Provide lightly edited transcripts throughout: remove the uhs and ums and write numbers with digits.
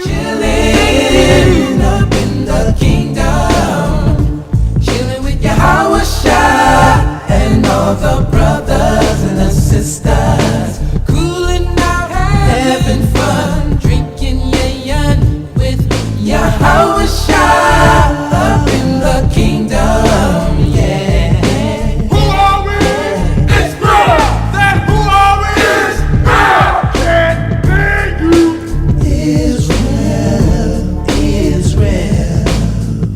chilling up in the kingdom, chilling with Yahweh Shai and all the brothers and the sisters, cooling out, having fun, drinking yayan with Yahweh Shai up in the kingdom, yeah. Who are we? Israel! That who are we? Israel! Can't hear you! Israel.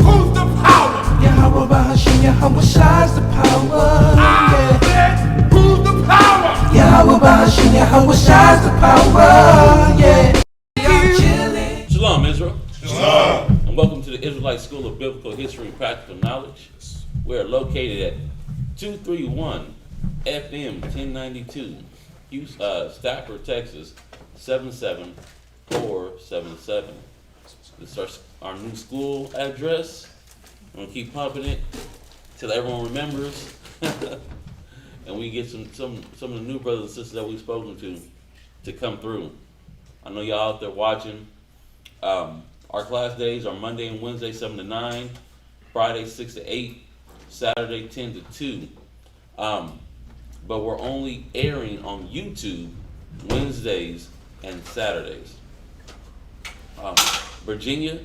Who's the power? Yahweh Bahashim, Yahweh Shai's the power. I said, who's the power? Yahweh Bahashim, Yahweh Shai's the power. Yeah. Shalom, Israel. Shalom. And welcome to the Israelite School of Biblical History and Practical Knowledge. We're located at 231 FM 1092, Stafford, Texas 77477. This is our new school address. I'm gonna keep pumping it till everyone remembers, and we get some of the new brothers and sisters that we've spoken to come through. I know y'all out there watching. Our class days are Monday and Wednesday 7 to 9, Friday 6 to 8, Saturday 10 to 2. But we're only airing on YouTube Wednesdays and Saturdays. Virginia,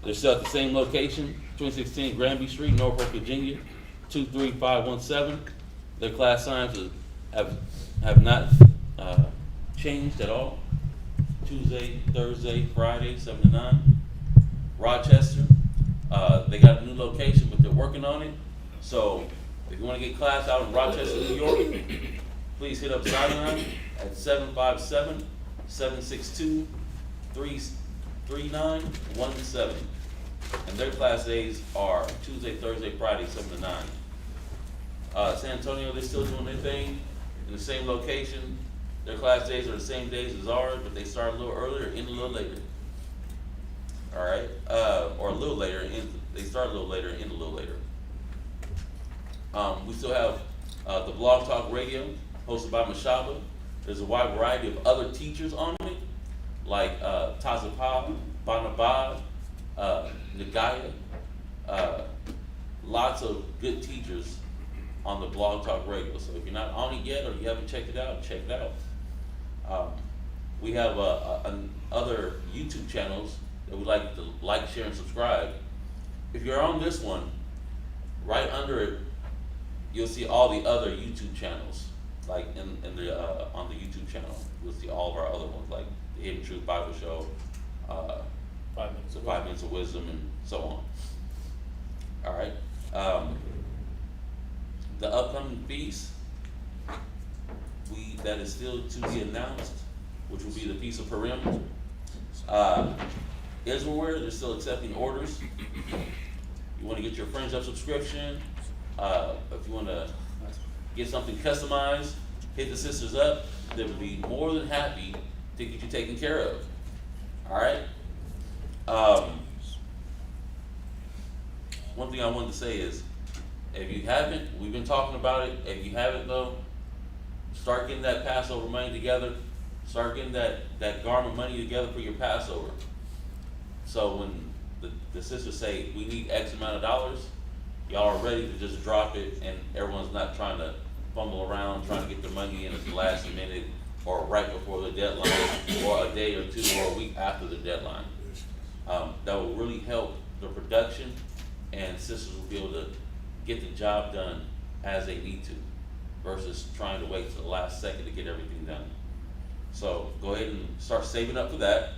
they're still at the same location, 2016 Granby Street, Norfolk, Virginia, 23517. Their class times have not changed at all. Tuesday, Thursday, Friday, 7 to 9. Rochester, they got a new location, but they're working on it. So if you want to get class out in Rochester, New York, please hit up Sinai at 757-762-3917. And their class days are Tuesday, Thursday, Friday, 7 to 9. San Antonio, they're still doing their thing in the same location. Their class days are the same days as ours, but they start a little earlier, end a little later. All right, or a little later. They start a little later, end a little later. We still have the Blog Talk Radio, hosted by Mashaba. There's a wide variety of other teachers on it, like Tazapah, Banabad, Nagaya. Lots of good teachers on the Blog Talk Radio. So if you're not on it yet or you haven't checked it out, check it out. We have other YouTube channels that we'd like to like, share, and subscribe. If you're on this one, right under it, you'll see all the other YouTube channels. Like on the YouTube channel, you'll see all of our other ones, like the Hidden Truth Bible Show, 5 Minutes of Wisdom, and so on. All right. The upcoming feast, that is still to be announced, which will be the Feast of Purim. Israelware, they're still accepting orders. You want to get your Friends Up subscription. If you want to get something customized, hit the sisters up. They would be more than happy to get you taken care of. All right. One thing I wanted to say is, if you haven't, we've been talking about it. If you haven't though, start getting that Passover money together. Start getting that garment money together for your Passover. So when the sisters say we need X amount of dollars, y'all are ready to just drop it, and everyone's not trying to fumble around trying to get their money in at the last minute or right before the deadline or a day or two or a week after the deadline. That will really help the production, and sisters will be able to get the job done as they need to versus trying to wait till the last second to get everything done. So go ahead and start saving up for that.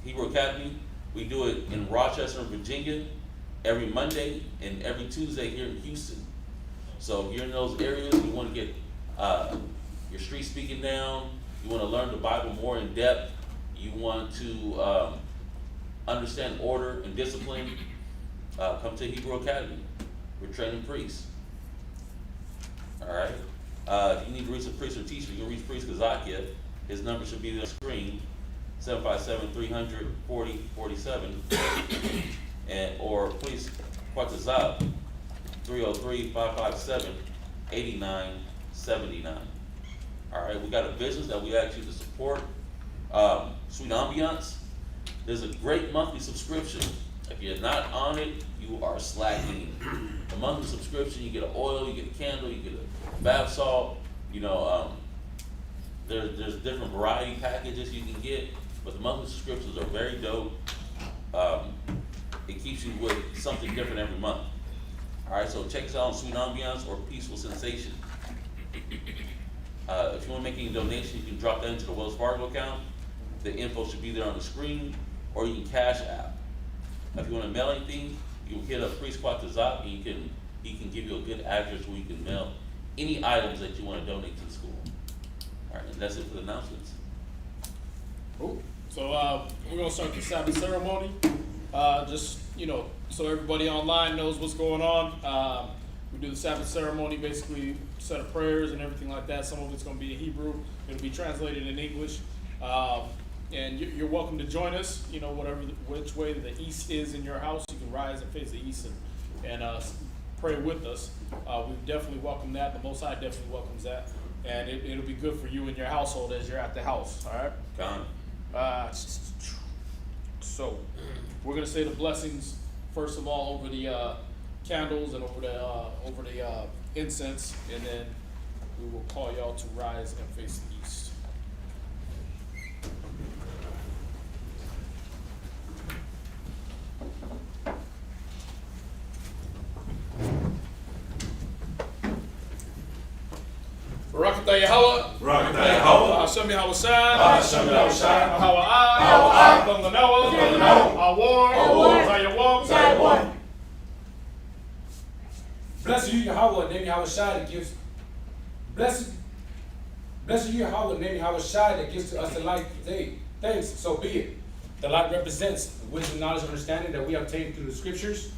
Hebrew Academy, we do it in Rochester, Virginia, every Monday and every Tuesday here in Houston. So if you're in those areas, you want to get your street speaking down, you want to learn the Bible more in depth, you want to understand order and discipline, come to Hebrew Academy. We're training priests. All right. If you need to reach a priest or teacher, you can reach Priest Kazakia. His number should be on the screen, 757-300-4047, or please WhatsApp 303-557-8979. All right, we got a business that we ask you to support. Sweet Ambiance. There's a great monthly subscription. If you're not on it, you are slacking. The monthly subscription, you get an oil, you get a candle, you get a bath salt. You know, there's different variety packages you can get, but the monthly subscriptions are very dope. It keeps you with something different every month. All right, so check us out on Sweet Ambiance or Peaceful Sensation. If you want to make any donation, you can drop that into the Wells Fargo account. The info should be there on the screen, or you can Cash App. If you want to mail anything, you can hit up Priest Quatazak, and he can give you a good address where you can mail any items that you want to donate to the school. All right, and that's it for the announcements. Cool. So we're gonna start the Sabbath ceremony. Just so everybody online knows what's going on. We do the Sabbath ceremony, basically set of prayers and everything like that. Some of it's gonna be in Hebrew. It'll be translated in English. And you're welcome to join us. Which way the east is in your house, you can rise and face the east and pray with us. We definitely welcome that. The Most High definitely welcomes that, and it'll be good for you and your household as you're at the house. All right. Gone. So we're gonna say the blessings first of all over the candles and over the incense, and then we will call y'all to rise and face the east. Barakatah Yahweh. Barakatah Yahweh. Hashem Yahushai. Hashem Yahushai. Hawa'ai. Thunganoah. Awar. Zayawam. Blessed you, Yahweh, name Yahushai that gives. Blessed you, Yahweh, name Yahushai that gives to us the light today. Thanks, so be it. The light represents the wisdom, knowledge, and understanding that we obtain through the scriptures.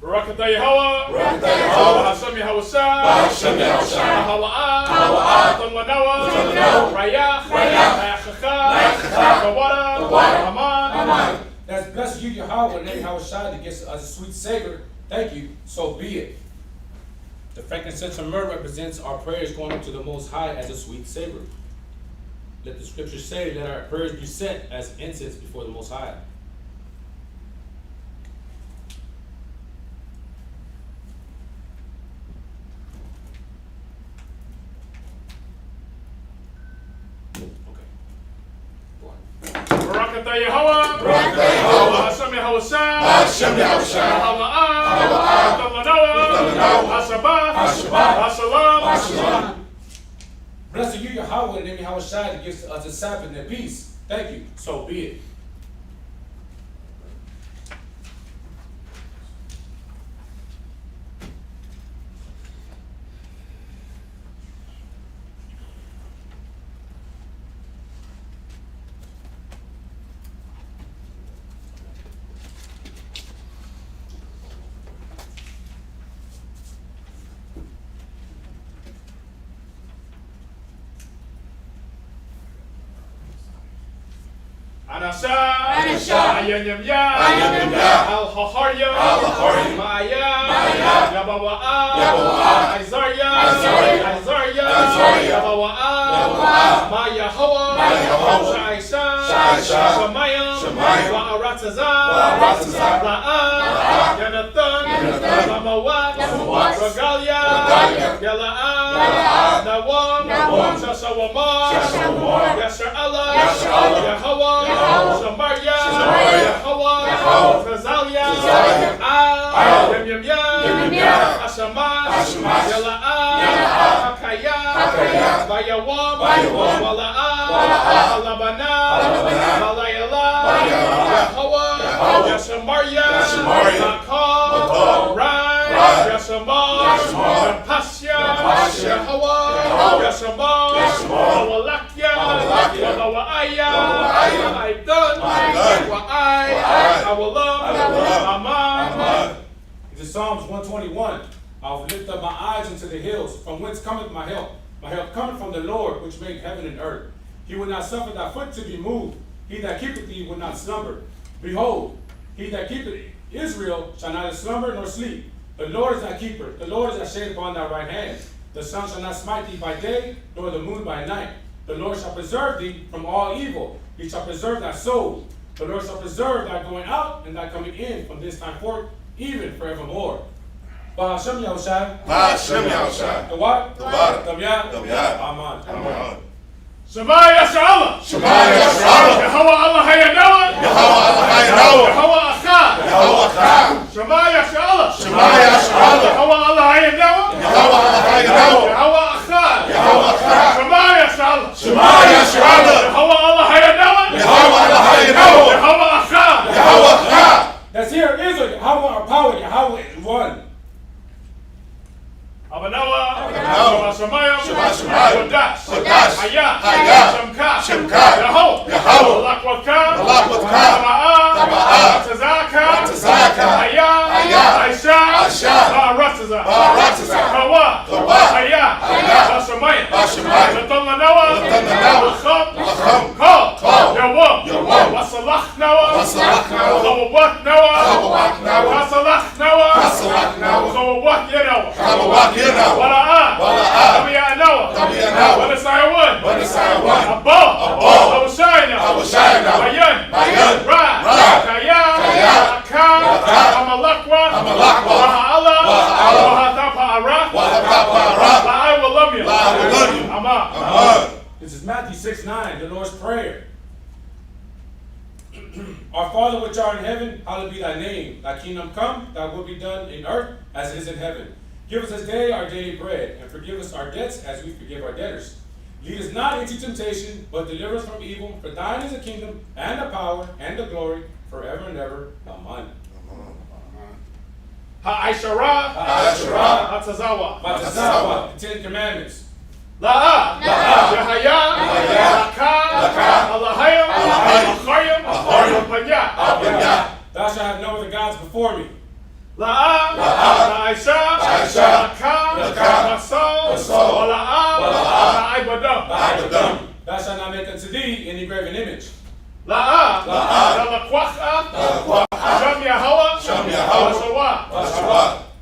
Barakatah Yahweh. Barakatah Yahweh. Hashem Yahushai. Hashem Yahushai. Hawa'ai. Thunganoah. Rayach. Gawada. Haman. That's blessed you, Yahweh, name Yahushai that gives us a sweet savor. Thank you, so be it. The frankincense and myrrh represents our prayers going up to the Most High as a sweet savor. Let the scriptures say, let our prayers be set as incense before the Most High. Barakatah Yahweh. Barakatah Yahweh. Hashem Yahushai. Hashem Yahushai. Hawa'ai. Thunganoah. Sabbath. Shalom. Blessed you, Yahweh, name Yahushai that gives us a Sabbath and peace. Thank you, so be it. Anasha. Ayanyamya. Al-Haharya. Maya. Yabawa'a. Isaiah. Yabawa'a. Maya Hawa. Shaisha. Shemaiah. Wa'aratazah. La'ah. Yanathan. Ramawat. Regalia. Yala'ah. Nawam. Shashawamar. Yasher Allah. Yahweh. Samaria. Yahweh. Tazalia. Yemyamya. Ashama. Yala'ah. Hakaya. Bayawam. Wala'ah. Alabana. Malayala. Yahweh. Yashamaria. Makal. Rai. Yashamar. Pasya. Yahweh. Yashamar. Awalakya. Wawa'aya. I've done. I will love. Amen. This is Psalms 121. I'll lift up my eyes into the hills, from whence cometh my help. My help cometh from the Lord, which made heaven and earth. He will not suffer thy foot to be moved. He that keepeth thee will not slumber. Behold, He that keepeth Israel shall neither slumber nor sleep. The Lord is thy keeper. The Lord is thy shade upon thy right hand. The sun shall not smite thee by day, nor the moon by night. The Lord shall preserve thee from all evil. He shall preserve thy soul. The Lord shall preserve thy going out and thy coming in from this time forth, even forevermore. Ba'ashem Yahushai. Ba'ashem Yahushai. The what? The what? Tabiat. Tabiat. Amen. Amen. Shema Yashallah. Shema Yashallah. Yehovah Allah Hayanawa. Yehovah Allah Hayanawa. Yehovah Achad. Yehovah Achad. Shema Yashallah. Shema Yashallah. Yehovah Allah Hayanawa. Yehovah Allah Hayanawa. Yehovah Achad. Yehovah Achad. Shema Yashallah. Shema Yashallah. Yehovah Allah Hayanawa. Yehovah Allah Hayanawa. Yehovah Achad. Yehovah Achad. That's here Israel. Yahweh our power. Yahweh is one. Abanawa, Abanawa, Shemayim, Shemayim, Kodash, Kodash, Hayah, Hayah, Shemkah, Shemkah, Yahweh, Yahweh, Malakwatah, Malakwatah, Taba'ah, Ratazaka, Hayah, Aisha, Ba'aratazah, Kawa, Hayah, Bashamayim, Latallanawa, Lacham, Kol, Yawam, Wasalach Nawa, Chawawat Nawa, Kasalach Nawa, Chawawat Yanawa. Wala'ah, Tabiya Nawa, Wanisayawun, Abba, Awashayna, Bayan, Ra, Kaya, Aka, Amalakwa, Waha'ala, Wahatapa Ara, La'ai Walamya. This is Matthew 6:9, the Lord's Prayer. Our Father which art in heaven, hallowed be thy name. Thy kingdom come, thy will be done in earth as it is in heaven. Give us this day our daily bread, and forgive us our debts as we forgive our debtors. Lead us not into temptation, but deliver us from evil. For thine is the kingdom, and the power, and the glory, forever and ever. Amen. Ha'aishara, Hatazawa, Matazawa, the Ten Commandments. La'ah, Yahaya, Laka, Alahayim, Achayim, Panya. Thou shalt have no other gods before me. La'ah, La'aisha, Laka, Nasol, Wala'ah, La'ibadam. Thou shalt not make unto thee any graven image. La'ah, La'lakwach'a, Sham Yahawa, Shawah.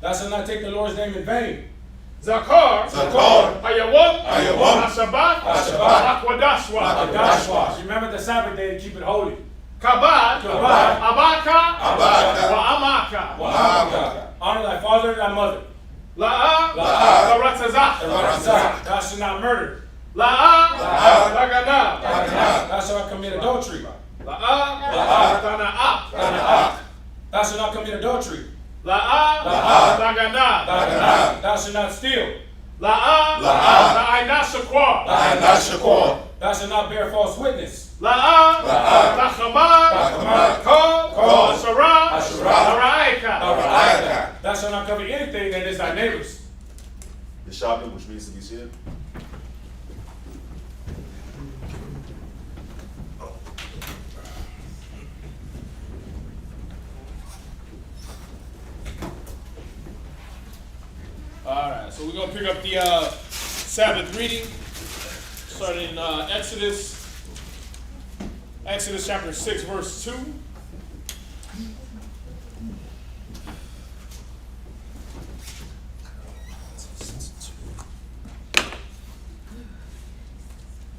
Thou shalt not take the Lord's name in vain. Zakar, Hayawam, Hayawam, Ashabat, Akwadashwa, Dashwash. Remember the Sabbath day to keep it holy. Kabad, Kabad, Abaka, Abaka, Wa'amaka. Honor thy father and thy mother. La'ah, Laratazah. Thou shalt not murder. La'ah, Lagana. Thou shalt not commit adultery. La'ah, Tana'ah. Thou shalt not commit adultery. La'ah, Lagana. Thou shalt not steal. La'ah, La'ainashakwa. Thou shalt not bear false witness. La'ah, Lachama, Kol, Asherah, La'raika. Thou shalt not covet anything that is thy neighbor's. The shopping which means to be said. Alright, so we're going to pick up the Sabbath reading, starting in Exodus chapter 6, verse 2.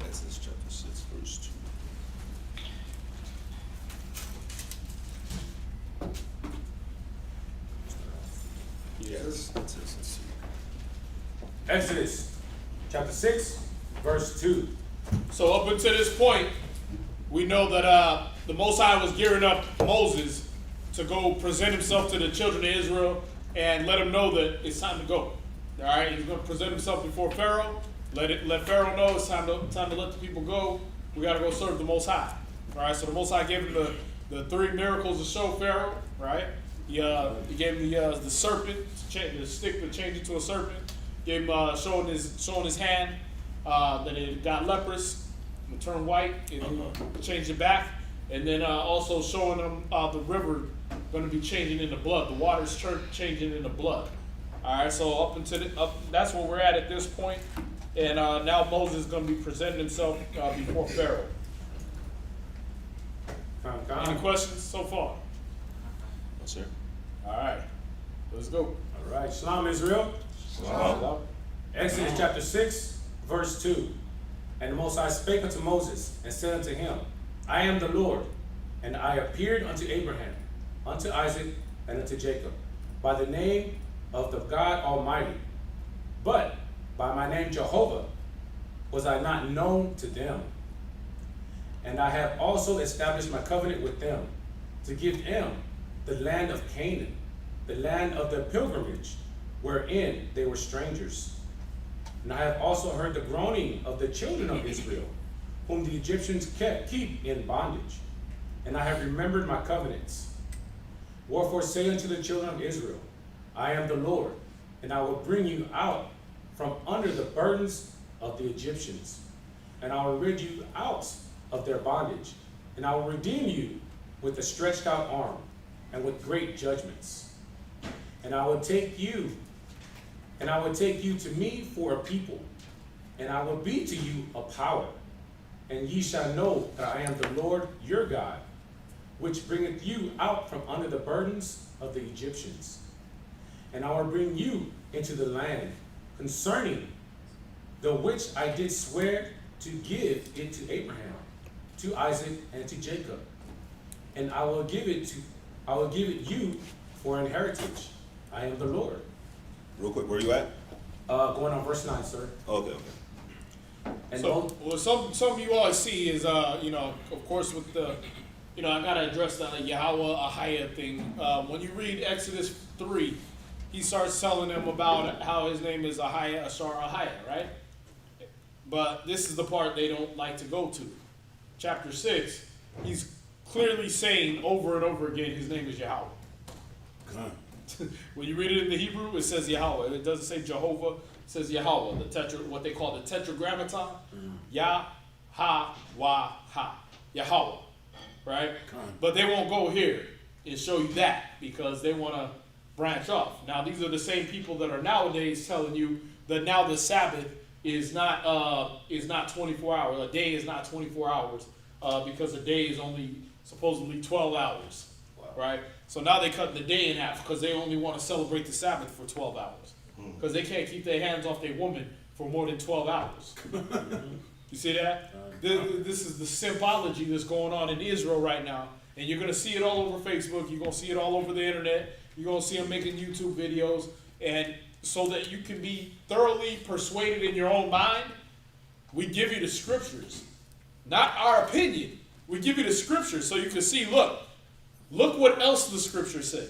Exodus chapter 6, verse 2. Yes. Exodus chapter 6, verse 2. So up until this point, we know that the Most High was gearing up Moses to go present himself to the children of Israel and let them know that it's time to go. All right, he's going to present himself before Pharaoh. Let Pharaoh know it's time to let the people go. We got to go serve the Most High. All right, so the Most High gave him the 3 miracles to show Pharaoh. Right, he gave him the serpent, the stick to change it to a serpent. Gave him showing his hand that it got leprous, it turned white, and changed it back, and then also showing them the river going to be changing into blood. The water's changing into blood. All right, so that's where we're at this point, and now Moses is going to be presenting himself before Pharaoh. Any questions so far? Sir. All right, let's go. All right, Shalom Israel. Shalom. Exodus chapter 6, verse 2. And the Most High spake unto Moses, and said unto him, I am the Lord, and I appeared unto Abraham, unto Isaac, and unto Jacob, by the name of the God Almighty. But by my name Jehovah was I not known to them. And I have also established my covenant with them, to give them the land of Canaan, the land of their pilgrimage, wherein they were strangers. And I have also heard the groaning of the children of Israel, whom the Egyptians keep in bondage. And I have remembered my covenants. Wherefore say unto the children of Israel, I am the Lord, and I will bring you out from under the burdens of the Egyptians, and I will rid you out of their bondage, and I will redeem you with a stretched out arm, and with great judgments. And I will take you to me for a people, and I will be to you a power, and ye shall know that I am the Lord your God, which bringeth you out from under the burdens of the Egyptians. And I will bring you into the land concerning the which I did swear to give it to Abraham, to Isaac, and to Jacob. And I will give it you for an heritage. I am the Lord. Real quick, where you at? Going on verse 9, sir. Okay. And So, well, some of you all see is, of course, with the, I gotta address the Yahweh Ahia thing. When you read Exodus 3, he starts telling them about how his name is Ahia, Ashar Ahia, right? But this is the part they don't like to go to. Chapter 6, he's clearly saying over and over again his name is Yahweh. When you read it in the Hebrew, it says Yahweh. It doesn't say Jehovah, it says Yahweh, what they call the tetragrammaton. Yah, ha, wah, ha. Yahweh, right? But they won't go here and show you that because they want to branch off. Now, these are the same people that are nowadays telling you that now the Sabbath is not 24 hours. A day is not 24 hours because a day is only supposedly 12 hours, right? So now they cut the day in half because they only want to celebrate the Sabbath for 12 hours because they can't keep their hands off their woman for more than 12 hours. You see that? This is the symbology that's going on in Israel right now. And you're going to see it all over Facebook. You're going to see it all over the internet. You're going to see them making YouTube videos. And so that you can be thoroughly persuaded in your own mind, we give you the scriptures. Not our opinion. We give you the scriptures so you can see, look what else the scriptures say.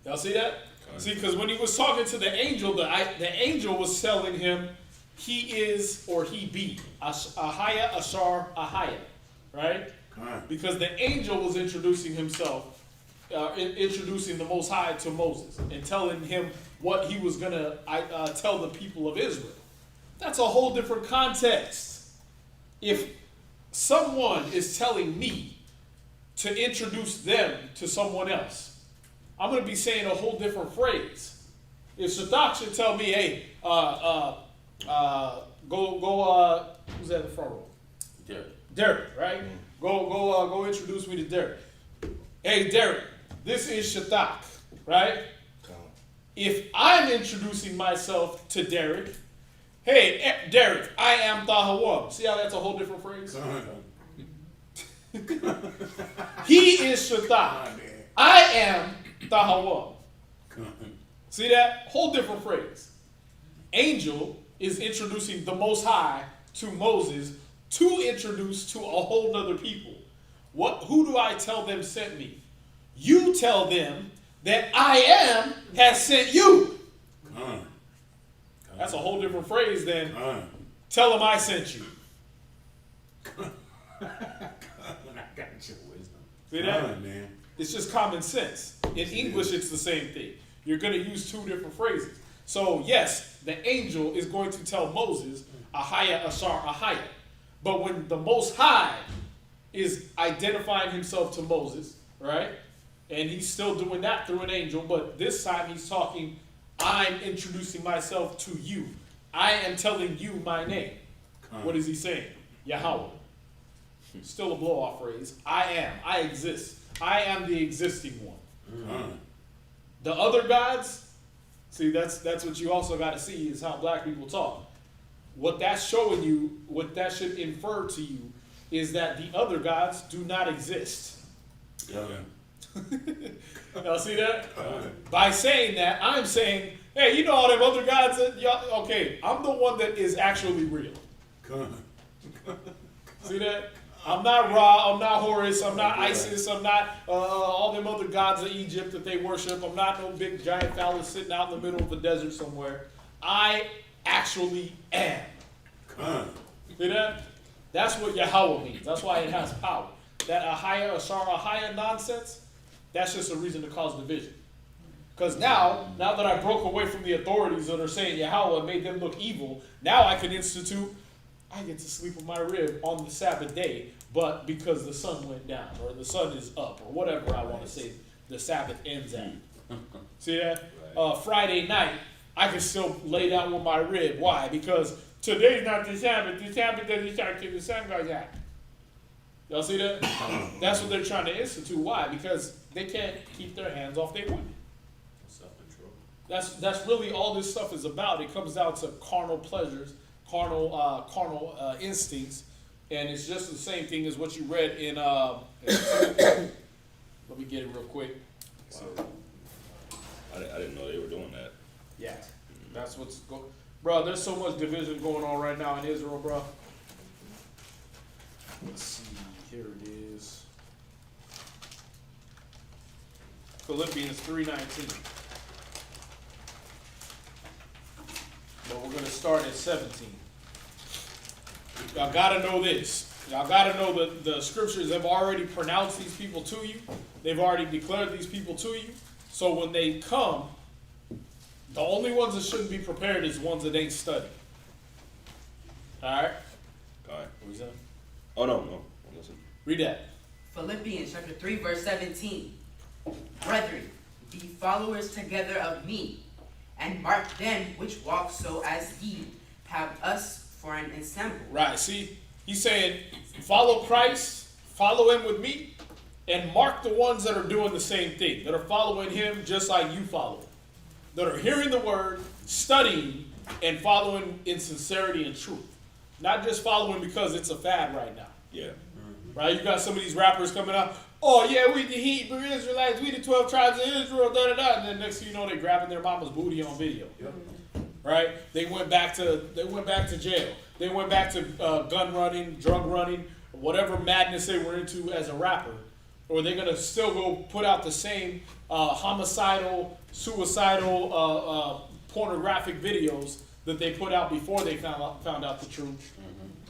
Y'all see that? See, because when he was talking to the angel, the angel was telling him, he is or he be. Ahia, Ashar, Ahia. Right? Because the angel was introducing himself, introducing the Most High to Moses and telling him what he was going to tell the people of Israel. That's a whole different context. If someone is telling me to introduce them to someone else, I'm going to be saying a whole different phrase. If Shadak should tell me, hey, go, who's that in the front row? Derek, right? Go introduce me to Derek. Hey, Derek, this is Shadak, right? If I'm introducing myself to Derek, hey, Derek, I am Tahawam. See how that's a whole different phrase? He is Shadak. I am Tahawam. See that? Whole different phrase. Angel is introducing the Most High to Moses to introduce to a whole other people. Who do I tell them sent me? You tell them that I am has sent you. That's a whole different phrase than tell them I sent you. See that? Man. It's just common sense. In English, it's the same thing. You're going to use two different phrases. So, yes, the angel is going to tell Moses, Ahia, Ashar, Ahia. But when the Most High is identifying himself to Moses, right? And he's still doing that through an angel, but this time he's talking, I'm introducing myself to you. I am telling you my name. What is he saying? Yahweh. Still a blow-off phrase. I am. I exist. I am the existing one. The other gods, see, that's what you also got to see is how black people talk. What that's showing you, what that should infer to you, is that the other gods do not exist. Y'all see that? By saying that, I'm saying, hey, you know all them other gods that y'all, okay, I'm the one that is actually real. See that? I'm not Ra, I'm not Horus, I'm not Isis, I'm not all them other gods of Egypt that they worship. I'm not no big giant phallus sitting out in the middle of the desert somewhere. I actually am. See that? That's what Yahweh means. That's why it has power. That Ahaya nonsense, that's just a reason to cause division. Because now that I broke away from the authorities that are saying Yahweh and made them look evil, now I can institute, I get to sleep with my rib on the Sabbath day, but because the sun went down, or the sun is up, or whatever I want to say the Sabbath ends at. See that? Friday night, I can still lay down with my rib. Why? Because today's not the Sabbath. The Sabbath doesn't start till the sun goes out. Y'all see that? That's what they're trying to institute. Why? Because they can't keep their hands off their women. That's really all this stuff is about. It comes down to carnal pleasures, carnal instincts, and it's just the same thing as what you read in. Let me get it real quick. Wow. I didn't know they were doing that. Yeah, that's what's going. Bro, there's so much division going on right now in Israel, bro. Let's see. Here it is. Philippians 3:19. But we're going to start at 17. Y'all got to know this. Y'all got to know that the scriptures have already pronounced these people to you. They've already declared these people to you. So when they come, the only ones that shouldn't be prepared is ones that ain't studied. All right? All right. What was that? Oh, no. Listen. Read that. Philippians chapter 3, verse 17. Brethren, be followers together of me, and mark them which walk so as ye have us for an ensample. Right, see? He's saying, follow Christ, follow him with me, and mark the ones that are doing the same thing, that are following him just like you follow him, that are hearing the word, studying, and following in sincerity and truth. Not just following because it's a fad right now. Yeah. Right? You got some of these rappers coming out, oh yeah, we the Hebrew Israelites, we the 12 tribes of Israel, da-da-da, and then next thing you know, they grabbing their mama's booty on video. Yep. Right? They went back to jail. They went back to gun running, drug running, whatever madness they were into as a rapper. Or they're going to still go put out the same homicidal, suicidal, pornographic videos that they put out before they found out the truth.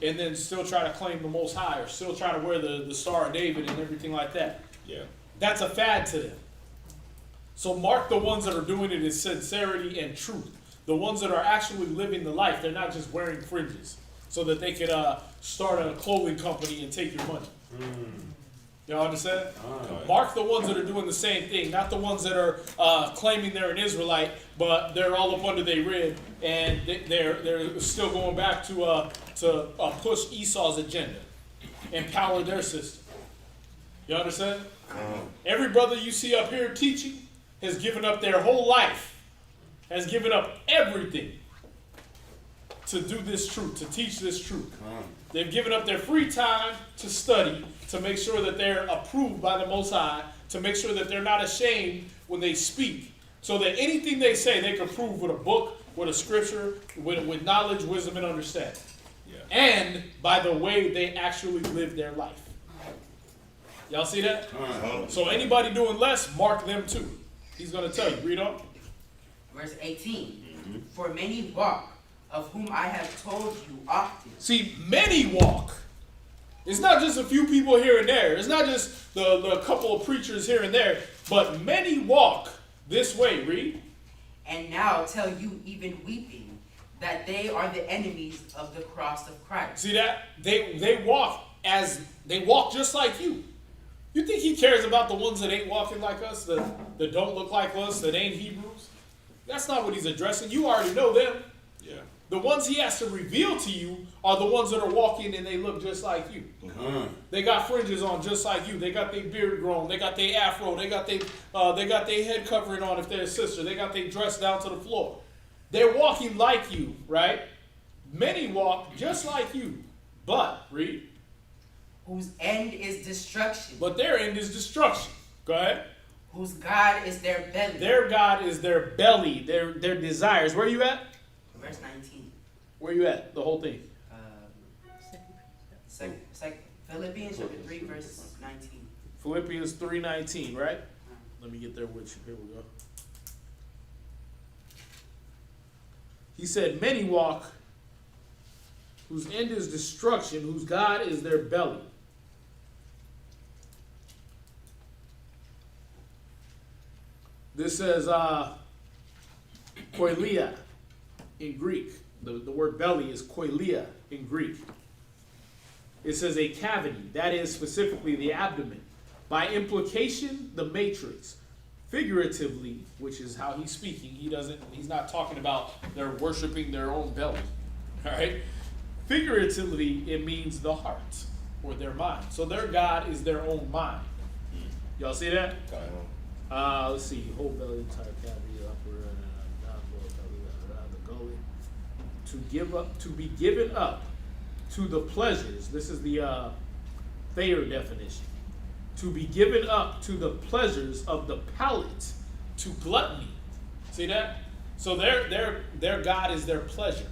And then still try to claim the Most High, or still try to wear the Star of David and everything like that. Yeah. That's a fad to them. So mark the ones that are doing it in sincerity and truth. The ones that are actually living the life. They're not just wearing fringes so that they could start a clothing company and take your money. Y'all understand? Mark the ones that are doing the same thing, not the ones that are claiming they're an Israelite, but they're all up under their rib, and they're still going back to push Esau's agenda and power their system. You understand? Every brother you see up here teaching has given up their whole life, has given up everything to do this truth, to teach this truth. They've given up their free time to study, to make sure that they're approved by the Most High, to make sure that they're not ashamed when they speak, so that anything they say they can prove with a book, with a scripture, with knowledge, wisdom, and understanding. Yeah. And by the way they actually live their life. Y'all see that? So anybody doing less, mark them too. He's going to tell you. Read on. Verse 18. For many walk, of whom I have told you often. See, many walk. It's not just a few people here and there. It's not just the couple of preachers here and there. But many walk this way. Read. And now tell you, even weeping, that they are the enemies of the cross of Christ. See that? They walk just like you. You think he cares about the ones that ain't walking like us, that don't look like us, that ain't Hebrews? That's not what he's addressing. You already know them. Yeah. The ones he has to reveal to you are the ones that are walking and they look just like you. They got fringes on just like you. They got their beard grown. They got their afro. They got their head covering on if they're a sister. They got their dress down to the floor. They're walking like you, right? Many walk just like you, but, read. Whose end is destruction. But their end is destruction. Go ahead. Whose God is their belly. Their God is their belly, their desires. Where are you at? Verse 19. Where are you at? The whole thing. Philippians chapter 3, verse 19. Philippians 3:19, right? Let me get there with you. Here we go. He said, many walk whose end is destruction, whose God is their belly. This says koilia in Greek. The word belly is koilia in Greek. It says a cavity, that is specifically the abdomen. By implication, the matrix. Figuratively, which is how he's speaking, he's not talking about they're worshiping their own belly. All right? Figuratively, it means the heart or their mind. So their God is their own mind. Y'all see that? Let's see. Whole belly, entire cavity, upper the gullet. To be given up to the pleasures. This is the Thayer definition. To be given up to the pleasures of the palate, to gluttony. See that? So their God is their pleasure.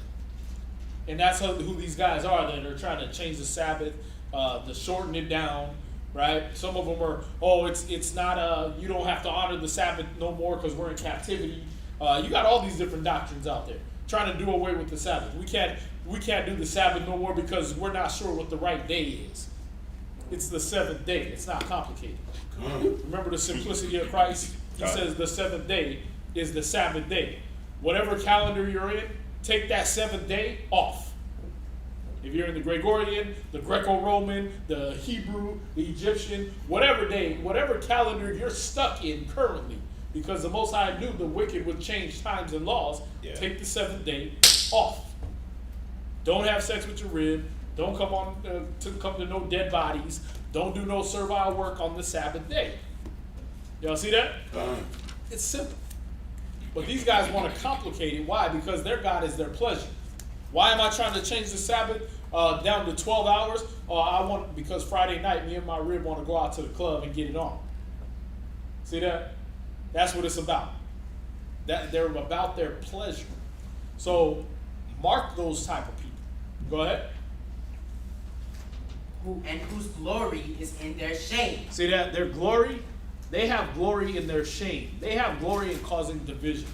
And that's who these guys are that are trying to change the Sabbath, to shorten it down, right? Some of them are, it's not, you don't have to honor the Sabbath no more because we're in captivity. You got all these different doctrines out there trying to do away with the Sabbath. We can't do the Sabbath no more because we're not sure what the right day is. It's the seventh day. It's not complicated. Remember the simplicity of Christ? He says the seventh day is the Sabbath day. Whatever calendar you're in, take that seventh day off. If you're in the Gregorian, the Greco-Roman, the Hebrew, the Egyptian, whatever day, whatever calendar you're stuck in currently, because the Most High knew the wicked would change times and laws, take the seventh day off. Don't have sex with your rib. Don't come to no dead bodies. Don't do no servile work on the Sabbath day. Y'all see that? It's simple. But these guys want to complicate it. Why? Because their God is their pleasure. Why am I trying to change the Sabbath down to 12 hours? Because Friday night, me and my rib want to go out to the club and get it on. See that? That's what it's about. That they're about their pleasure. So mark those type of people. Go ahead. And whose glory is in their shame. See that? Their glory, they have glory in their shame. They have glory in causing division.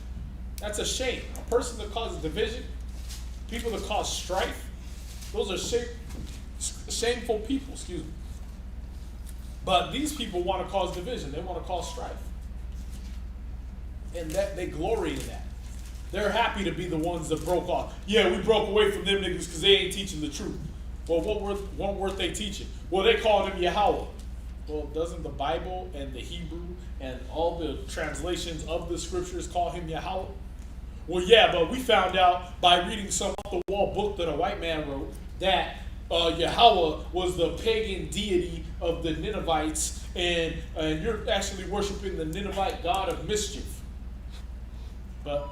That's a shame. A person that causes division, people that cause strife, those are shameful people, excuse me. But these people want to cause division. They want to cause strife. And that they glory in that. They're happy to be the ones that broke off. Yeah, we broke away from them niggas because they ain't teaching the truth. Well, what were they teaching? Well, they called him Yahweh. Well, doesn't the Bible and the Hebrew and all the translations of the scriptures call him Yahweh? Well, yeah, but we found out by reading some off-the-wall book that a white man wrote that Yahweh was the pagan deity of the Ninevites, and you're actually worshiping the Ninevite god of mischief. But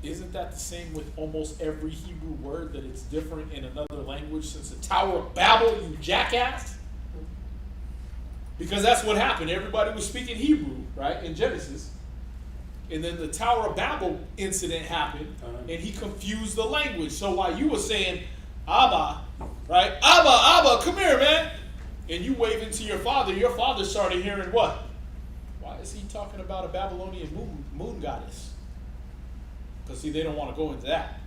isn't that the same with almost every Hebrew word, that it's different in another language since the Tower of Babel, you jackass? Because that's what happened. Everybody was speaking Hebrew, right, in Genesis. And then the Tower of Babel incident happened, and he confused the language. So while you were saying, Abba, right? Abba, come here, man. And you waving to your father started hearing what? Why is he talking about a Babylonian moon goddess? Because, see, they don't want to go into that.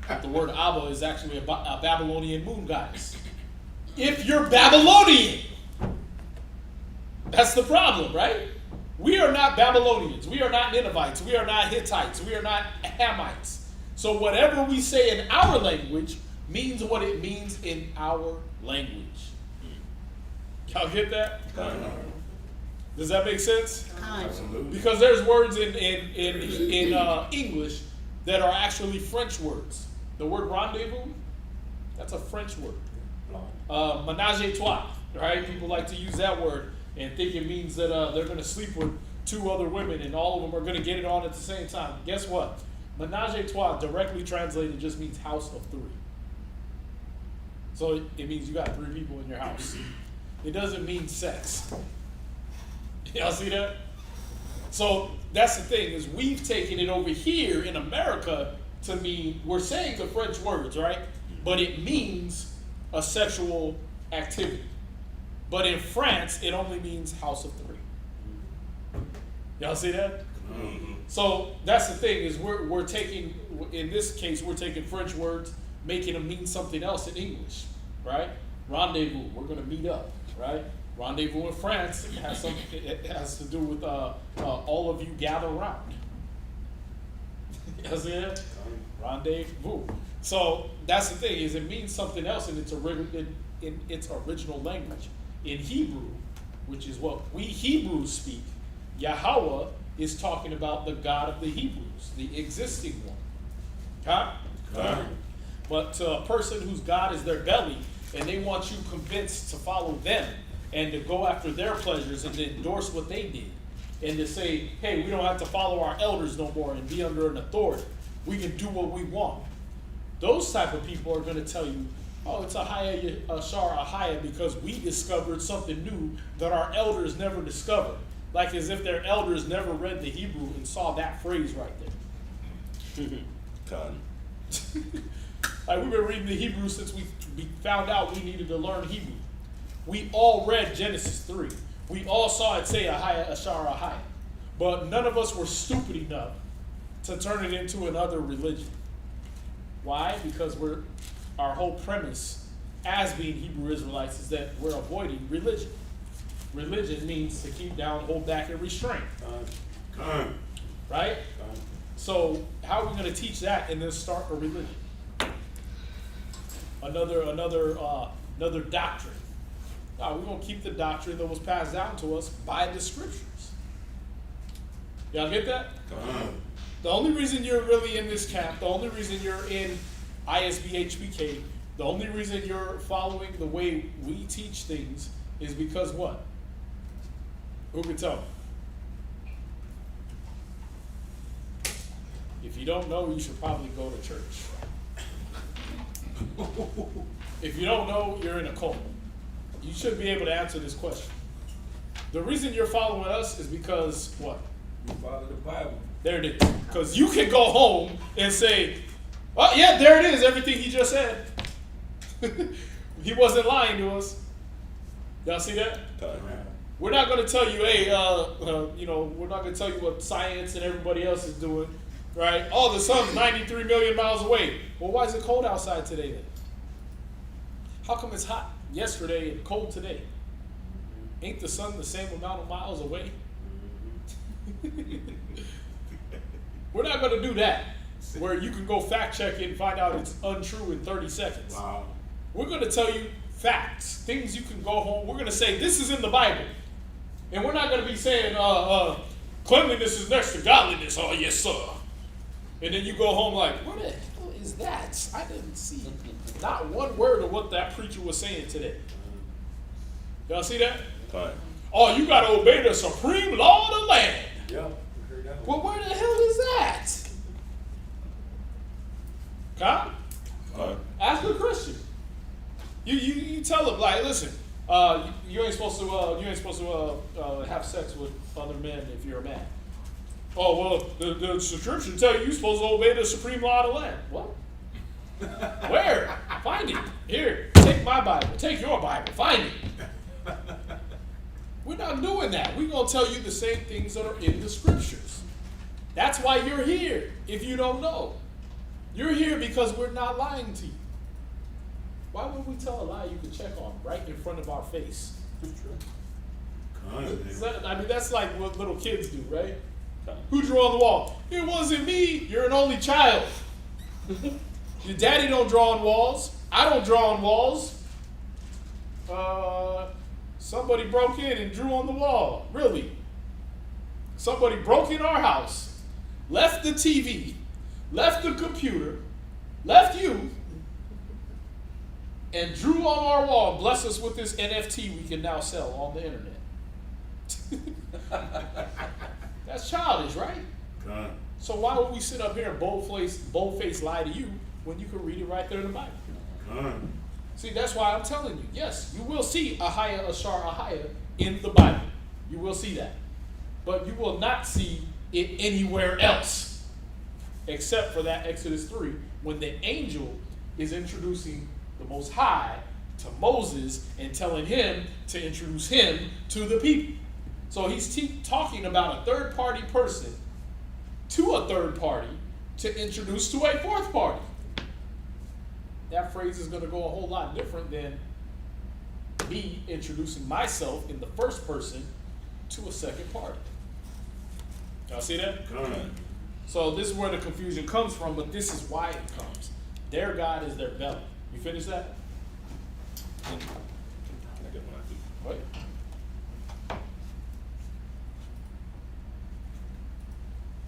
But the word Abba is actually a Babylonian moon goddess. If you're Babylonian, that's the problem, right? We are not Babylonians. We are not Ninevites. We are not Hittites. We are not Hamites. So whatever we say in our language means what it means in our language. Y'all get that? Does that make sense? Absolutely. Because there's words in English that are actually French words. The word rendezvous, that's a French word. Ménage à trois, right? People like to use that word and think it means that they're going to sleep with 2 other women and all of them are going to get it on at the same time. Guess what? Ménage à trois, directly translated, just means house of 3. So it means you got 3 people in your house. It doesn't mean sex. Y'all see that? So that's the thing, is we've taken it over here in America to mean, we're saying the French words, right? But it means a sexual activity. But in France, it only means house of 3. Y'all see that? Mm-hmm. So that's the thing, is we're taking, in this case, we're taking French words, making them mean something else in English, right? Rendezvous, we're going to meet up, right? Rendezvous in France it has to do with all of you gather round. You see that? Rendezvous. So that's the thing, is it means something else in its original language. In Hebrew, which is what we Hebrews speak, Yahweh is talking about the God of the Hebrews, the existing one. Huh? But to a person whose God is their belly, and they want you convinced to follow them and to go after their pleasures and to endorse what they did, and to say, hey, we don't have to follow our elders no more and be under an authority. We can do what we want. Those type of people are going to tell you, oh, it's a Shara Ahaya because we discovered something new that our elders never discovered. Like as if their elders never read the Hebrew and saw that phrase right there. Con. Like we've been reading the Hebrew since we found out we needed to learn Hebrew. We all read Genesis 3. We all saw it say Ahaya, Ashara, Ahaya. But none of us were stupid enough to turn it into another religion. Why? Because our whole premise as being Hebrew Israelites is that we're avoiding religion. Religion means to keep down, hold back, and restrain. Right? So how are we going to teach that and then start a religion? Another doctrine. We're going to keep the doctrine that was passed down to us by the scriptures. Y'all get that? The only reason you're really in this camp, the only reason you're in ISBHPK, the only reason you're following the way we teach things is because what? Who can tell me? If you don't know, you should probably go to church. If you don't know, you're in a cult. You should be able to answer this question. The reason you're following us is because what? We follow the Bible. There it is. Because you can go home and say, oh, yeah, there it is, everything he just said. He wasn't lying to us. Y'all see that? We're not going to tell you, hey, we're not going to tell you what science and everybody else is doing, right? Oh, the sun's 93 million miles away. Well, why is it cold outside today then? How come it's hot yesterday and cold today? Ain't the sun the same amount of miles away? We're not going to do that, where you can go fact check it and find out it's untrue in 30 seconds. Wow. We're going to tell you facts, things you can go home. We're going to say this is in the Bible. And we're not going to be saying cleanliness is next to godliness. Oh, yes, sir. And then you go home like, what the hell is that? I didn't see not one word of what that preacher was saying today. Y'all see that? Fine. Oh, you got to obey the supreme law of the land. Yeah. We heard that one. Well, where the hell is that? Huh? Ask a Christian. You tell them, like, listen, you ain't supposed to have sex with other men if you're a man. Oh, well, the scripture tell you're supposed to obey the supreme law of the land. What? Where? Find it. Here, take my Bible. Take your Bible. Find it. We're not doing that. We're going to tell you the same things that are in the scriptures. That's why you're here, if you don't know. You're here because we're not lying to you. Why would we tell a lie you can check on right in front of our face? That's like what little kids do, right? Who drew on the wall? It wasn't me. You're an only child. Your daddy don't draw on walls. I don't draw on walls. Somebody broke in and drew on the wall. Really? Somebody broke in our house, left the TV, left the computer, left you, and drew on our wall and blessed us with this NFT we can now sell on the internet. That's childish, right? Con. So why would we sit up here and bold-faced lie to you when you can read it right there in the Bible? Con. See, that's why I'm telling you, yes, you will see Ahaya, Ashar, Ahaya in the Bible. You will see that. But you will not see it anywhere else except for that Exodus 3 when the angel is introducing the Most High to Moses and telling him to introduce him to the people. So he's talking about a third-party person to a third party to introduce to a fourth party. That phrase is going to go a whole lot different than me introducing myself in the first person to a second party. Y'all see that? Con. So this is where the confusion comes from, but this is why it comes. Their God is their belly. You finish that? I get one I do. Wait.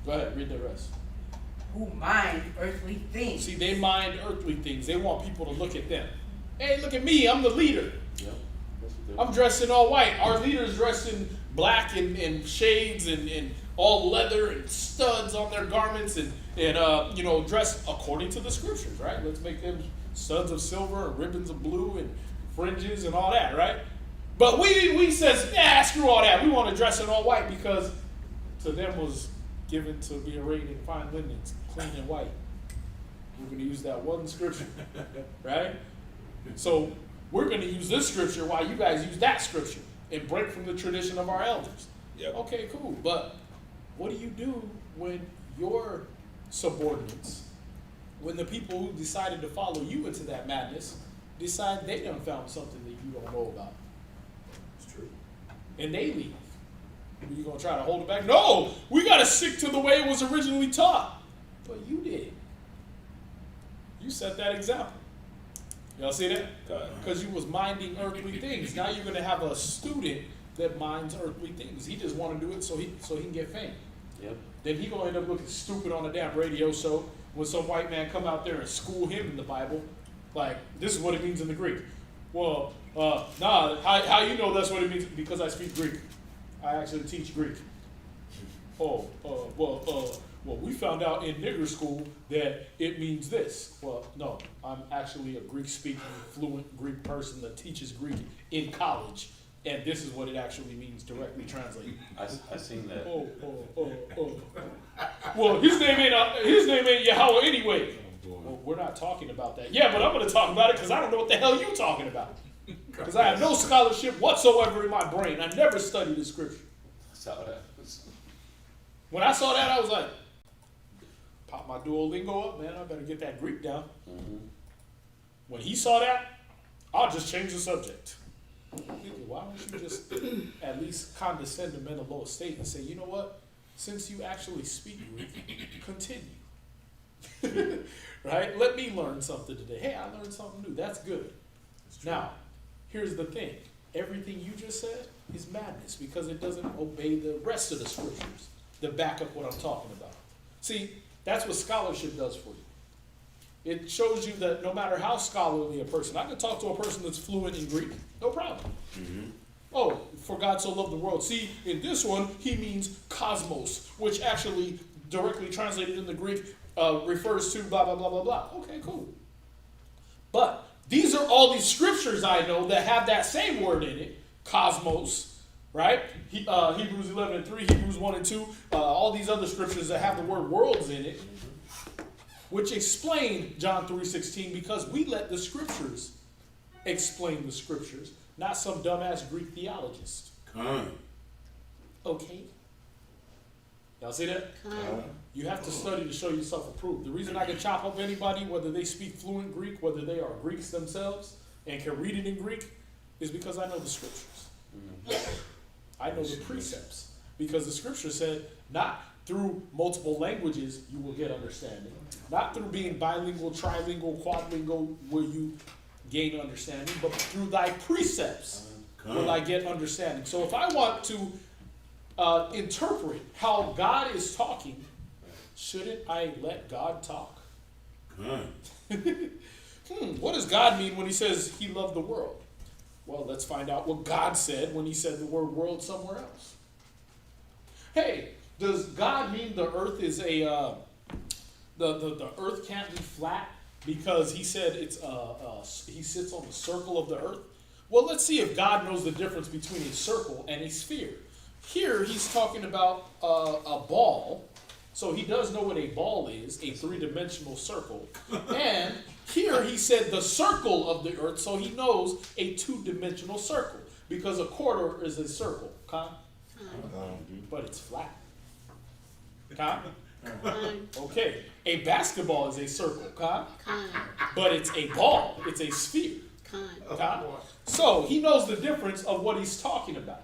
Go ahead, read the rest. Who mind earthly things. See, they mind earthly things. They want people to look at them. Hey, look at me. I'm the leader. Yep. I'm dressed in all white. Our leader's dressed in black and shades and all leather and studs on their garments and dressed according to the scriptures, right? Let's make them studs of silver and ribbons of blue and fringes and all that, right? But we says, yeah, screw all that. We want to dress in all white because to them was given to be arrayed in fine linens, clean and white. We're going to use that one scripture, right? So we're going to use this scripture while you guys use that scripture and break from the tradition of our elders. Yep. Okay, cool. But what do you do when your subordinates, when the people who decided to follow you into that madness, decide they done found something that you don't know about? It's true. And they leave. Are you going to try to hold it back? No! We got to stick to the way it was originally taught. But you did. You set that example. Y'all see that? Because you was minding earthly things. Now you're going to have a student that minds earthly things. He just want to do it so he can get fame. Yep. Then he going to end up looking stupid on a damn radio show when some white man come out there and school him in the Bible. Like, this is what it means in the Greek. Well, how you know that's what it means? Because I speak Greek. I actually teach Greek. Well, we found out in nigger school that it means this. Well, no, I'm actually a Greek-speaking, fluent Greek person that teaches Greek in college, and this is what it actually means, directly translated. I seen that. Well, his name ain't Yahweh anyway. Well, we're not talking about that. Yeah, but I'm going to talk about it because I don't know what the hell you're talking about. Because I have no scholarship whatsoever in my brain. I never studied the scripture. That's how it happens. When I saw that, I was like, pop my Duolingo up, man. I better get that Greek down. Mm-hmm. When he saw that, I'll just change the subject. Why don't you just at least condescend to men of low estate and say, you know what? Since you actually speak Greek, continue. Right? Let me learn something today. Hey, I learned something new. That's good. Now, here's the thing. Everything you just said is madness because it doesn't obey the rest of the scriptures that back up what I'm talking about. See, that's what scholarship does for you. It shows you that no matter how scholarly a person, I can talk to a person that's fluent in Greek, no problem. Mm-hmm. Oh, for God so loved the world. See, in this one, he means cosmos, which actually directly translated in the Greek refers to blah, blah, blah, blah, blah. Okay, cool. But these are all these scriptures I know that have that same word in it, cosmos, right? Hebrews 11:3, Hebrews 1:2, all these other scriptures that have the word worlds in it, which explain John 3:16 because we let the scriptures explain the scriptures, not some dumbass Greek theologist. Con. Okay. Y'all see that? You have to study to show yourself approved. The reason I can chop up anybody, whether they speak fluent Greek, whether they are Greeks themselves and can read it in Greek, is because I know the scriptures. I know the precepts. Because the scripture said, not through multiple languages you will get understanding. Not through being bilingual, trilingual, quadlingual will you gain understanding, but through thy precepts will I get understanding. So if I want to interpret how God is talking Shouldn't I let God talk? Good. What does God mean when he says he loved the world? Well, let's find out what God said when he said the word world somewhere else. Hey, does God mean the earth is a, the earth can't be flat because he said it's he sits on the circle of the earth? Well, let's see if God knows the difference between a circle and a sphere. Here he's talking about a ball. So he does know what a ball is, a three-dimensional circle. And here he said the circle of the earth, so he knows a two-dimensional circle. Because a quarter is a circle, but it's flat. Okay, a basketball is a circle, but it's a ball, it's a sphere. So he knows the difference of what he's talking about,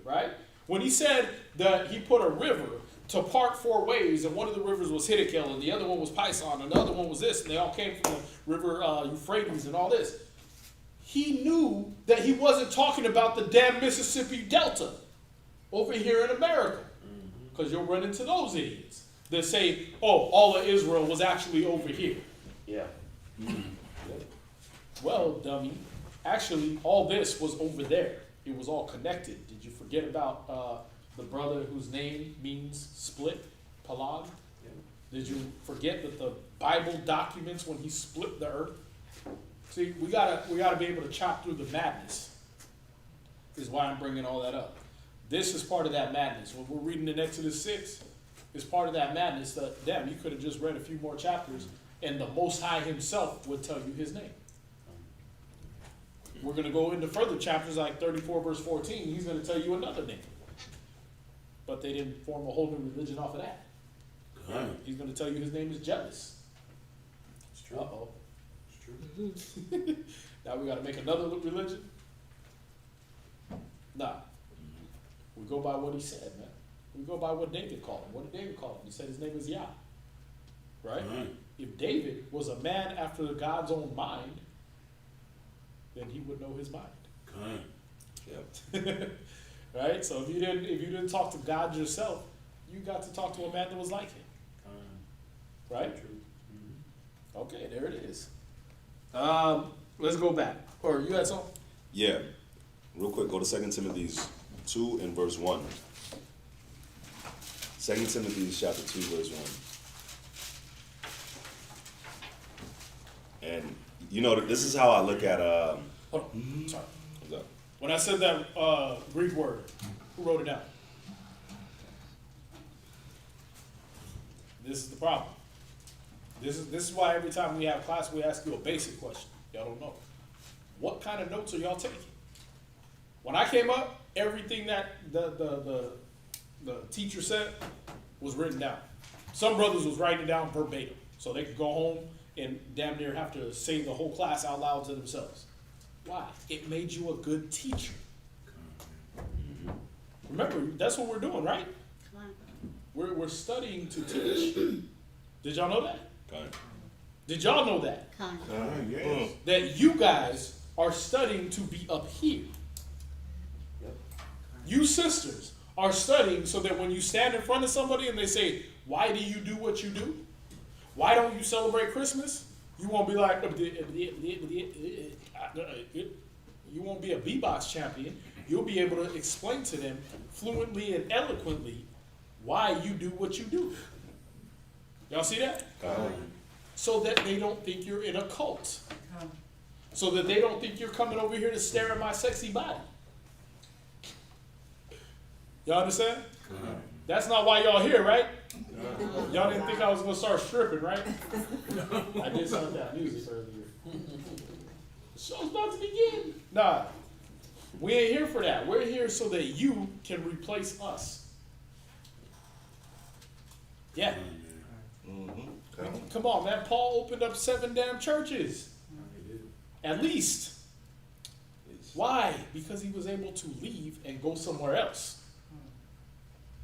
right? When he said that he put a river to part 4 ways, and one of the rivers was Hiddekel, and the other one was Pison, and the other one was this, and they all came from the river Euphrates and all this. He knew that he wasn't talking about the damn Mississippi Delta over here in America, because you'll run into those idiots that say, oh, all of Israel was actually over here. Yeah. Well, dummy, actually, all this was over there. It was all connected. Did you forget about the brother whose name means split, Pelag? Did you forget that the Bible documents when he split the earth? See, we gotta be able to chop through the madness. Is why I'm bringing all that up. This is part of that madness. When we're reading in Exodus 6, it's part of that madness that, damn, you could have just read a few more chapters and the Most High himself would tell you his name. We're going to go into further chapters like 34 verse 14. He's going to tell you another name. But they didn't form a whole new religion off of that. He's going to tell you his name is Jealous. It's true. Uh-oh. It's true. Now we got to make another religion? Nah. We go by what he said, man. We go by what David called him. What did David call him? He said his name is Yah. Right? If David was a man after God's own mind, then he would know his mind. Yep. Right? So if you didn't talk to God yourself, you got to talk to a man that was like him. Right? Okay, there it is. Let's go back. Or you had something? Yeah. Real quick, go to 2 Timothy 2 and verse 1. 2 Timothy chapter 2, verse 1. And you know, this is how I look at Hold on. Sorry. what's up? When I said that Greek word, who wrote it down? This is the problem. This is why every time we have class, we ask you a basic question. Y'all don't know. What kind of notes are y'all taking? When I came up, everything that the teacher said was written down. Some brothers was writing it down verbatim, so they could go home and damn near have to say the whole class out loud to themselves. Why? It made you a good teacher. Remember, that's what we're doing, right? We're studying to teach. Did y'all know that? Did y'all know that? Yes. That you guys are studying to be up here. You sisters are studying so that when you stand in front of somebody and they say, why do you do what you do? Why don't you celebrate Christmas? You won't be like, you won't be a B-box champion. You'll be able to explain to them fluently and eloquently why you do what you do. Y'all see that? So that they don't think you're in a cult. So that they don't think you're coming over here to stare at my sexy body. Y'all understand? That's not why y'all here, right? Y'all didn't think I was going to start stripping, right? I did some of that music earlier. The show's about to begin. Nah, we ain't here for that. We're here so that you can replace us. Yeah. Come on, man. Paul opened up 7 damn churches. At least. Why? Because he was able to leave and go somewhere else.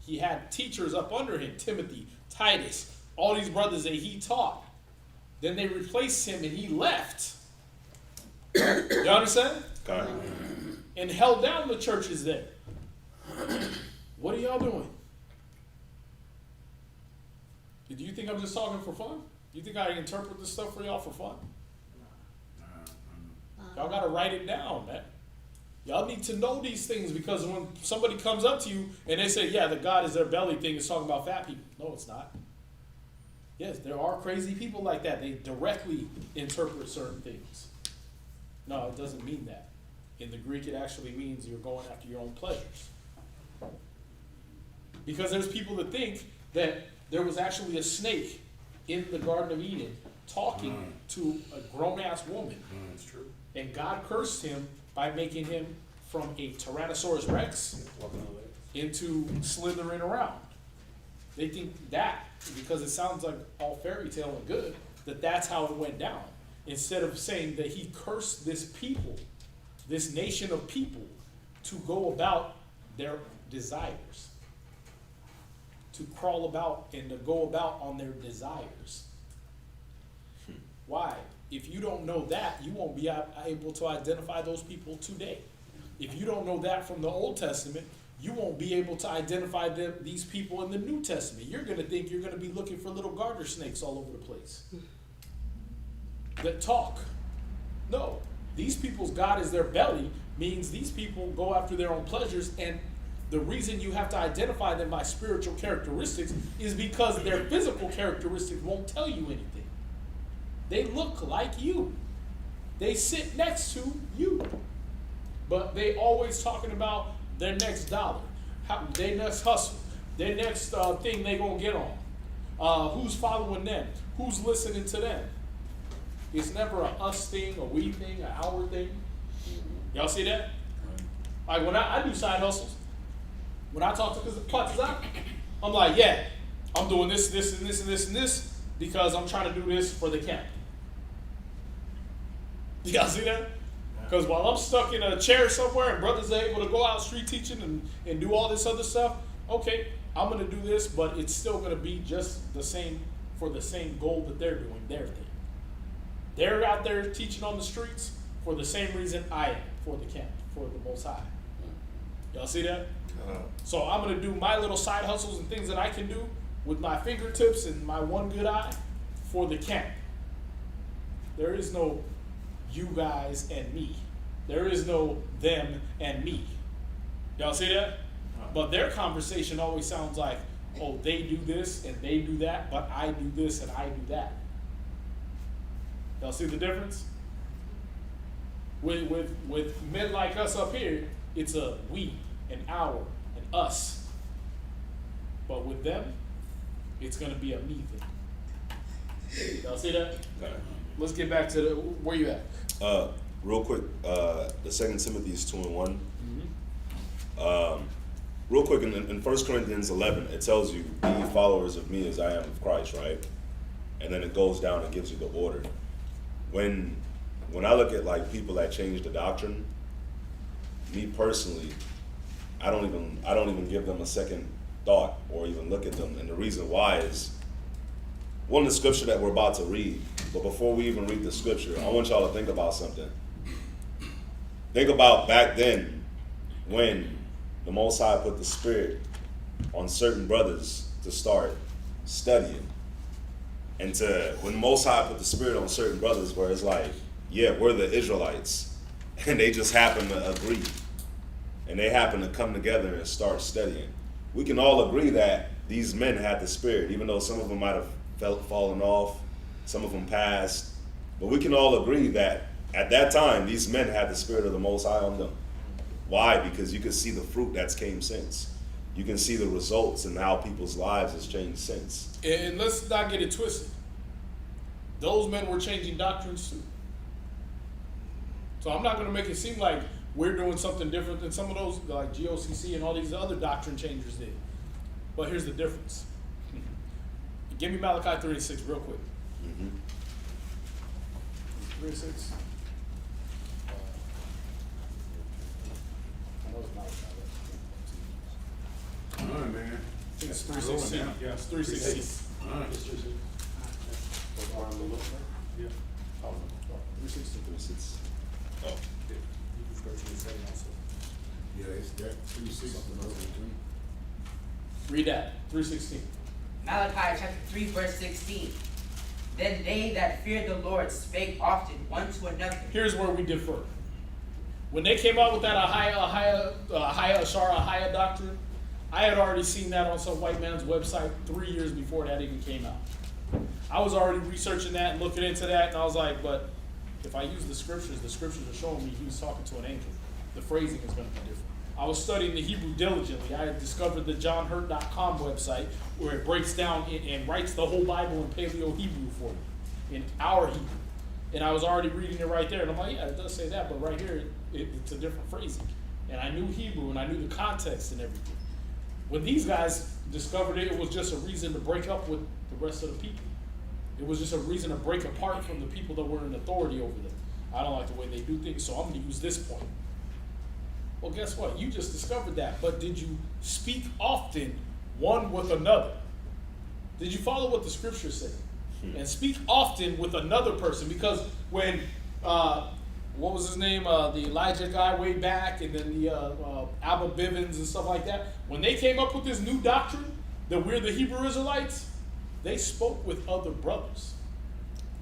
He had teachers up under him, Timothy, Titus, all these brothers that he taught. Then they replaced him and he left. You understand? And held down the churches there. What are y'all doing? Do you think I'm just talking for fun? You think I interpret this stuff for y'all for fun? Y'all gotta write it down, man. Y'all need to know these things, because when somebody comes up to you and they say, yeah, the God is their belly thing is talking about fat people. No, it's not. Yes, there are crazy people like that. They directly interpret certain things. No, it doesn't mean that. In the Greek, it actually means you're going after your own pleasures. Because there's people that think that there was actually a snake in the Garden of Eden talking to a grown-ass woman. That's true. And God cursed him by making him from a Tyrannosaurus Rex into slithering around. They think that, because it sounds like all fairy tale and good, that that's how it went down. Instead of saying that he cursed this people, this nation of people, to go about their desires. To crawl about and to go about on their desires. Why? If you don't know that, you won't be able to identify those people today. If you don't know that from the Old Testament, you won't be able to identify these people in the New Testament. You're going to think you're going to be looking for little garter snakes all over the place that talk. No, these people's God is their belly means these people go after their own pleasures, and the reason you have to identify them by spiritual characteristics is because their physical characteristics won't tell you anything. They look like you. They sit next to you. But they always talking about their next dollar, their next hustle, their next thing they gonna get on. Who's following them? Who's listening to them? It's never a us thing, a we thing, an our thing. Y'all see that? Like when I do side hustles, when I talk to Patazak, I'm like, yeah, I'm doing this, this, and this, and this, and this, because I'm trying to do this for the camp. Y'all see that? Because while I'm stuck in a chair somewhere and brothers are able to go out street teaching and do all this other stuff, okay, I'm going to do this, but it's still going to be just the same, for the same goal that they're doing, their thing. They're out there teaching on the streets for the same reason I am, for the camp, for the Most High. Y'all see that? So I'm going to do my little side hustles and things that I can do with my fingertips and my one good eye for the camp. There is no you guys and me. There is no them and me. Y'all see that? But their conversation always sounds like, oh, they do this and they do that, but I do this and I do that. Y'all see the difference? With men like us up here, it's a we, an our, an us. But with them, it's going to be a me thing. Y'all see that? Let's get back to where you at. Real quick, the 2 Timothy 2:1. Real quick, in 1 Corinthians 11, it tells you, be ye followers of me as I am of Christ, right? And then it goes down and gives you the order. When I look at like people that change the doctrine, me personally, I don't even give them a second thought or even look at them. And the reason why is, one, the scripture that we're about to read. But before we even read the scripture, I want y'all to think about something. Think about back then when the Most High put the Spirit on certain brothers to start studying. And when the Most High put the Spirit on certain brothers where it's like, yeah, we're the Israelites. And they just happen to agree. And they happen to come together and start studying. We can all agree that these men had the Spirit, even though some of them might have fallen off, some of them passed. But we can all agree that at that time, these men had the Spirit of the Most High on them. Why? Because you can see the fruit that's came since. You can see the results and how people's lives has changed since. And let's not get it twisted. Those men were changing doctrines too. So I'm not going to make it seem like we're doing something different than some of those, like GOCC and all these other doctrine changers did. But here's the difference. Give me Malachi 3:6 real quick. 3:6. I know it's Malachi. All right, man. I think it's 3:16. Yeah. It's 3:16. All right. Yeah. Oh, 3:16. Oh. Yeah, it's that 3:6. Read that. 3:16. Malachi chapter 3, verse 16. Then they that feared the Lord spake often one to another. Here's where we differ. When they came out with that Ahaya doctrine, I had already seen that on some white man's website 3 years before that even came out. I was already researching that and looking into that, and I was like, but if I use the scriptures are showing me he was talking to an angel. The phrasing is going to be different. I was studying the Hebrew diligently. I had discovered the johnhurt.com website where it breaks down and writes the whole Bible in Paleo Hebrew for me, in our Hebrew. And I was already reading it right there, and I'm like, yeah, it does say that, but right here, it's a different phrasing. And I knew Hebrew, and I knew the context and everything. When these guys discovered it, it was just a reason to break up with the rest of the people. It was just a reason to break apart from the people that were in authority over them. I don't like the way they do things, so I'm going to use this point. Well, guess what? You just discovered that, but did you speak often one with another? Did you follow what the scripture said? And speak often with another person, because when, what was his name, the Elijah guy way back, and then the Abba Bivens and stuff like that, when they came up with this new doctrine that we're the Hebrew Israelites, they spoke with other brothers.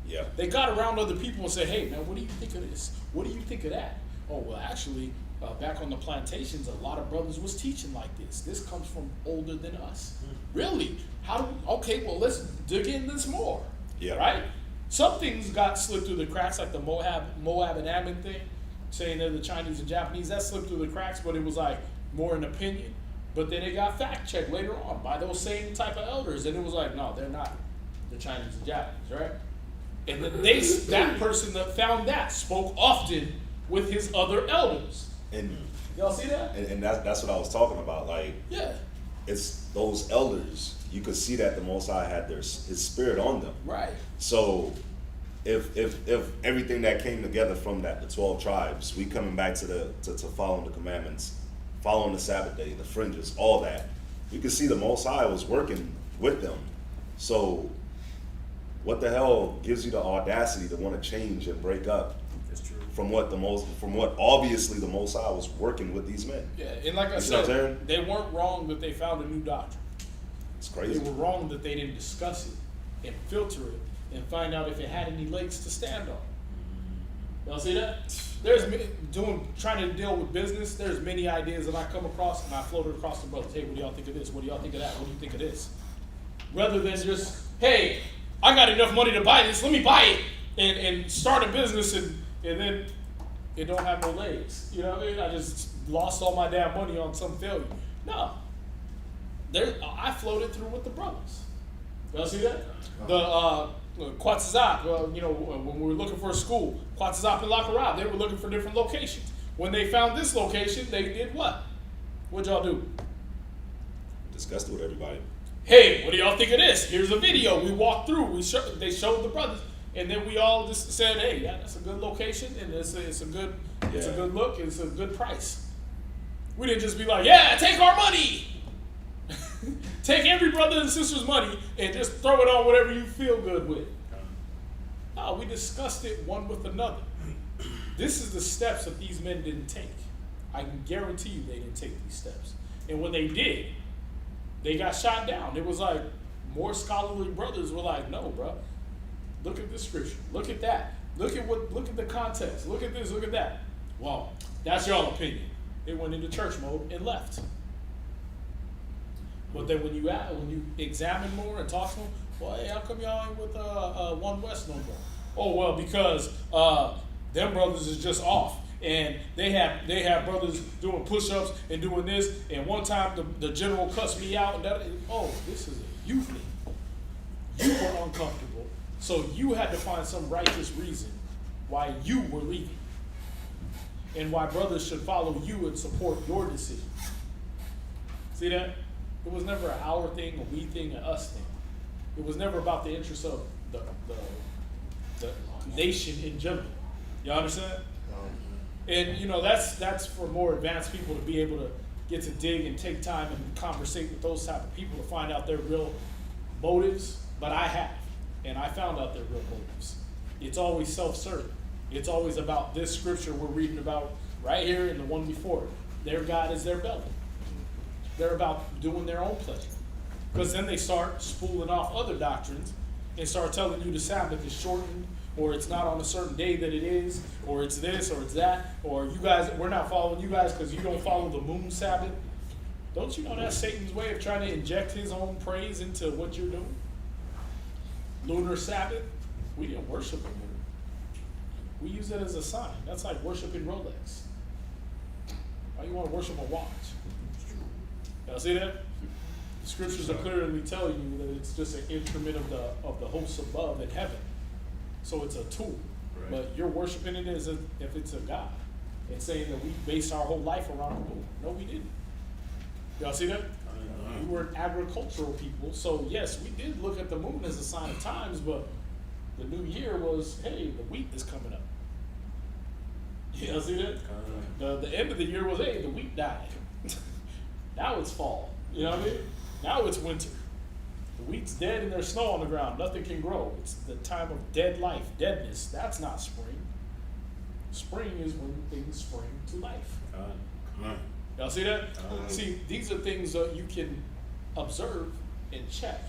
Yeah. They got around other people and said, hey, man, what do you think of this? What do you think of that? Oh, well, actually, back on the plantations, a lot of brothers was teaching like this. This comes from older than us. Really? How do we, okay, well, let's dig in this more. Yeah. Right? Some things got slipped through the cracks, like the Moab and Ammon thing, saying they're the Chinese and Japanese. That slipped through the cracks, but it was like more an opinion. But then it got fact checked later on by those same type of elders, and it was like, no, they're not the Chinese and Japanese, right? And then that person that found that spoke often with his other elders. And y'all see that? and that's what I was talking about. Like, Yeah. it's those elders. You could see that the Most High had his spirit on them. Right. So if everything that came together from that, the 12 tribes, we coming back to following the commandments, following the Sabbath day, the fringes, all that, you could see the Most High was working with them. So what the hell gives you the audacity to want to change and break up That's true. from what obviously the Most High was working with these men? Yeah, and like I You see what I'm said, saying? they weren't wrong that they found a new doctrine. It's They crazy. were wrong that they didn't discuss it and filter it and find out if it had any legs to stand on. Y'all see that? Trying to deal with business, there's many ideas that I come across and I float it across the brothers. Hey, what do y'all think of this? What do y'all think of that? What do you think of this? Rather than just, hey, I got enough money to buy this, let me buy it and start a business and then it don't have no legs. You know what I mean? I just lost all my damn money on some failure. No. I floated through with the brothers. Y'all see that? The Quatzazop, when we were looking for a school, Quatzazop and Lakarab, they were looking for different locations. When they found this location, they did what? What'd y'all do? Discussed it with everybody. Hey, what do y'all think of this? Here's a video. We walked through. They showed the brothers, and then we all just said, "Hey, yeah, that's a good location, and it's a good look, and it's a good price." We didn't just be like, "Yeah, take our money." Take every brother and sister's money and just throw it on whatever you feel good with. No, we discussed it one with another. This is the steps that these men didn't take. I can guarantee you they didn't take these steps. And when they did, they got shot down. It was like more scholarly brothers were like, no, bro. Look at this scripture. Look at that. Look at the context. Look at this, look at that. Well, that's your opinion. They went into church mode and left. But then when you examine more and talk to them, well, hey, how come y'all ain't with One West no more? Oh, well, because them brothers is just off. And they have brothers doing push-ups and doing this. And one time the general cussed me out. And this is a you thing. You were uncomfortable. So you had to find some righteous reason why you were leaving. And why brothers should follow you and support your decision. See that? It was never an our thing, a we thing, an us thing. It was never about the interests of the nation in general. You understand? And that's for more advanced people to be able to get to dig and take time and conversate with those type of people to find out their real motives. But I have, and I found out their real motives. It's always self-serving. It's always about this scripture we're reading about right here and the one before it. Their God is their belly. They're about doing their own pleasure. Because then they start spooling off other doctrines and start telling you the Sabbath is shortened, or it's not on a certain day that it is, or it's this, or it's that, or you guys, we're not following you guys because you don't follow the moon Sabbath. Don't you know that's Satan's way of trying to inject his own praise into what you're doing? Lunar Sabbath, we didn't worship a moon. We use it as a sign. That's like worshiping Rolex. Why you want to worship a watch? Y'all see that? The scriptures are clearly telling you that it's just an instrument of the hosts above in heaven. So it's a tool. Right. But you're worshiping it as if it's a God. And saying that we based our whole life around the moon. No, we didn't. Y'all see that? We were an agricultural people. So yes, we did look at the moon as a sign of times, but the new year was, hey, the wheat is coming up. Y'all see that? The end of the year was, hey, the wheat died. Now it's fall. You know what I mean? Now it's winter. The wheat's dead and there's snow on the ground. Nothing can grow. It's the time of dead life, deadness. That's not spring. Spring is when things spring to life. Y'all see that? See, these are things that you can observe and check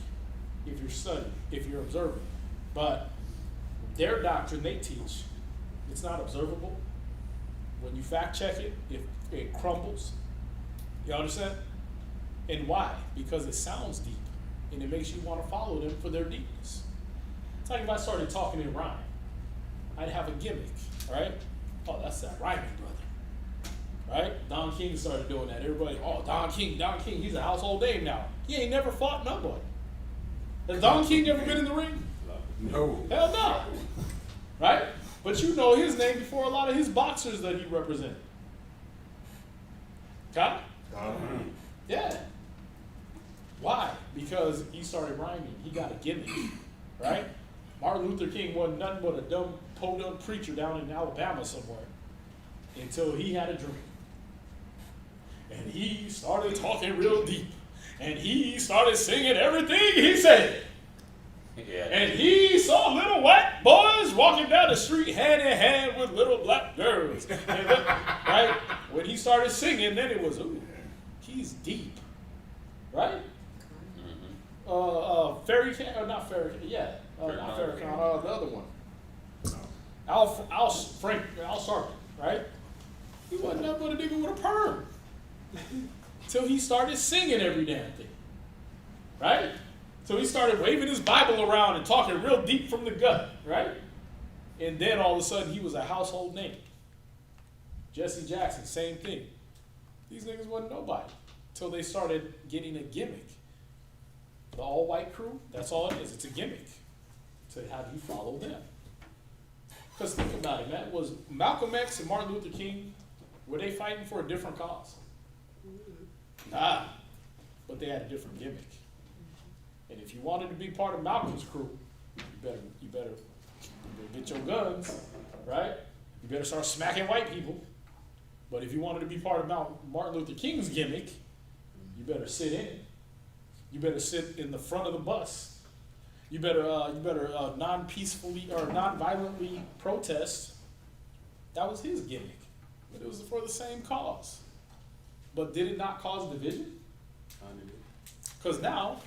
if you're studying, if you're observing. But their doctrine they teach, it's not observable. When you fact check it, if it crumbles. You understand? And why? Because it sounds deep, and it makes you want to follow them for their deepness. It's like if I started talking in rhyme, I'd have a gimmick, right? Oh, that's that rhyming brother, right? Don King started doing that. Everybody, oh, Don King, he's a household name now. He ain't never fought nobody. Has Don King ever been in the ring? No. Hell no. Right? But you know his name before a lot of his boxers that he represented. Okay? Yeah. Why? Because he started rhyming. He got a gimmick, right? Martin Luther King wasn't nothing but a dumb, podunk preacher down in Alabama somewhere until he had a dream. And he started talking real deep. And he started singing everything he said. Yeah. And he saw little white boys walking down the street hand in hand with little black girls. Right? When he started singing, then it was, ooh, he's deep. Right? Fairy Can, or not Fairy Can, yeah. Not Fairy Can, the other one. Al Sharpton, right? He wasn't nothing but a nigga with a perm. Till he started singing every damn thing. Right? So he started waving his Bible around and talking real deep from the gut, right? And then all of a sudden he was a household name. Jesse Jackson, same thing. These niggas wasn't nobody till they started getting a gimmick. The all-white crew, that's all it is. It's a gimmick to have you follow them. Because think about it, man. Was Malcolm X and Martin Luther King, were they fighting for a different cause? Nah, but they had a different gimmick. And if you wanted to be part of Malcolm's crew, you better get your guns, right? You better start smacking white people. But if you wanted to be part of Martin Luther King's gimmick, you better sit in. You better sit in the front of the bus. You better non-peacefully or non-violently protest. That was his gimmick, but it was for the same cause. But did it not cause division? Because now,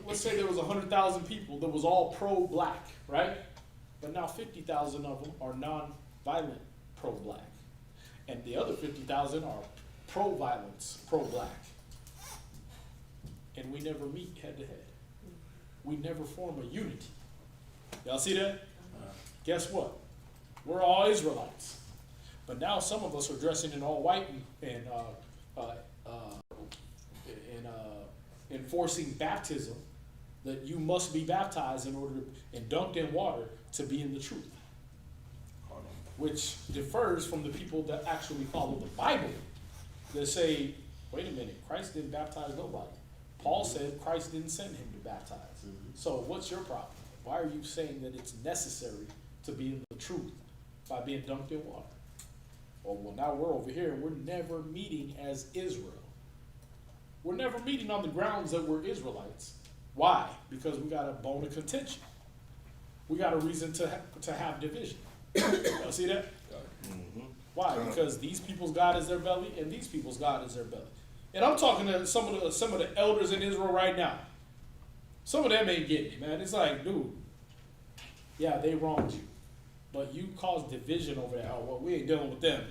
let's say there was 100,000 people that was all pro-black, right? But now 50,000 of them are non-violent pro-black. And the other 50,000 are pro-violence, pro-black. And we never meet head-to-head. We never form a unity. Y'all see that? Guess what? We're all Israelites. But now some of us are dressing in all white and enforcing baptism, that you must be baptized in order to, and dunked in water to be in the truth. Which differs from the people that actually follow the Bible, that say, wait a minute, Christ didn't baptize nobody. Paul said Christ didn't send him to baptize. So what's your problem? Why are you saying that it's necessary to be in the truth by being dunked in water? Oh, well, now we're over here and we're never meeting as Israel. We're never meeting on the grounds that we're Israelites. Why? Because we got a bone of contention. We got a reason to have division. Y'all see that? Mm-hmm. Why? Because these people's God is their belly and these people's God is their belly. And I'm talking to some of the elders in Israel right now. Some of them ain't getting it, man. It's like, dude, yeah, they wronged you, but you caused division over that. Oh, well, we ain't dealing with them.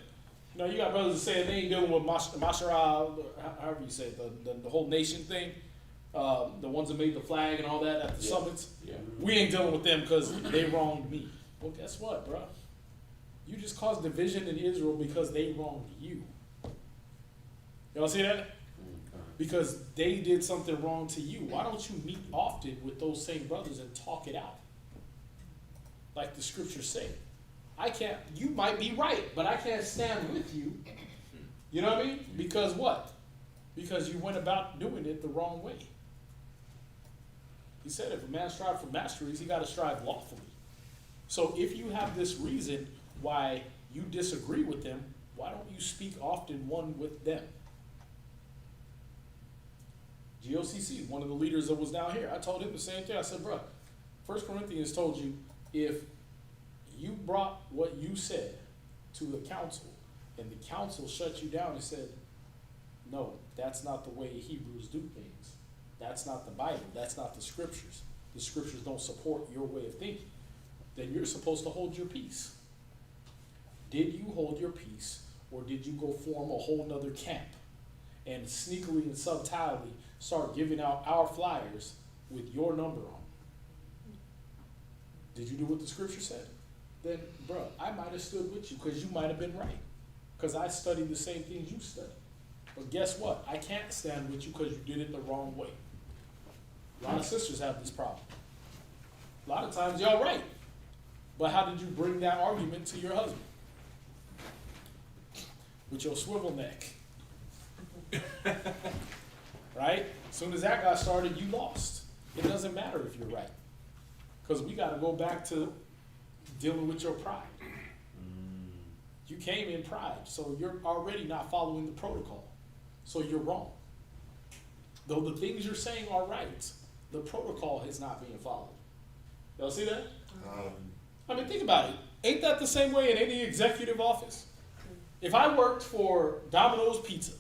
You know, you got brothers that say they ain't dealing with Mashara, however you say it, the whole nation thing. The ones that made the flag and all that at the summits. Yeah. We ain't dealing with them because they wronged me. Well, guess what, bro? You just caused division in Israel because they wronged you. Y'all see that? Because they did something wrong to you. Why don't you meet often with those same brothers and talk it out? Like the scriptures say. You might be right, but I can't stand with you. You know what I mean? Because what? Because you went about doing it the wrong way. He said if a man strives for masteries, he got to strive lawfully. So if you have this reason why you disagree with them, why don't you speak often one with them? GOCC, one of the leaders that was down here, I told him the same thing. I said, bro, 1 Corinthians told you if you brought what you said to the council and the council shut you down and said, no, that's not the way Hebrews do things. That's not the Bible. That's not the scriptures. The scriptures don't support your way of thinking. Then you're supposed to hold your peace. Did you hold your peace, or did you go form a whole nother camp and sneakily and subtilely start giving out our flyers with your number on them? Did you do what the scripture said? Then, bro, I might have stood with you because you might have been right. Because I studied the same things you studied. But guess what? I can't stand with you because you did it the wrong way. A lot of sisters have this problem. A lot of times y'all right. But how did you bring that argument to your husband? With your swivel neck. Right? As soon as that got started, you lost. It doesn't matter if you're right. Because we got to go back to dealing with your pride. You came in pride, so you're already not following the protocol. So you're wrong. Though the things you're saying are right, the protocol is not being followed. Y'all see that? I mean, think about it. Ain't that the same way in any executive office? If I worked for Domino's Pizza,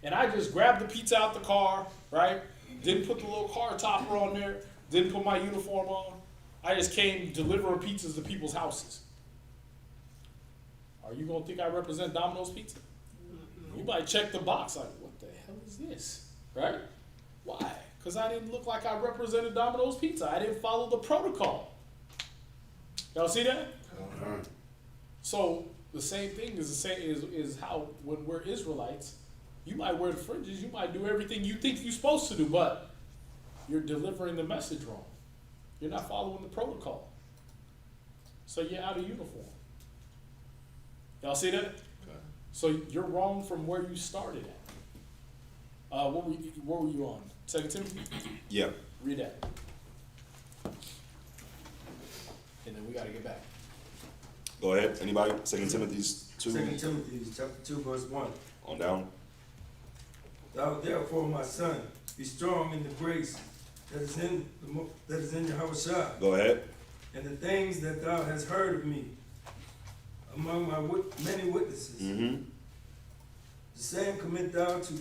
and I just grabbed the pizza out the car, right? Didn't put the little car topper on there, didn't put my uniform on. I just came delivering pizzas to people's houses. Are you going to think I represent Domino's Pizza? You might check the box like, what the hell is this? Right? Why? Because I didn't look like I represented Domino's Pizza. I didn't follow the protocol. Y'all see that? So the same thing is how when we're Israelites, you might wear the fringes, you might do everything you think you're supposed to do, but you're delivering the message wrong. You're not following the protocol. So you're out of uniform. Y'all see that? Okay. So you're wrong from where you started at. What were you on? 2 Timothy? Yeah. Read that. And then we got to get back. Go ahead. Anybody? 2 Timothy 2. 2 Timothy chapter 2 verse 1. On down. Thou therefore, my son, be strong in the grace that is in Yahushua, Go ahead. and the things that thou hast heard of me among my many witnesses. Mm-hmm. The same commit thou to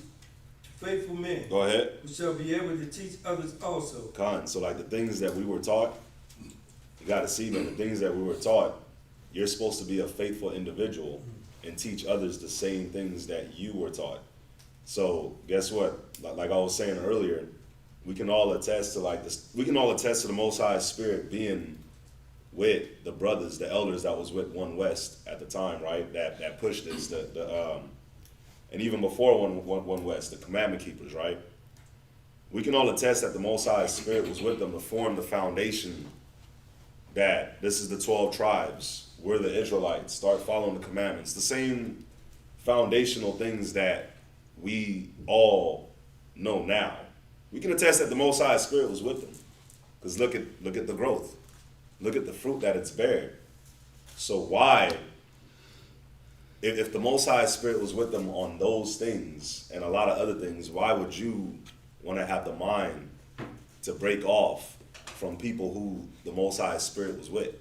faithful men, Go ahead. who shall be able to teach others also. Con. So like the things that we were taught, you got to see that the things that we were taught, you're supposed to be a faithful individual and teach others the same things that you were taught. So guess what? Like I was saying earlier, we can all attest to the Most High Spirit being with the brothers, the elders that was with One West at the time, right? That pushed this, and even before One West, the commandment keepers, right? We can all attest that the Most High Spirit was with them to form the foundation that this is the 12 tribes. We're the Israelites. Start following the commandments. The same foundational things that we all know now. We can attest that the Most High Spirit was with them. Because look at the growth. Look at the fruit that it's bearing. So why, if the Most High Spirit was with them on those things and a lot of other things, why would you want to have the mind to break off from people who the Most High Spirit was with?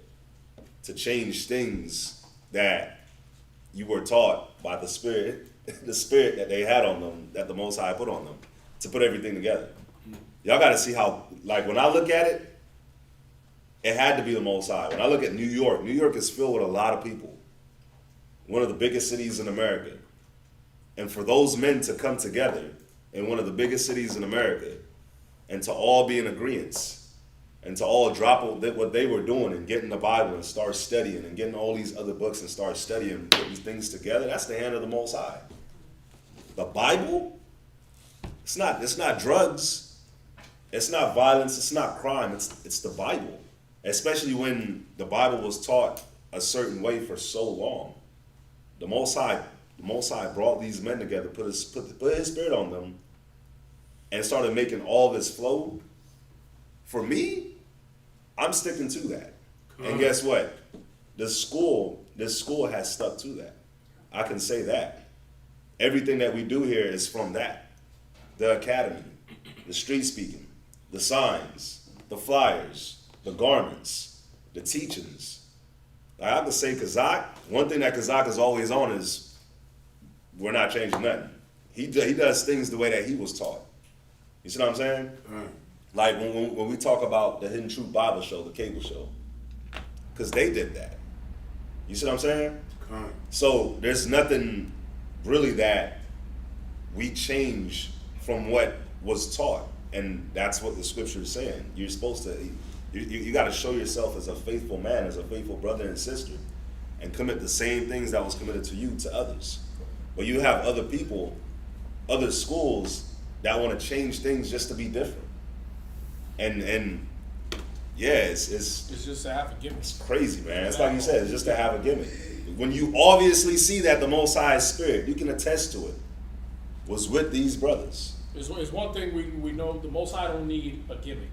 To change things that you were taught by the Spirit the spirit that they had on them, that the Most High put on them, to put everything together. Y'all got to see how, like, when I look at it, it had to be the Most High. When I look at New York is filled with a lot of people. One of the biggest cities in America. And for those men to come together in one of the biggest cities in America and to all be in agreement and to all drop what they were doing and getting the Bible and start studying and getting all these other books and start studying and putting things together, that's the hand of the Most High. The Bible, it's not drugs, it's not violence, it's not crime, it's the Bible. Especially when the Bible was taught a certain way for so long. The Most High brought these men together, put his spirit on them, and started making all this flow. For me, I'm sticking to that. And guess what? This school has stuck to that. I can say that. Everything that we do here is from that. The academy, the street speaking, the signs, the flyers, the garments, the teachings. Like I could say Kazak, one thing that Kazak is always on is we're not changing nothing. He does things the way that he was taught. You see what I'm saying? Like when we talk about the Hidden Truth Bible show, the cable show, because they did that. You see what I'm saying? So there's nothing really that we change from what was taught. And that's what the scripture is saying. You're supposed to, you got to show yourself as a faithful man, as a faithful brother and sister, and commit the same things that was committed to you to others. But you have other people, other schools that want to change things just to be different. And yeah, it's just to have a gimmick. It's crazy, man. It's like you said, it's just to have a gimmick. When you obviously see that the Most High Spirit, you can attest to it, was with these brothers. It's one thing we know: the Most High don't need a gimmick.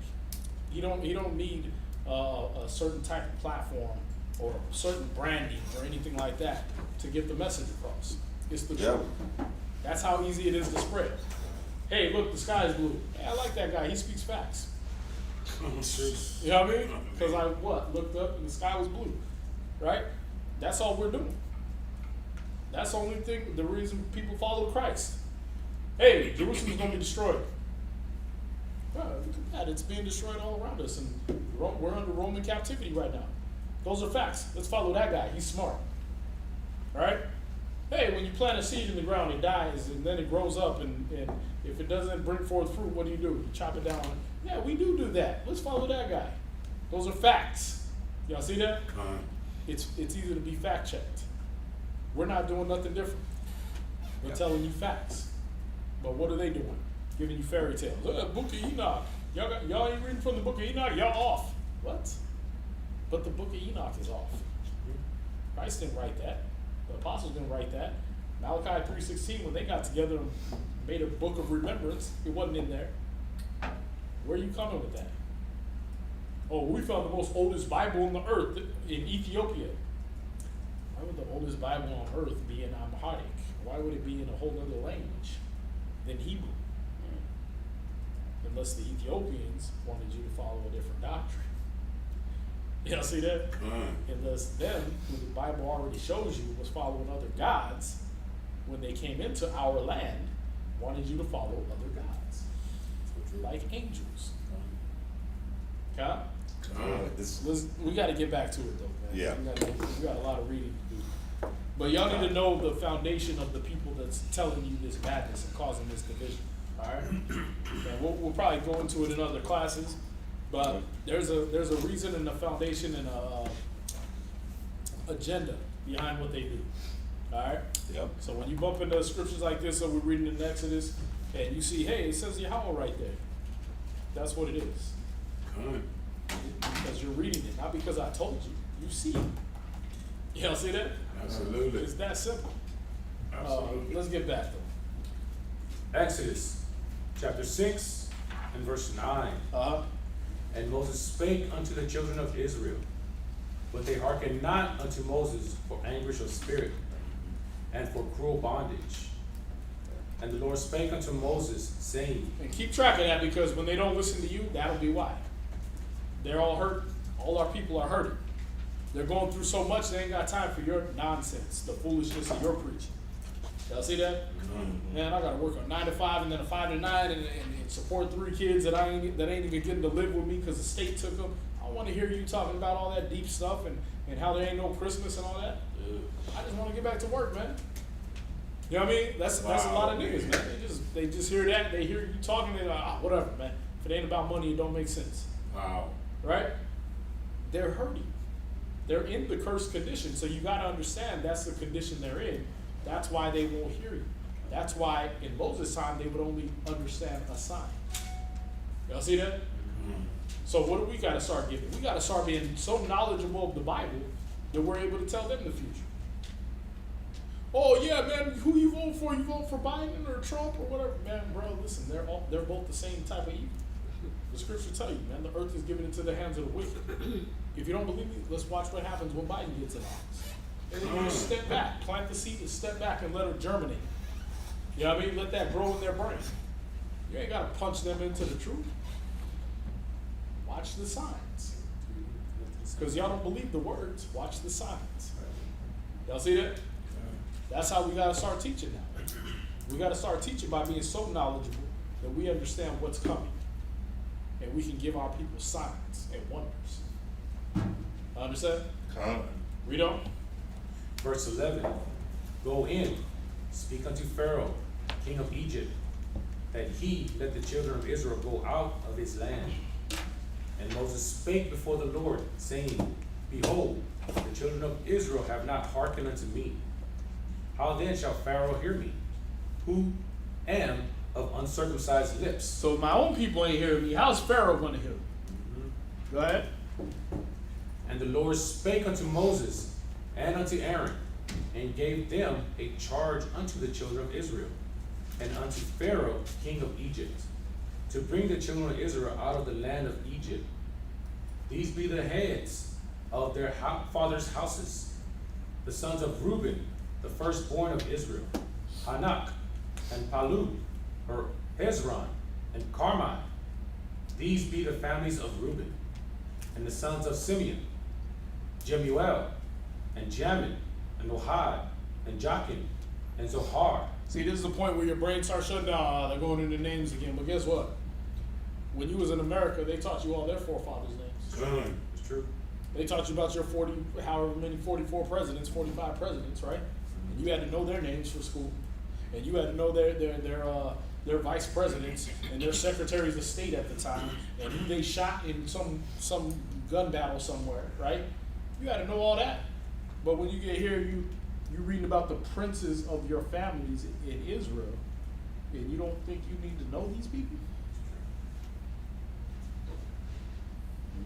He don't need a certain type of platform or certain branding or anything like that to get the message across. It's the truth. That's how easy it is to spread. Hey, look, the sky is blue. Hey, I like that guy. He speaks facts. You know what I mean? Because I looked up and the sky was blue, right? That's all we're doing. That's the only thing. The reason people follow Christ. Hey, Jerusalem's going to be destroyed. Well, look at that. It's being destroyed all around us, and we're under Roman captivity right now. Those are facts. Let's follow that guy. He's smart. All right? Hey, when you plant a seed in the ground, it dies, and then it grows up, and if it doesn't bring forth fruit, what do? You chop it down. Yeah, we do that. Let's follow that guy. Those are facts. Y'all see that? It's easy to be fact-checked. We're not doing nothing different. We're telling you facts. But what are they doing? Giving you fairy tales. Book of Enoch. Y'all ain't reading from the Book of Enoch? Y'all off. What? But the Book of Enoch is off. Christ didn't write that. The apostles didn't write that. Malachi 3:16, when they got together and made a book of remembrance, it wasn't in there. Where are you coming with that? Oh, we found the most oldest Bible on the earth in Ethiopia. Why would the oldest Bible on earth be in Amharic? Why would it be in a whole other language than Hebrew? Unless the Ethiopians wanted you to follow a different doctrine. Y'all see that? Unless them, who the Bible already shows you was following other gods, when they came into our land, wanted you to follow other gods. Like angels. Okay? We got to get back to it though, man. Yeah. We got a lot of reading to do. But y'all need to know the foundation of the people that's telling you this madness and causing this division. All right? And we'll probably go into it in other classes. But there's a reason and a foundation and a agenda behind what they do. All right? Yep. So when you bump into scriptures like this, so we're reading in Exodus, and you see, hey, it says Yahweh right there. That's what it is. Because you're reading it, not because I told you. You see it. Y'all see that? Absolutely. It's that simple. Absolutely. Let's get back though. Exodus chapter 6 and verse 9. And Moses spake unto the children of Israel, but they hearkened not unto Moses for anguish of spirit, and for cruel bondage. And the Lord spake unto Moses, saying, and keep track of that, because when they don't listen to you, that'll be why. They're all hurt. All our people are hurting. They're going through so much, they ain't got time for your nonsense, the foolishness of your preaching. Y'all see that? Man, I gotta work a 9 to 5 and then a 5 to 9 and support 3 kids that ain't even getting to live with me because the state took them. I don't want to hear you talking about all that deep stuff and how there ain't no Christmas and all that. I just want to get back to work, man. You know what I mean? That's a lot of niggas, man. They just hear that. They hear you talking. They're like, whatever, man. If it ain't about money, it don't make sense. Wow. Right? They're hurting. They're in the cursed condition. So you got to understand that's the condition they're in. That's why they won't hear you. That's why in Moses' time they would only understand a sign. Y'all see that? So what do we got to start giving? We got to start being so knowledgeable of the Bible that we're able to tell them the future. Oh yeah, man, who you vote for? You vote for Biden or Trump or whatever? Man, bro, listen, they're both the same type of evil. The scripture tell you, man, the earth is given into the hands of the wicked. If you don't believe me, let's watch what happens when Biden gets in office. And then you just step back, plant the seed and step back and let it germinate. You know what I mean? Let that grow in their brain. You ain't got to punch them into the truth. Watch the signs. Because y'all don't believe the words, watch the signs. Y'all see that? That's how we got to start teaching now. We got to start teaching by being so knowledgeable that we understand what's coming. And we can give our people signs and wonders. Understand? Come. Read on. Verse 11. Go in, speak unto Pharaoh, king of Egypt, that he let the children of Israel go out of his land. And Moses spake before the Lord, saying, Behold, the children of Israel have not hearkened unto me. How then shall Pharaoh hear me, who am of uncircumcised lips? So my own people ain't hearing me. How's Pharaoh going to hear me? Go ahead. And the Lord spake unto Moses and unto Aaron, and gave them a charge unto the children of Israel, and unto Pharaoh, king of Egypt, to bring the children of Israel out of the land of Egypt. These be the heads of their fathers' houses, the sons of Reuben, the firstborn of Israel, Hanak, and Palu, or Hezron, and Carmi. These be the families of Reuben. And the sons of Simeon, Jemuel, and Jamin, and Ohad, and Jachin, and Zohar. See, this is the point where your brain starts shutting down. They're going into names again. But guess what? When you was in America, they taught you all their forefathers' names. It's true. They taught you about your 44 presidents, 45 presidents, right? And you had to know their names for school. And you had to know their vice presidents and their secretaries of state at the time, and who they shot in some gun battle somewhere, right? You had to know all that. But when you get here, you reading about the princes of your families in Israel, and you don't think you need to know these people?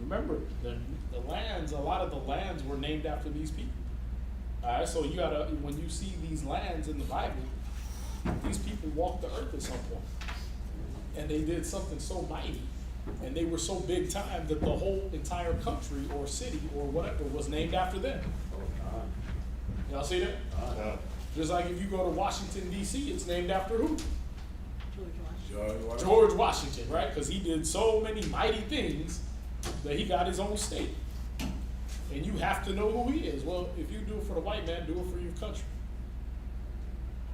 Remember, the lands, a lot of the lands were named after these people. All right, so you gotta, when you see these lands in the Bible, these people walked the earth at some point, and they did something so mighty, and they were so big time that the whole entire country or city or whatever was named after them. Y'all see that? Just like if you go to Washington, D.C., it's named after who? George Washington, right? Because he did so many mighty things that he got his own state. And you have to know who he is. Well, if you do it for the white man, do it for your country.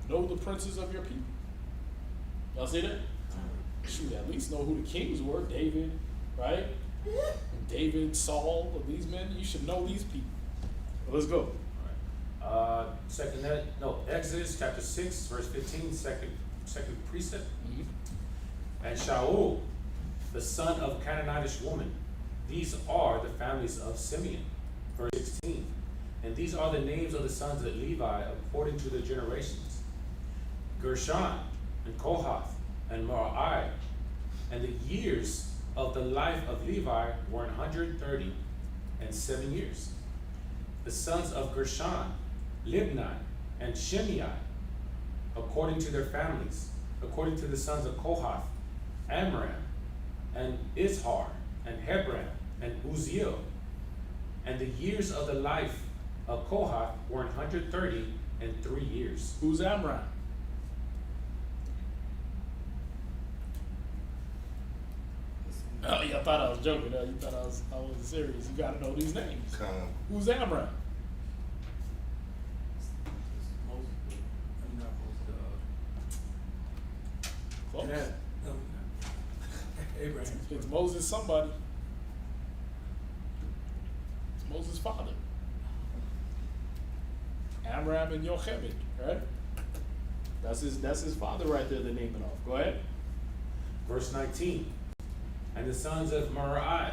Know the princes of your people. Y'all see that? Shoot, at least know who the kings were. David, right? David, Saul, these men. You should know these people. Well, let's go. Exodus chapter 6, verse 15, second precept. And Shaul, the son of a Canaanitish woman. These are the families of Simeon. Verse 16. And these are the names of the sons of Levi according to their generations. Gershon, and Kohath, and Merari. And the years of the life of Levi were 130 and 7 years. The sons of Gershon, Libni, and Shimei, according to their families, according to the sons of Kohath, Amram, and Izhar, and Hebron, and Uzziel. And the years of the life of Kohath were 130 and 3 years. Who's Amram? Oh, y'all thought I was joking. You thought I wasn't serious. You gotta know these names. Come. Who's Amram? Yeah. Abraham. It's Moses somebody. It's Moses' father. Amram and Yochebed, right? That's his father right there, they're naming off. Go ahead. Verse 19. And the sons of Merari,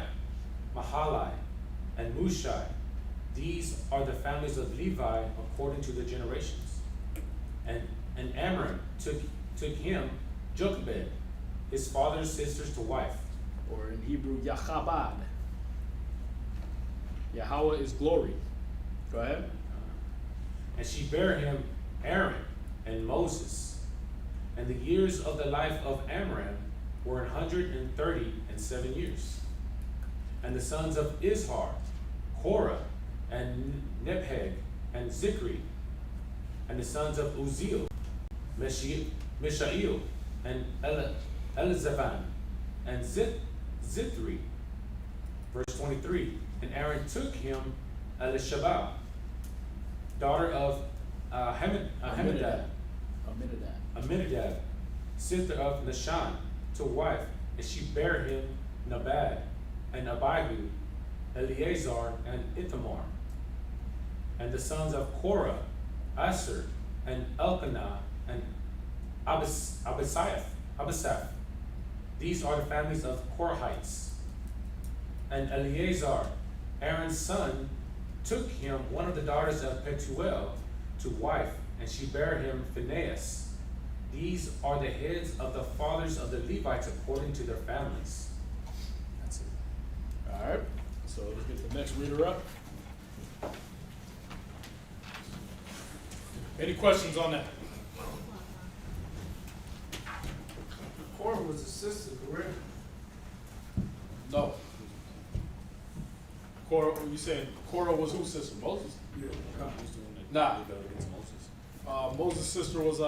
Mahalai, and Mushai, these are the families of Levi according to their generations. And Amram took him Jochebed, his father's sisters, to wife. Or in Hebrew, Yachabad. Yahweh is glory. Go ahead. And she bare him Aaron and Moses. And the years of the life of Amram were 137 years. And the sons of Izhar, Korah, and Nepheg, and Zikri. And the sons of Uzziel, Mishael, and Elizavan, and Zithri. Verse 23. And Aaron took him Elisheba, daughter of Aminadab, sister of Nahshon, to wife, and she bare him Nabad, and Abihu, Eleazar, and Ithamar. And the sons of Korah, Asher, and Elkanah, and Abisaph. These are the families of Korahites. And Eleazar, Aaron's son, took him one of the daughters of Petuel to wife, and she bare him Phinehas. These are the heads of the fathers of the Levites according to their families. That's it. All right. So let's get the next reader up. Any questions on that? Korah was a sister, correct? No. Korah, you saying Korah was whose sister? Moses? Yeah. Nah. Moses' sister was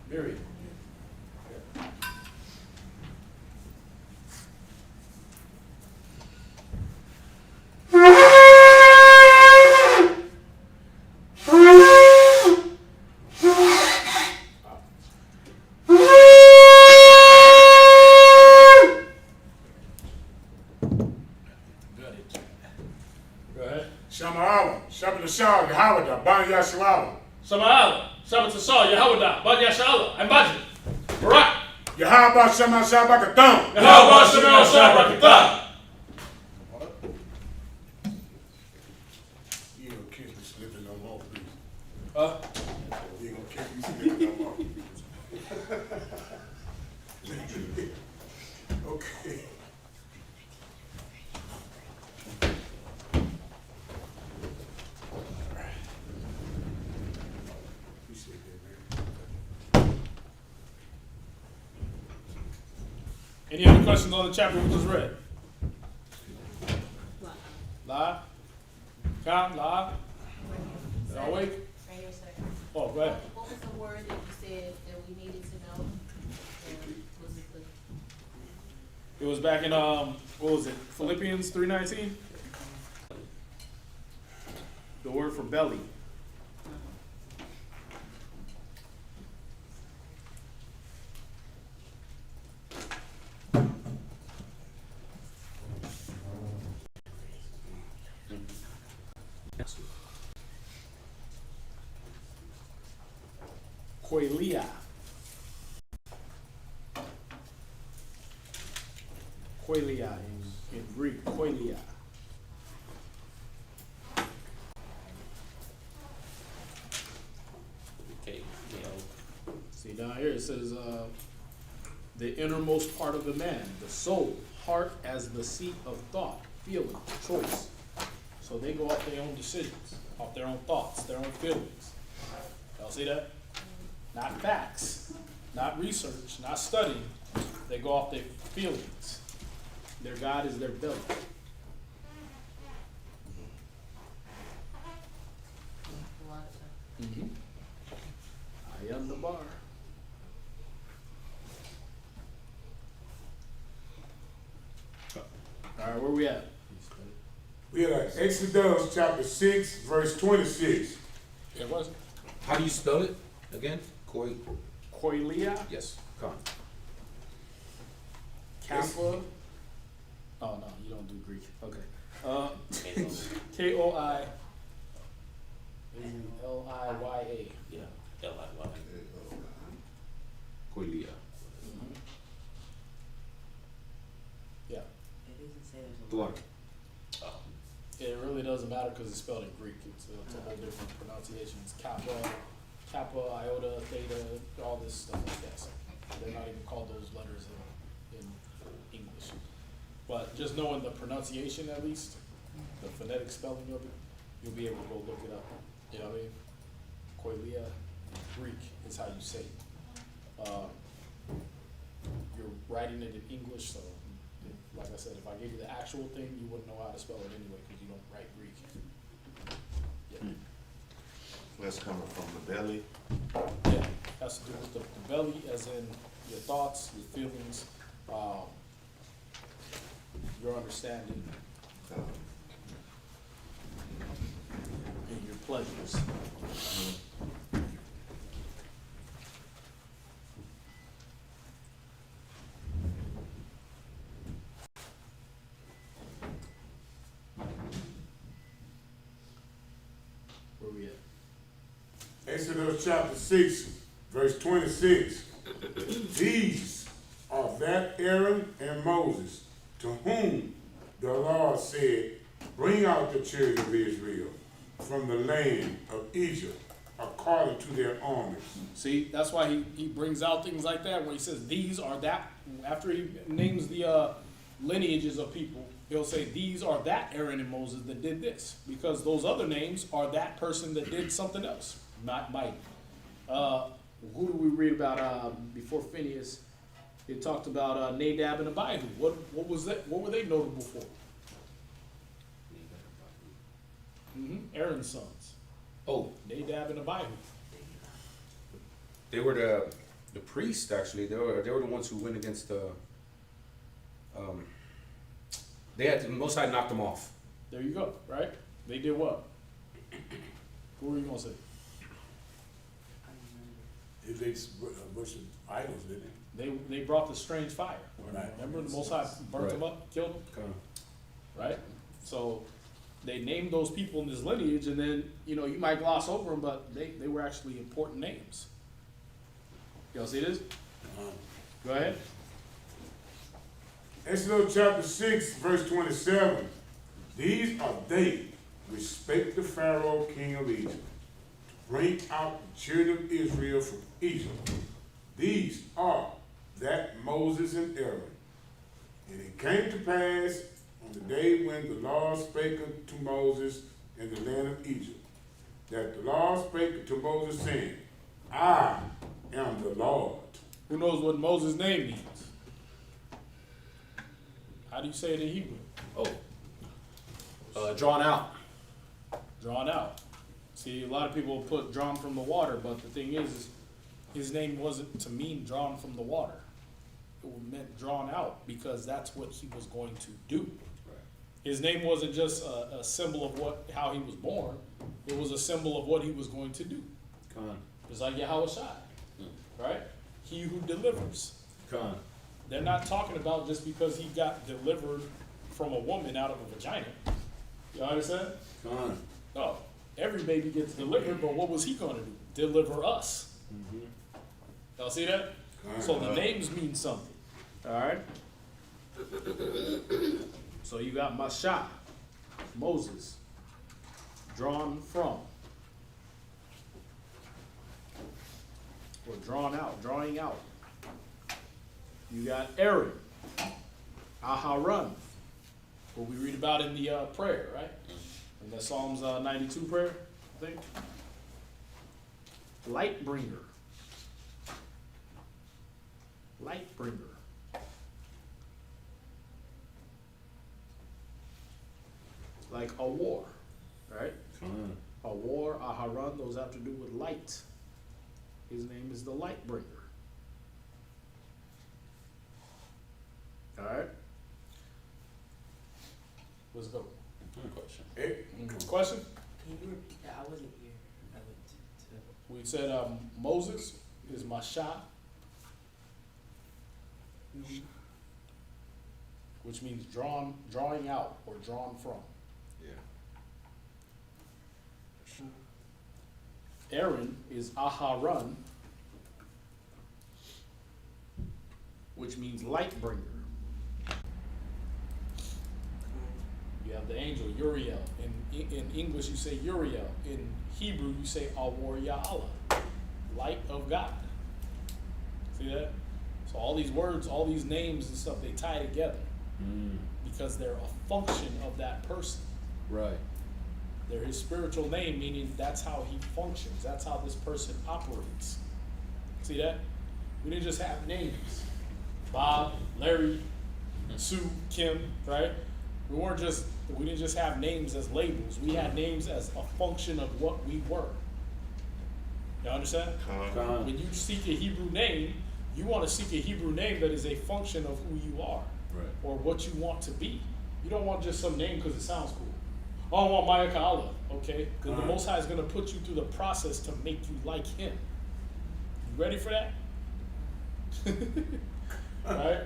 Miriam. Go ahead. Shama'ala, Shabbat Shah, Yahawada, Ban Yashawala. Sama'ala, Shabbat Tasal, Yehowadah, Bad Yashala, and Budget. Barak. Yahaba Shema Shabakatam. Yahweh Shemel Shabrakatah. You ain't gonna catch me slipping no more, please. Huh? You ain't gonna catch me slipping no more. Okay. Appreciate that, man. Any other questions on the chapter we just read? Live? Count, live? Y'all awake? Right here, sir. Oh, go ahead. What was the word that you said that we needed to know? Was it the It was back in, what was it? Philippians 3:19? The word for belly. Koilia. Koilia in Greek, koilia. Okay, See down here it says the innermost part of the man, the soul, heart as the seat of thought, feeling, choice. So they go off their own decisions, off their own thoughts, their own feelings. Y'all see that? Not facts, not research, not studying. They go off their feelings. Their God is their belly. water? I am the bar. All right, where we at? We are at Exodus chapter 6, verse 26. It was How do you spell it again? Koilia, Yes, come. Kappa. Oh no, you don't do Greek. Okay. Halo. K-O-I. L-I-Y-A. Yeah, L-I-Y. Koilia. Yeah. It doesn't say there's a Duarte. Oh, It really doesn't matter because it's spelled in Greek. It's a whole different pronunciation. It's kappa, iota, theta, all this stuff like that. So they're not even called those letters in English. But just knowing the pronunciation at least, the phonetic spelling of it, you'll be able to go look it up. You know what I mean? Koilia, Greek is how you say it. You're writing it in English, so like I said, if I gave you the actual thing, you wouldn't know how to spell it anyway because you don't write Greek. Yeah. That's coming from the belly. Yeah, has to do with the belly, as in your thoughts, your feelings, your understanding, and your pleasures. Where we at? Exodus chapter 6, verse 26. These are that Aaron and Moses, to whom the Lord said, bring out the children of Israel from the land of Egypt, according to their armies. See, that's why he brings out things like that when he says these are that. After he names the lineages of people, he'll say these are that Aaron and Moses that did this, because those other names are that person that did something else, not mighty. Who do we read about before Phineas? It talked about Nadab and Abihu. What was that? What were they notable for? Aaron's sons. Oh, Nadab and Abihu. they were the priests actually. They were the ones who went against the. They had Most High knocked them off. There you go. Right? They did what? Who were you gonna say? They worship idols, didn't They brought the strange fire. Right. Remember the Most High burnt them up, killed them, Come. right? So they named those people in this lineage, and then you might gloss over them, but they were actually important names. Y'all see this? Go ahead. Exodus chapter 6, verse 27. These are they which spake to Pharaoh, king of Egypt, to bring out the children of Israel from Egypt. These are that Moses and Aaron. And it came to pass on the day when the Lord spake unto Moses in the land of Egypt, that the Lord spake to Moses, saying, I am the Lord. Who knows what Moses' name means? How do you say it in Hebrew? Drawn out. Drawn out. See, a lot of people put drawn from the water, but the thing is his name wasn't to mean drawn from the water. It meant drawn out because that's what he was going to do. His name wasn't just a symbol of how he was born. It was a symbol of what he was going to do. Come on. Just like Yahweh Shai, right? He who delivers. Come on. They're not talking about just because he got delivered from a woman out of a vagina. You understand? Come on. No. Every baby gets delivered, but what was he going to do? Deliver us. Y'all see that? So the names mean something. All right? So you got Masha, Moses, drawn from, or drawn out, drawing out. You got Aaron, Aharon, what we read about in the prayer, right? In the Psalms 92 prayer, I think. Light bringer. Light bringer. Like a war, right? A war, Aharon, those have to do with light. His name is the light bringer. All right? Let's go. Question. Question? Can you repeat that? I wasn't here. I went to We said Moses is Masha, which means drawing out or drawn from. Yeah. Aaron is Aharon, which means light bringer. You have the angel Uriel. In English, you say Uriel. In Hebrew, you say Awor Ya'ala, light of God. See that? So all these words, all these names and stuff, they tie together because they're a function of that person. Right. They're his spiritual name, meaning that's how he functions. That's how this person operates. See that? We didn't just have names. Bob, Larry, Sue, Kim, right? We didn't just have names as labels. We had names as a function of what we were. You understand? When you seek a Hebrew name, you want to seek a Hebrew name that is a function of who you are, Right. or what you want to be. You don't want just some name because it sounds cool. Oh, I want Maya Ka'ala. Okay, then the Most High is going to put you through the process to make you like Him. You ready for that? Right?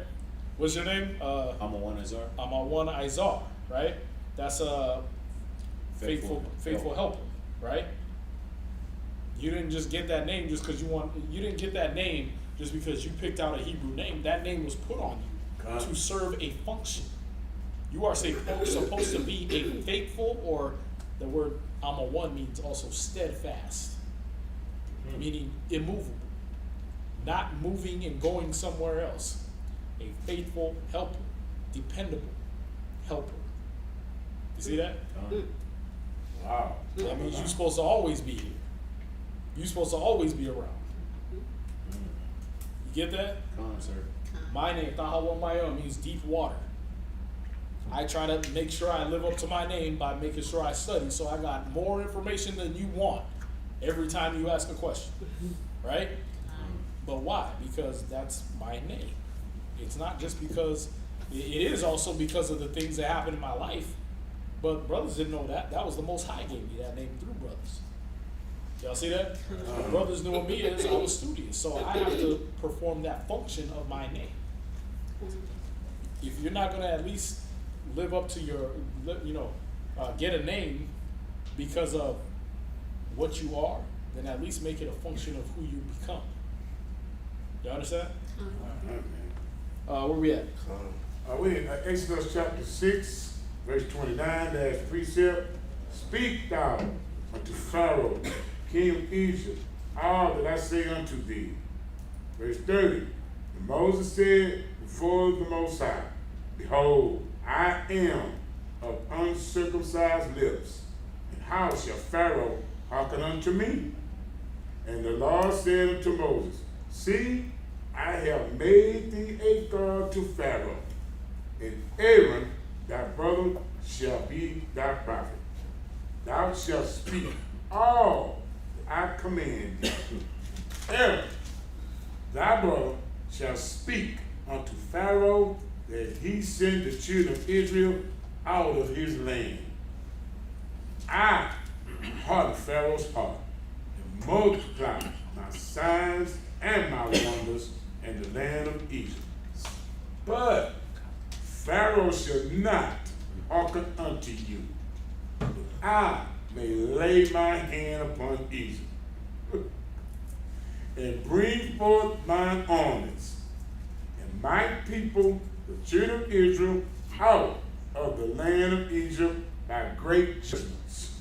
What's your name? I'm a one Azar. I'm a one Izar, right? That's a faithful helper, right? You didn't just get that name just because you didn't get that name just because you picked out a Hebrew name. That name was put on you to serve a function. You are supposed to be a faithful, or the word I'm a one means also steadfast, meaning immovable, not moving and going somewhere else. A faithful helper, dependable helper. You see that? Wow. That means you're supposed to always be here. You're supposed to always be around. You get that? Come on, sir. My name, Tahawa Maya, means deep water. I try to make sure I live up to my name by making sure I study, so I got more information than you want every time you ask a question. Right? But why? Because that's my name. It's not just because, it is also because of the things that happened in my life. But brothers didn't know that. That was the Most High gave me that name through brothers. Y'all see that? Brothers knew me as I was studious. So I have to perform that function of my name. If you're not going to at least live up to your, get a name because of what you are, then at least make it a function of who you become. You understand? Where we at? We in Exodus chapter 6, verse 29, there's precept. Speak thou unto Pharaoh, king of Egypt, all that I say unto thee. Verse 30, and Moses said before the Most High, behold, I am of uncircumcised lips, and how shall Pharaoh hearken unto me? And the Lord said unto Moses, see, I have made thee a God to Pharaoh, and Aaron thy brother shall be thy prophet. Thou shalt speak all that I command thee. Aaron thy brother shall speak unto Pharaoh that he send the children of Israel out of his land. I harden Pharaoh's heart and multiply my signs and my wonders in the land of Egypt. But Pharaoh shall not hearken unto you, that I may lay my hand upon Egypt and bring forth mine armies and my people, the children of Israel, out of the land of Egypt by great judgments.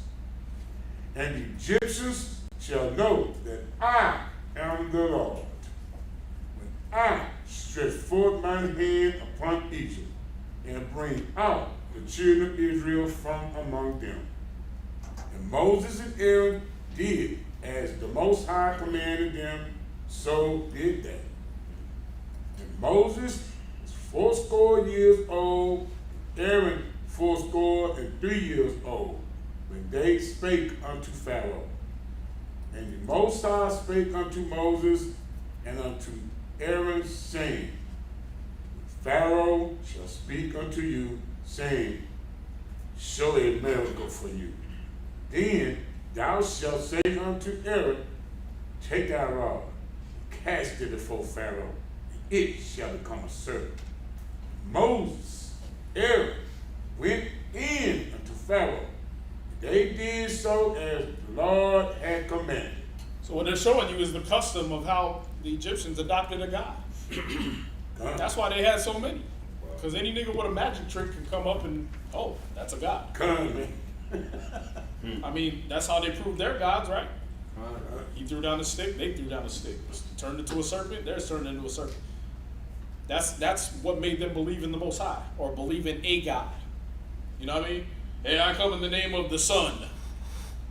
And the Egyptians shall know that I am the Lord, when I stretch forth mine hand upon Egypt and bring out the children of Israel from among them. And Moses and Aaron did as the Most High commanded them, so did they. And Moses was 80 years old, Aaron 83 years old, when they spake unto Pharaoh. And the Most High spake unto Moses and unto Aaron, saying, Pharaoh shall speak unto you, saying, show a miracle for you. Then thou shalt say unto Aaron, take thy rod, cast it before Pharaoh, and it shall become a serpent. Moses, Aaron, went in unto Pharaoh. They did so as the Lord had commanded. So what they're showing you is the custom of how the Egyptians adopted a god. That's why they had so many. Because any nigga with a magic trick can come up and, oh, that's a god. Come, man. I mean, that's how they proved their gods, right? He threw down the stick, they threw down the stick. Turned into a serpent, theirs turned into a serpent. That's what made them believe in the Most High, or believe in a God. You know what I mean? Hey, I come in the name of the sun.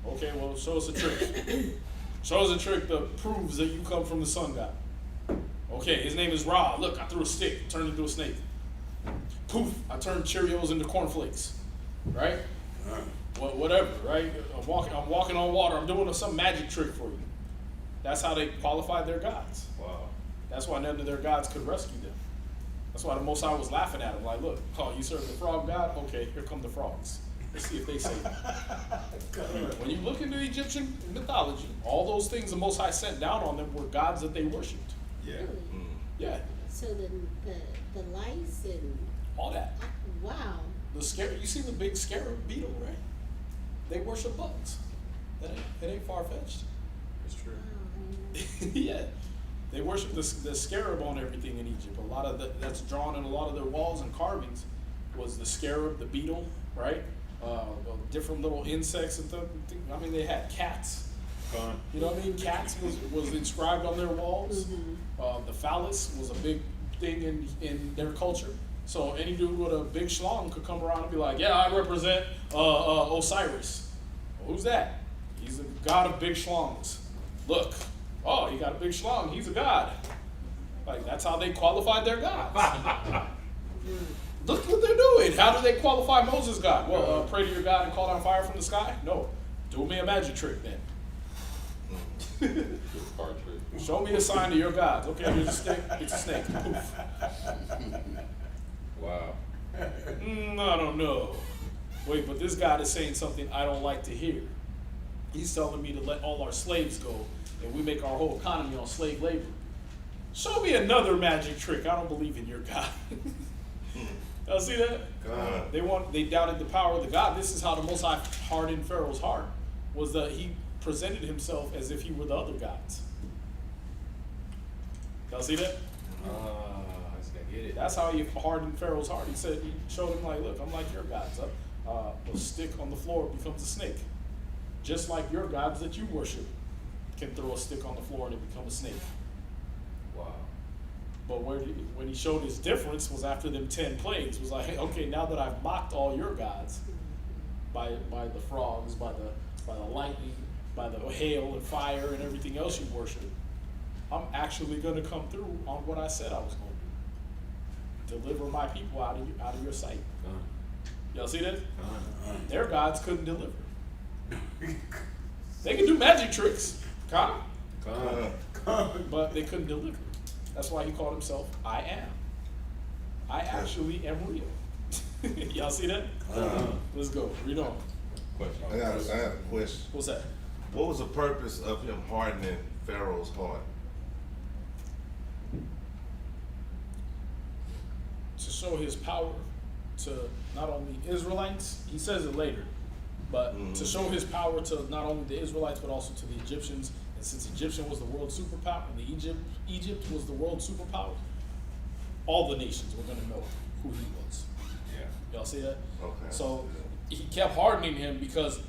Okay, well, show us a trick. Show us a trick that proves that you come from the sun god. Okay, his name is Ra. Look, I threw a stick, turned into a snake. Poof, I turned Cheerios into cornflakes. Right? Whatever, right? I'm walking on water. I'm doing some magic trick for you. That's how they qualified their gods. Wow. That's why none of their gods could rescue them. That's why the Most High was laughing at them. Like, look, oh, you serve the frog god? Okay, here come the frogs. Let's see if they save you. When you look into Egyptian mythology, all those things the Most High sent down on them were gods that they worshipped. Yeah. Really? Yeah, So the lice and, all that. wow. The you see the big scarab beetle, right? They worship bugs. It ain't far-fetched. It's true. Wow. Yeah, they worship the scarab on everything in Egypt. A lot of that's drawn in a lot of their walls and carvings was the scarab, the beetle, right? Different little insects and stuff. I mean, they had cats. You know what I mean? Cats was inscribed on their walls. The phallus was a big thing in their culture. So any dude with a big schlong could come around and be like, yeah, I represent Osiris. Well, who's that? He's the god of big schlongs. Look, oh, he got a big schlong. He's a god. Like, that's how they qualified their gods. Look what they're doing. How do they qualify Moses' God? Well, pray to your God and call down fire from the sky? No. Do me a magic trick then. Card trick. Show me a sign to your gods. Okay, here's a stick. It's a snake. Poof. Wow. I don't know. Wait, but this God is saying something I don't like to hear. He's telling me to let all our slaves go, and we make our whole economy on slave labor. Show me another magic trick. I don't believe in your God. Y'all see that? They doubted the power of the God. This is how the Most High hardened Pharaoh's heart, was that he presented himself as if he were the other gods. Y'all see that? I get it. That's how he hardened Pharaoh's heart. He showed him like, look, I'm like your gods. A stick on the floor becomes a snake. Just like your gods that you worship can throw a stick on the floor and it becomes a snake. Wow. But when he showed his difference was after them 10 plagues. Was like, hey, okay, now that I've mocked all your gods by the frogs, by the lightning, by the hail and fire and everything else you worship, I'm actually going to come through on what I said I was going to do. Deliver my people out of your sight. Y'all see that? Their gods couldn't deliver. They could do magic tricks, but they couldn't deliver. That's why he called himself I Am. I actually am real. Y'all see that? Let's go. Read on. Question. I got a question. What's that? What was the purpose of him hardening Pharaoh's heart? To show his power to not only Israelites, he says it later, but to show his power to not only the Israelites but also to the Egyptians. And since Egyptian was the world superpower, and Egypt was the world superpower, all the nations were going to know who he was. Yeah. Y'all see that? Okay. So he kept hardening him because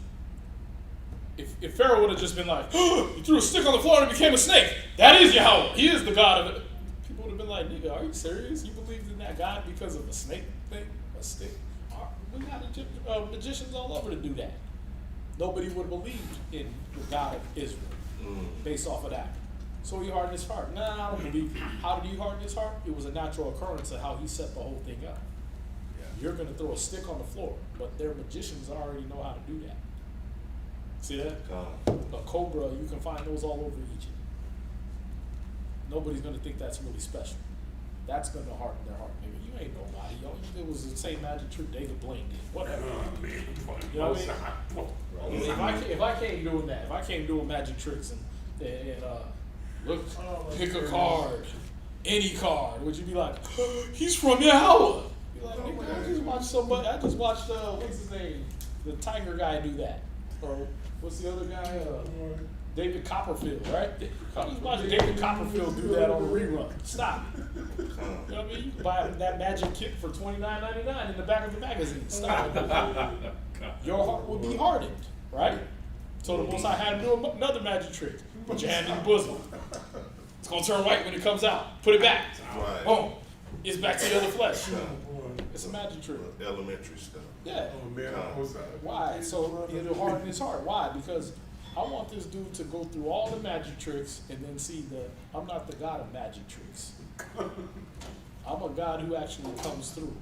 if Pharaoh would have just been like, oh, you threw a stick on the floor and it became a snake, that is Yahweh. He is the God of it. People would have been like, nigga, are you serious? You believed in that God because of a snake thing? A stick? We got magicians all over to do that. Nobody would have believed in the God of Israel based off of that. So he hardened his heart. Nah, I don't believe. How did he harden his heart? It was a natural occurrence of how he set the whole thing up. Yeah. You're going to throw a stick on the floor, but their magicians already know how to do that. See that? A cobra, you can find those all over Egypt. Nobody's going to think that's really special. That's going to harden their heart. Nigga, you ain't nobody. Yo, it was the same magic trick David Blaine did. Whatever. You know what I mean? If I came doing that, if I came doing magic tricks and look, pick a card, any card, would you be like, he's from Yahweh? Be like, nigga, I just watched somebody. I just watched what's his name, the Tiger guy do that, or what's the other guy? David Copperfield, right? I just watched David Copperfield do that on a rerun. Stop. You know what I mean? You can buy that magic kit for $29.99 in the back of the magazine. Stop. Your heart will be hardened, right? So the Most High had to do another magic trick. Put your hand in the bosom. It's gonna turn white when it comes out. Put it back. Right. Boom. It's back to the other flesh. It's a magic trick. Elementary stuff. Yeah. Oh man, I was Why? So it'll harden his heart. Why? Because I want this dude to go through all the magic tricks and then see that I'm not the God of magic tricks. I'm a God who actually comes through.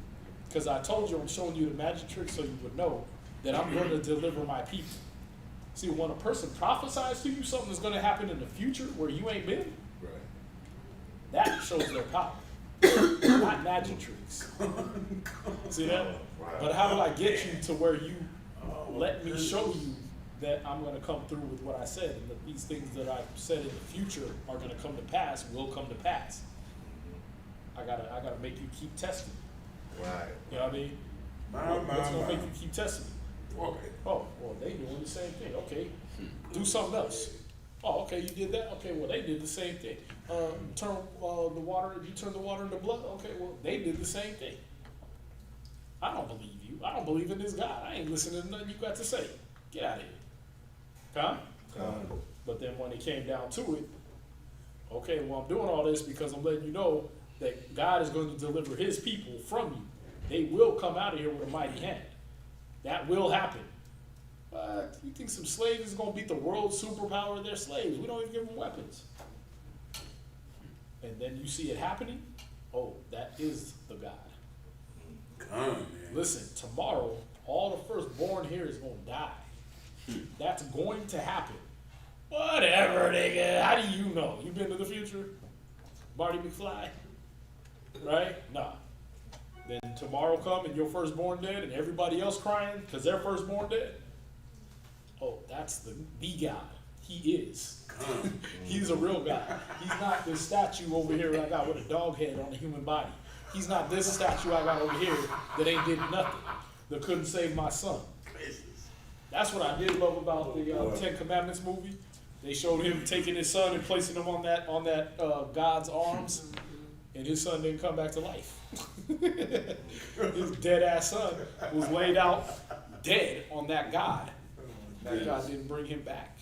Because I told you I'm showing you the magic tricks so you would know that I'm going to deliver my people. See, when a person prophesies to you something that's going to happen in the future where you ain't been, Right. that shows their power. Not magic tricks. See that? Right. But how do I get you to where you let me show you that I'm going to come through with what I said, and that these things that I've said in the future are going to come to pass, will come to pass. I gotta make you keep testing. Right. You know what I mean? What's going to make you keep testing? Oh, well, they doing the same thing. Okay, do something else. Oh, okay, you did that. Okay, well, they did the same thing. Turn the water. You turn the water into blood. Okay, well, they did the same thing. I don't believe you. I don't believe in this God. I ain't listening to nothing you got to say. Get out of here. Huh? But then when it came down to it, okay, well, I'm doing all this because I'm letting you know that God is going to deliver his people from you. They will come out of here with a mighty hand. That will happen. But you think some slaves is going to beat the world's superpower? They're slaves. We don't even give them weapons. And then you see it happening. Oh, that is the God. Listen, tomorrow, all the firstborn here is going to die. That's going to happen. Whatever, nigga. How do you know? You been to the future? Marty McFly? Right? Nah. Then tomorrow come and your firstborn dead and everybody else crying because their firstborn dead? Oh, that's the God. He is. He's a real God. He's not this statue over here I got with a dog head on a human body. He's not this statue I got over here that ain't did nothing, that couldn't save my son. That's what I did love about the Ten Commandments movie. They showed him taking his son and placing him on that God's arms, and his son didn't come back to life. His dead ass son was laid out dead on that God. That God didn't bring him back.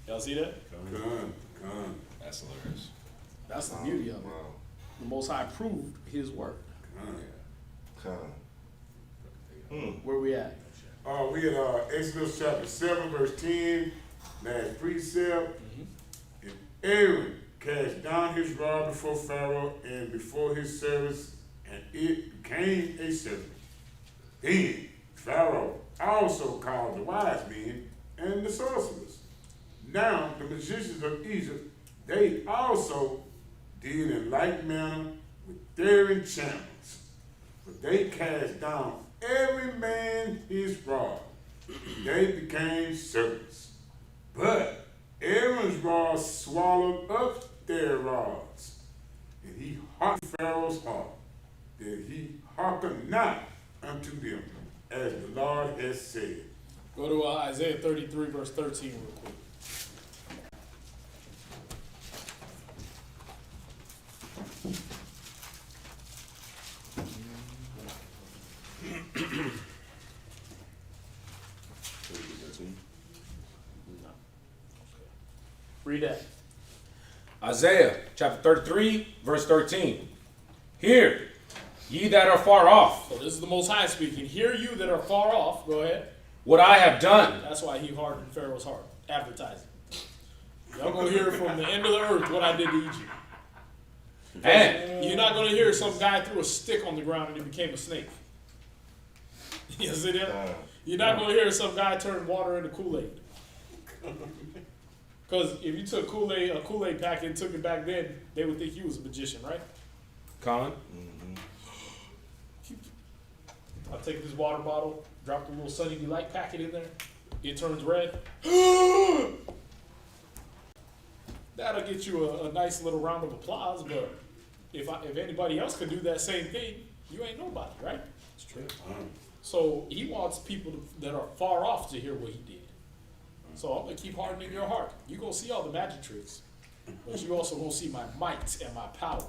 Y'all see that? That's hilarious. That's the beauty of it. Wow. The Most High proved his work. Where we at? We at Exodus chapter 7, verse 10, last precept. And Aaron cast down his rod before Pharaoh and before his servants, and it became a serpent. Then Pharaoh also called the wise men and the sorcerers. Now the magicians of Egypt, they also did in like manner with their enchantments. For they cast down every man his rod. They became serpents. But Aaron's rod swallowed up their rods. And he hardened Pharaoh's heart, that he hearkened not unto them, as the Lord has said. Go to Isaiah 33, verse 13 real quick. Read that. Isaiah chapter 33, verse 13. Hear, ye that are far off, So this is the Most High speaking. Hear you that are far off. Go ahead. what I have done. That's why he hardened Pharaoh's heart. Advertising. Y'all gonna hear from the end of the earth what I did to Egypt. And You're not gonna hear some guy threw a stick on the ground and it became a snake. You see that? You're not gonna hear some guy turn water into Kool-Aid. Because if you took Kool-Aid, a Kool-Aid packet and took it back then, they would think you was a magician, right? Colin, I'll take this water bottle, drop the little Sunny Delight packet in there, it turns red. That'll get you a nice little round of applause, but if anybody else could do that same thing, you ain't nobody, right? It's true. So he wants people that are far off to hear what he did. So I'm gonna keep hardening your heart. You're gonna see all the magic tricks, but you also gonna see my might and my power.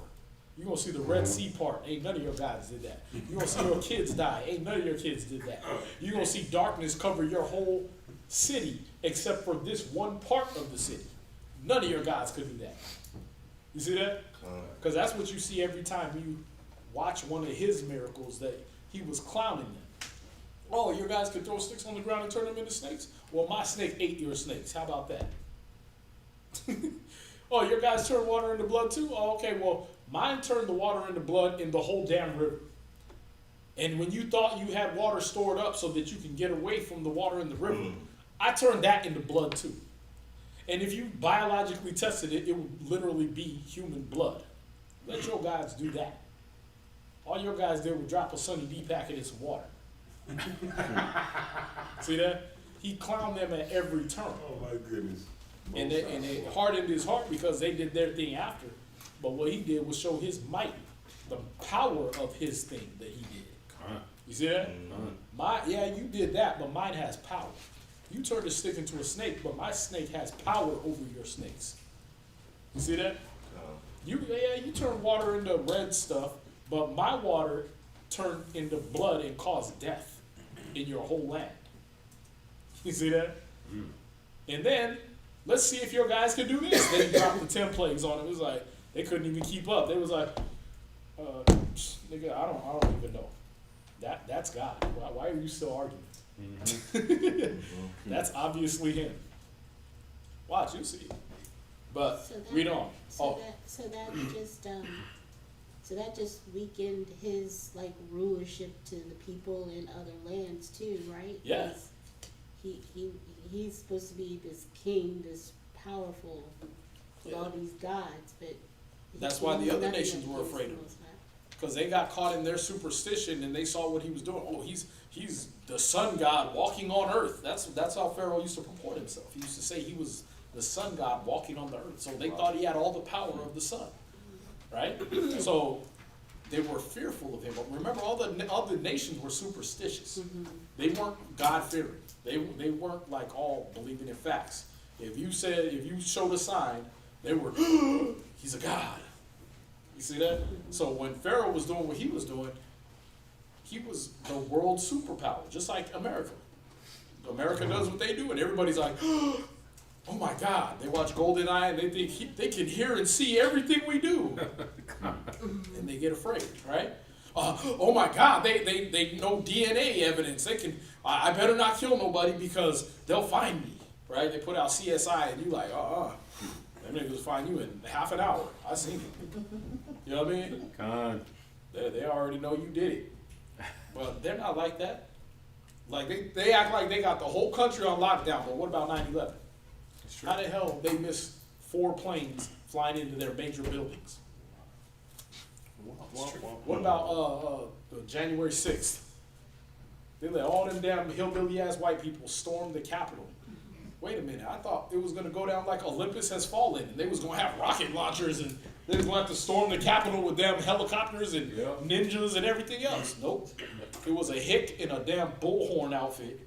You're gonna see the Red Sea part. Ain't none of your guys did that. You're gonna see your kids die. Ain't none of your kids did that. You're gonna see darkness cover your whole city except for this one part of the city. None of your guys could do that. You see that? Because that's what you see every time you watch one of his miracles, that he was clowning them. Oh, your guys could throw sticks on the ground and turn them into snakes? Well, my snake ate your snakes. How about that? Oh, your guys turn water into blood too? Oh, okay, well, mine turned the water into blood in the whole damn river. And when you thought you had water stored up so that you can get away from the water in the river, I turned that into blood too. And if you biologically tested it, it would literally be human blood. Let your guys do that. All your guys did was drop a Sunny D packet in some water. See that? He clowned them at every turn. Oh my goodness. And it hardened his heart because they did their thing after. But what he did was show his might, the power of his thing that he did. You see that? Yeah, you did that, but mine has power. You turned a stick into a snake, but my snake has power over your snakes. You see that? You turn water into red stuff, but my water turned into blood and caused death in your whole land. You see that? And then, let's see if your guys can do this. They dropped the 10 plagues on them. It was like, they couldn't even keep up. They was like, nigga, I don't even know. That's God. Why are you still arguing? That's obviously him. Watch, you see. But read on. So that just weakened his like rulership to the people in other lands too, right? Yeah. He's supposed to be this king, this powerful with all these gods, but that's why the other nations were afraid of him. Because they got caught in their superstition and they saw what he was doing. Oh, he's the sun god walking on earth. That's how Pharaoh used to purport himself. He used to say he was the sun god walking on the earth. So they thought he had all the power of the sun, right? So they were fearful of him. But remember, all the nations were superstitious. They weren't God-fearing. They weren't like all believing in facts. If you showed a sign, they were, he's a god. You see that? So when Pharaoh was doing what he was doing, he was the world superpower, just like America. America does what they do, and everybody's like, oh my God. They watch GoldenEye and they think they can hear and see everything we do. And they get afraid, right? Oh my God, they know DNA evidence. They can, I better not kill nobody because they'll find me, right? They put out CSI and you like, them niggas will find you in half an hour. I seen it. You know what I mean? They already know you did it. But they're not like that. Like they act like they got the whole country on lockdown, but what about 9/11? How the hell they missed 4 planes flying into their major buildings? What about January 6th? They let all them damn hillbilly ass white people storm the Capitol. Wait a minute, I thought it was gonna go down like Olympus Has Fallen and they was gonna have rocket launchers and they was gonna have to storm the Capitol with damn helicopters and ninjas and everything else. Nope. It was a hick in a damn bullhorn outfit.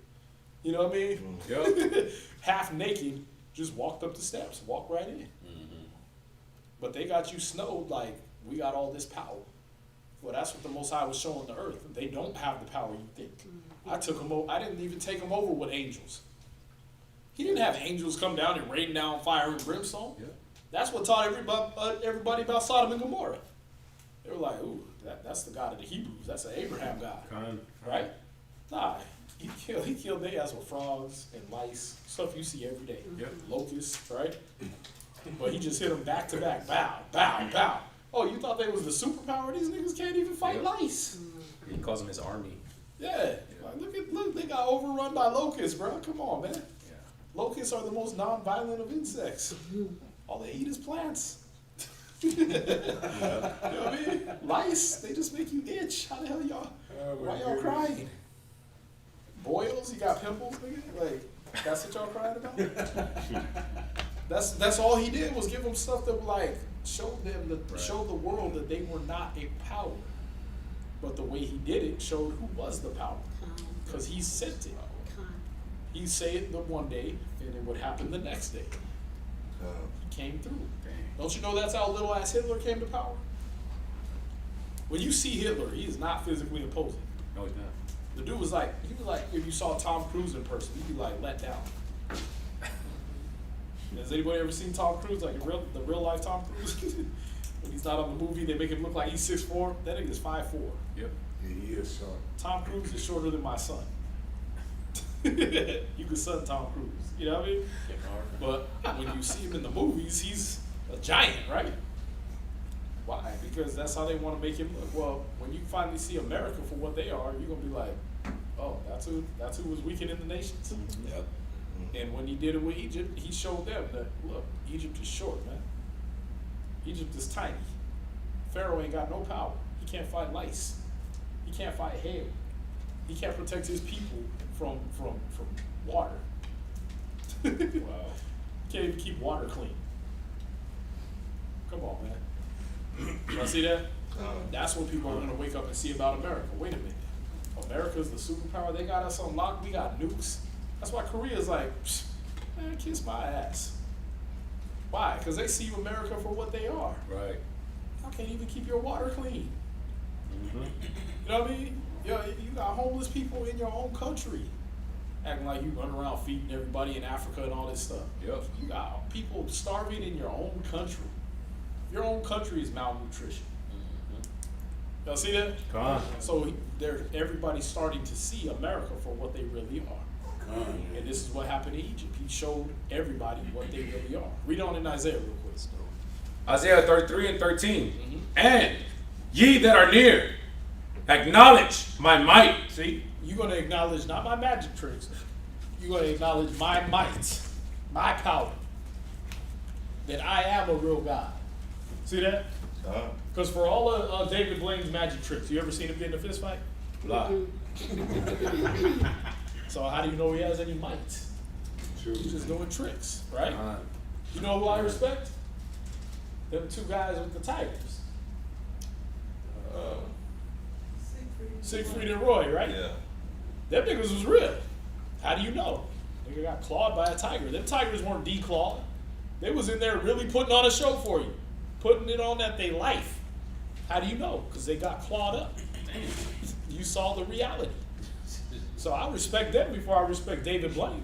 You know what I mean? Yep. Half naked, just walked up the steps, walked right in. But they got you snowed like, we got all this power. Well, that's what the Most High was showing the earth. They don't have the power you think. I took them over. I didn't even take them over with angels. He didn't have angels come down and rain down fire and brimstone. Yeah. That's what taught everybody about Sodom and Gomorrah. They were like, ooh, that's the God of the Hebrews. That's an Abraham God. Right? Nah, he killed their ass with frogs and lice, stuff you see every day. Yep. Locusts, right? But he just hit them back to back. Bow, bow, bow. Oh, you thought they was the superpower? These niggas can't even fight lice. He calls them his army. Yeah. Like, look, they got overrun by locusts, bro. Come on, man. Locusts are the most non-violent of insects. All they eat is plants. You know what I mean? Lice, they just make you itch. How the hell y'all? Why y'all crying? Boils? You got pimples, nigga? Like, that's what y'all crying about? That's all he did was give them stuff that like showed them that showed the world that they were not a power. But the way he did it showed who was the power, because he sent it. He'd say it the one day, and it would happen the next day. He came through. Don't you know that's how little ass Hitler came to power? When you see Hitler, he is not physically imposing. No, he's not. The dude was like, if you saw Tom Cruise in person, you'd be like let down. Has anybody ever seen Tom Cruise, like the real life Tom Cruise? When he's not on the movie, they make him look like he's 6'4". That nigga's 5'4". Yep. Yeah, he is short. Tom Cruise is shorter than my son. You could son Tom Cruise, you know what I mean? But when you see him in the movies, he's a giant, right? Why? Because that's how they want to make him look. Well, when you finally see America for what they are, you're gonna be like, oh, that's who was weakening the nations. Yep. And when he did it with Egypt, he showed them that, look, Egypt is short, man. Egypt is tiny. Pharaoh ain't got no power. He can't fight lice. He can't fight hail. He can't protect his people from water. Wow. He can't even keep water clean. Come on, man. Y'all see that? That's what people are going to wake up and see about America. Wait a minute. America's the superpower. They got us on lock. We got nukes. That's why Korea's like, man, kiss my ass. Why? Because they see America for what they are. Right. Y'all can't even keep your water clean. Mm-hmm. You know what I mean? You got homeless people in your own country acting like you run around feeding everybody in Africa and all this stuff. Yep. You got people starving in your own country. Your own country is malnutrition. Mm-hmm. Y'all see that? Come on. So everybody's starting to see America for what they really are. And this is what happened in Egypt. He showed everybody what they really are. Read on in Isaiah real quick. Isaiah 33 and 13. And ye that are near, acknowledge my might. See? You're going to acknowledge not my magic tricks. You're going to acknowledge my might, my power. That I am a real God. See that? Because for all of David Blaine's magic tricks, you ever seen him get in a fist fight? Lie. So how do you know he has any might? He's just doing tricks, right? You know who I respect? Them two guys with the tigers. Siegfried and Roy, right? Yeah. Them niggas was real. How do you know? Nigga got clawed by a tiger. Them tigers weren't declawed. They was in there really putting on a show for you. Putting it on at their life. How do you know? Because they got clawed up. You saw the reality. So I respect them before I respect David Blaine.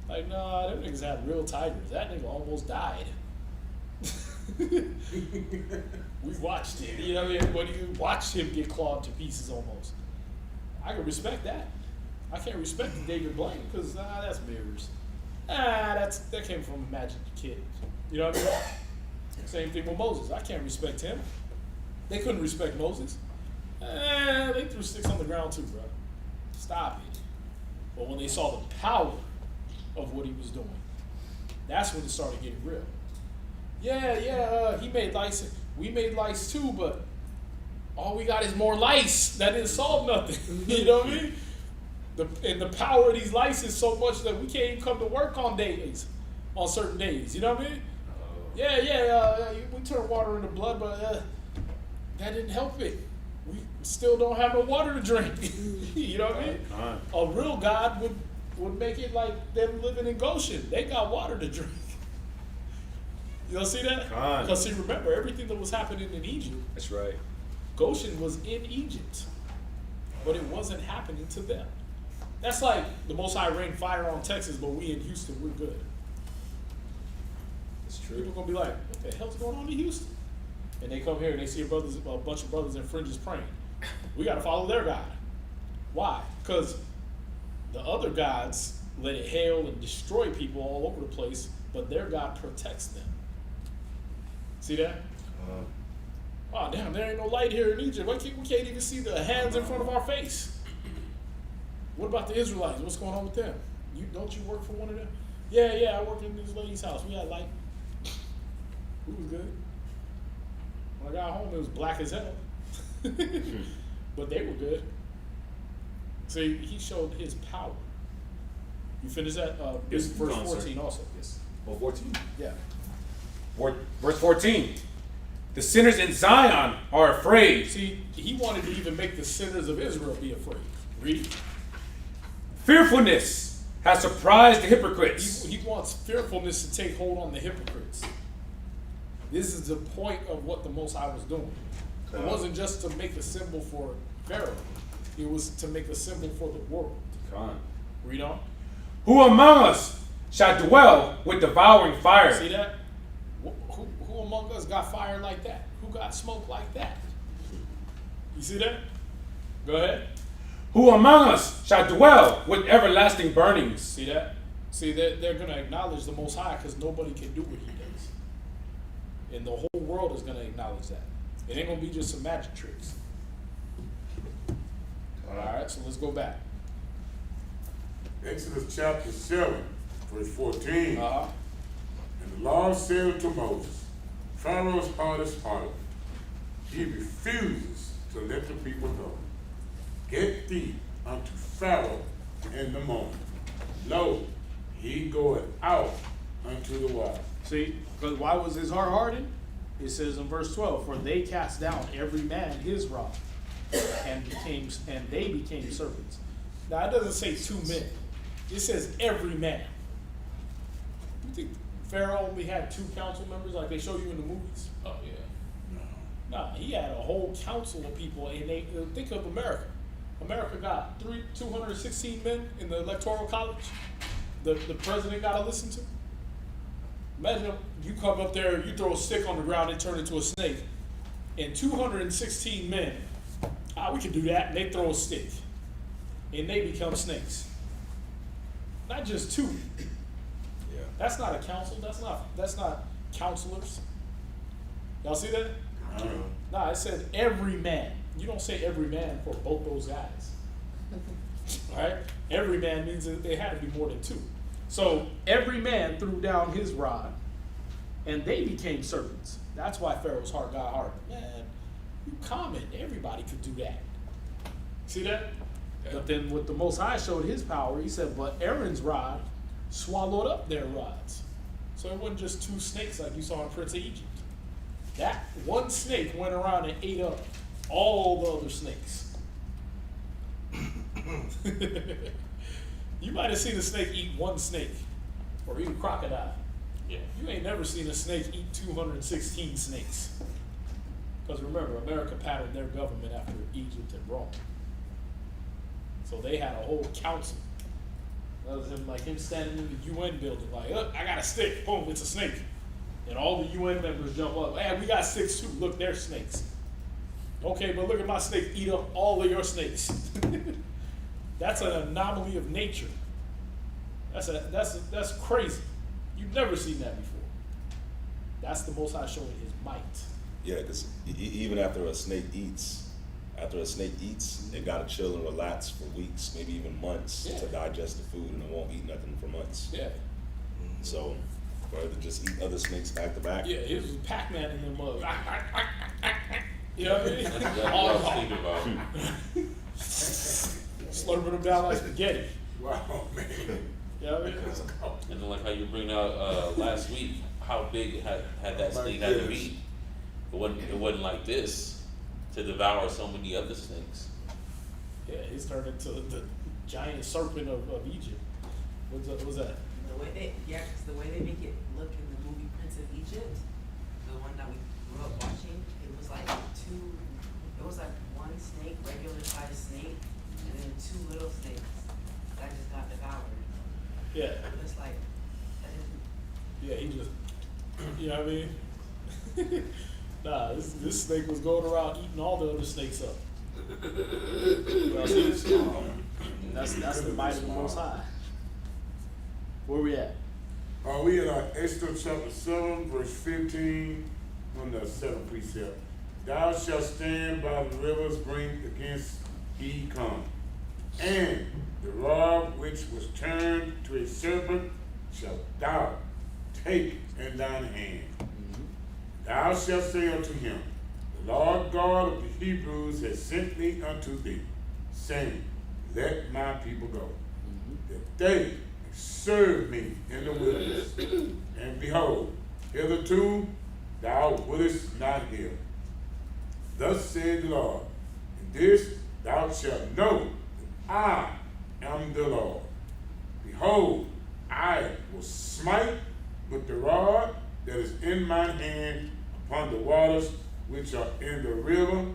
Like, nah, them niggas had real tigers. That nigga almost died. We watched it. You know what I mean? When you watched him get clawed to pieces almost. I can respect that. I can't respect David Blaine because that's mirrors. That came from a magic kid. You know what I mean? Same thing with Moses. I can't respect him. They couldn't respect Moses. They threw sticks on the ground too, bro. Stop it. But when they saw the power of what he was doing, that's when it started getting real. Yeah, he made lice. We made lice too, but all we got is more lice. That didn't solve nothing. You know what I mean? And the power of these lice is so much that we can't even come to work on certain days. You know what I mean? We turned water into blood, but that didn't help it. We still don't have no water to drink. You know what I mean? A real God would make it like them living in Goshen. They got water to drink. You don't see that? Because see, remember, everything that was happening in Egypt. That's right. Goshen was in Egypt, but it wasn't happening to them. That's like the Most High rained fire on Texas, but we in Houston, we're good. That's true. People gonna be like, what the hell's going on in Houston? And they come here and they see a bunch of brothers in fringes praying. We gotta follow their God. Why? Because the other gods let it hail and destroy people all over the place, but their God protects them. See that? Oh damn, there ain't no light here in Egypt. We can't even see the hands in front of our face. What about the Israelites? What's going on with them? Don't you work for one of them? Yeah, I work in this lady's house. We had light. We was good. When I got home, it was black as hell. But they were good. See, he showed his power. You finish that? Verse 14 also. Yes. Or 14. Yeah. Verse 14. The sinners in Zion are afraid. See, he wanted to even make the sinners of Israel be afraid. Read. Fearfulness has surprised the hypocrites. He wants fearfulness to take hold on the hypocrites. This is the point of what the Most High was doing. It wasn't just to make a symbol for Pharaoh. It was to make a symbol for the world. Read on. Who among us shall dwell with devouring fire? See that? Who among us got fire like that? Who got smoke like that? You see that? Go ahead. Who among us shall dwell with everlasting burnings? See that? See, they're going to acknowledge the Most High because nobody can do what he does. And the whole world is going to acknowledge that. It ain't going to be just some magic tricks. All right, so let's go back. Exodus chapter 7, verse 14. Uh-huh. And the Lord said to Moses, Pharaoh's heart is hardened. He refuses to let the people go. Get thee unto Pharaoh in the morning. Lo, he goeth out unto the water. See, because why was his heart hardened? It says in verse 12, for they cast down every man his rod, and they became serpents. Now it doesn't say 2 men. It says every man. You think Pharaoh only had 2 council members like they show you in the movies? Oh yeah. No, he had a whole council of people, and they think of America. America got 216 men in the electoral college. The president got to listen to. Imagine you come up there, you throw a stick on the ground, it turns into a snake, and 216 men. We can do that. And they throw a stick, and they become snakes. Not just 2. Yeah. That's not a council. That's not counselors. Y'all see that? Nah, it said every man. You don't say every man for both those guys. All right? Every man means that they had to be more than 2. So every man threw down his rod, and they became serpents. That's why Pharaoh's heart got hard. Man, you common. Everybody could do that. See that? Yeah. But then what the Most High showed his power, he said, but Aaron's rod swallowed up their rods. So it wasn't just 2 snakes like you saw in Prince of Egypt. That one snake went around and ate up all the other snakes. You might have seen a snake eat one snake, or eat a crocodile. Yeah. You ain't never seen a snake eat 216 snakes. Because remember, America patterned their government after Egypt and Rome. So they had a whole council. That was him standing in the UN building, like, look, I got a stick, boom, it's a snake. And all the UN members jump up, hey, we got sticks too, look, they're snakes. Okay, but look at my snake eat up all of your snakes. That's an anomaly of nature. That's crazy. You've never seen that before. That's the Most High showing his might. Yeah, because even after a snake eats, it gotta chill and relax for weeks, maybe even months to digest the food, and it won't eat nothing for months. Yeah. So, rather than just eat other snakes back to back. Yeah, it was Pac-Man in them mugs. You know what I mean? That's exactly what I was thinking about. Slurping them down like spaghetti. Wow, man. You know what I mean? And then like how you bring out last week, how big had that snake had to be? It wasn't like this to devour so many other snakes. Yeah, he's turned into the giant serpent of Egypt. What was that? The way they make it look in the movie Prince of Egypt, the one that we grew up watching, it was like one snake, regular sized snake, and then 2 little snakes that just got devoured. Yeah. It's like, that isn't. Yeah, he just, you know what I mean? Nah, this snake was going around eating all the other snakes up. Y'all see this? That's the might of the Most High. Where we at? We at Exodus chapter 7, verse 15, on the 7th precept. Thou shalt stand by the river's brink against he come, and the rod which was turned to a serpent shalt thou take in thine hand. Thou shalt say unto him, the Lord God of the Hebrews has sent me unto thee, saying, let my people go, that they may serve me in the wilderness. Hitherto thou wouldest not hear. Thus said the Lord, and this thou shalt know that I am the Lord. Behold, I will smite with the rod that is in my hand upon the waters which are in the river,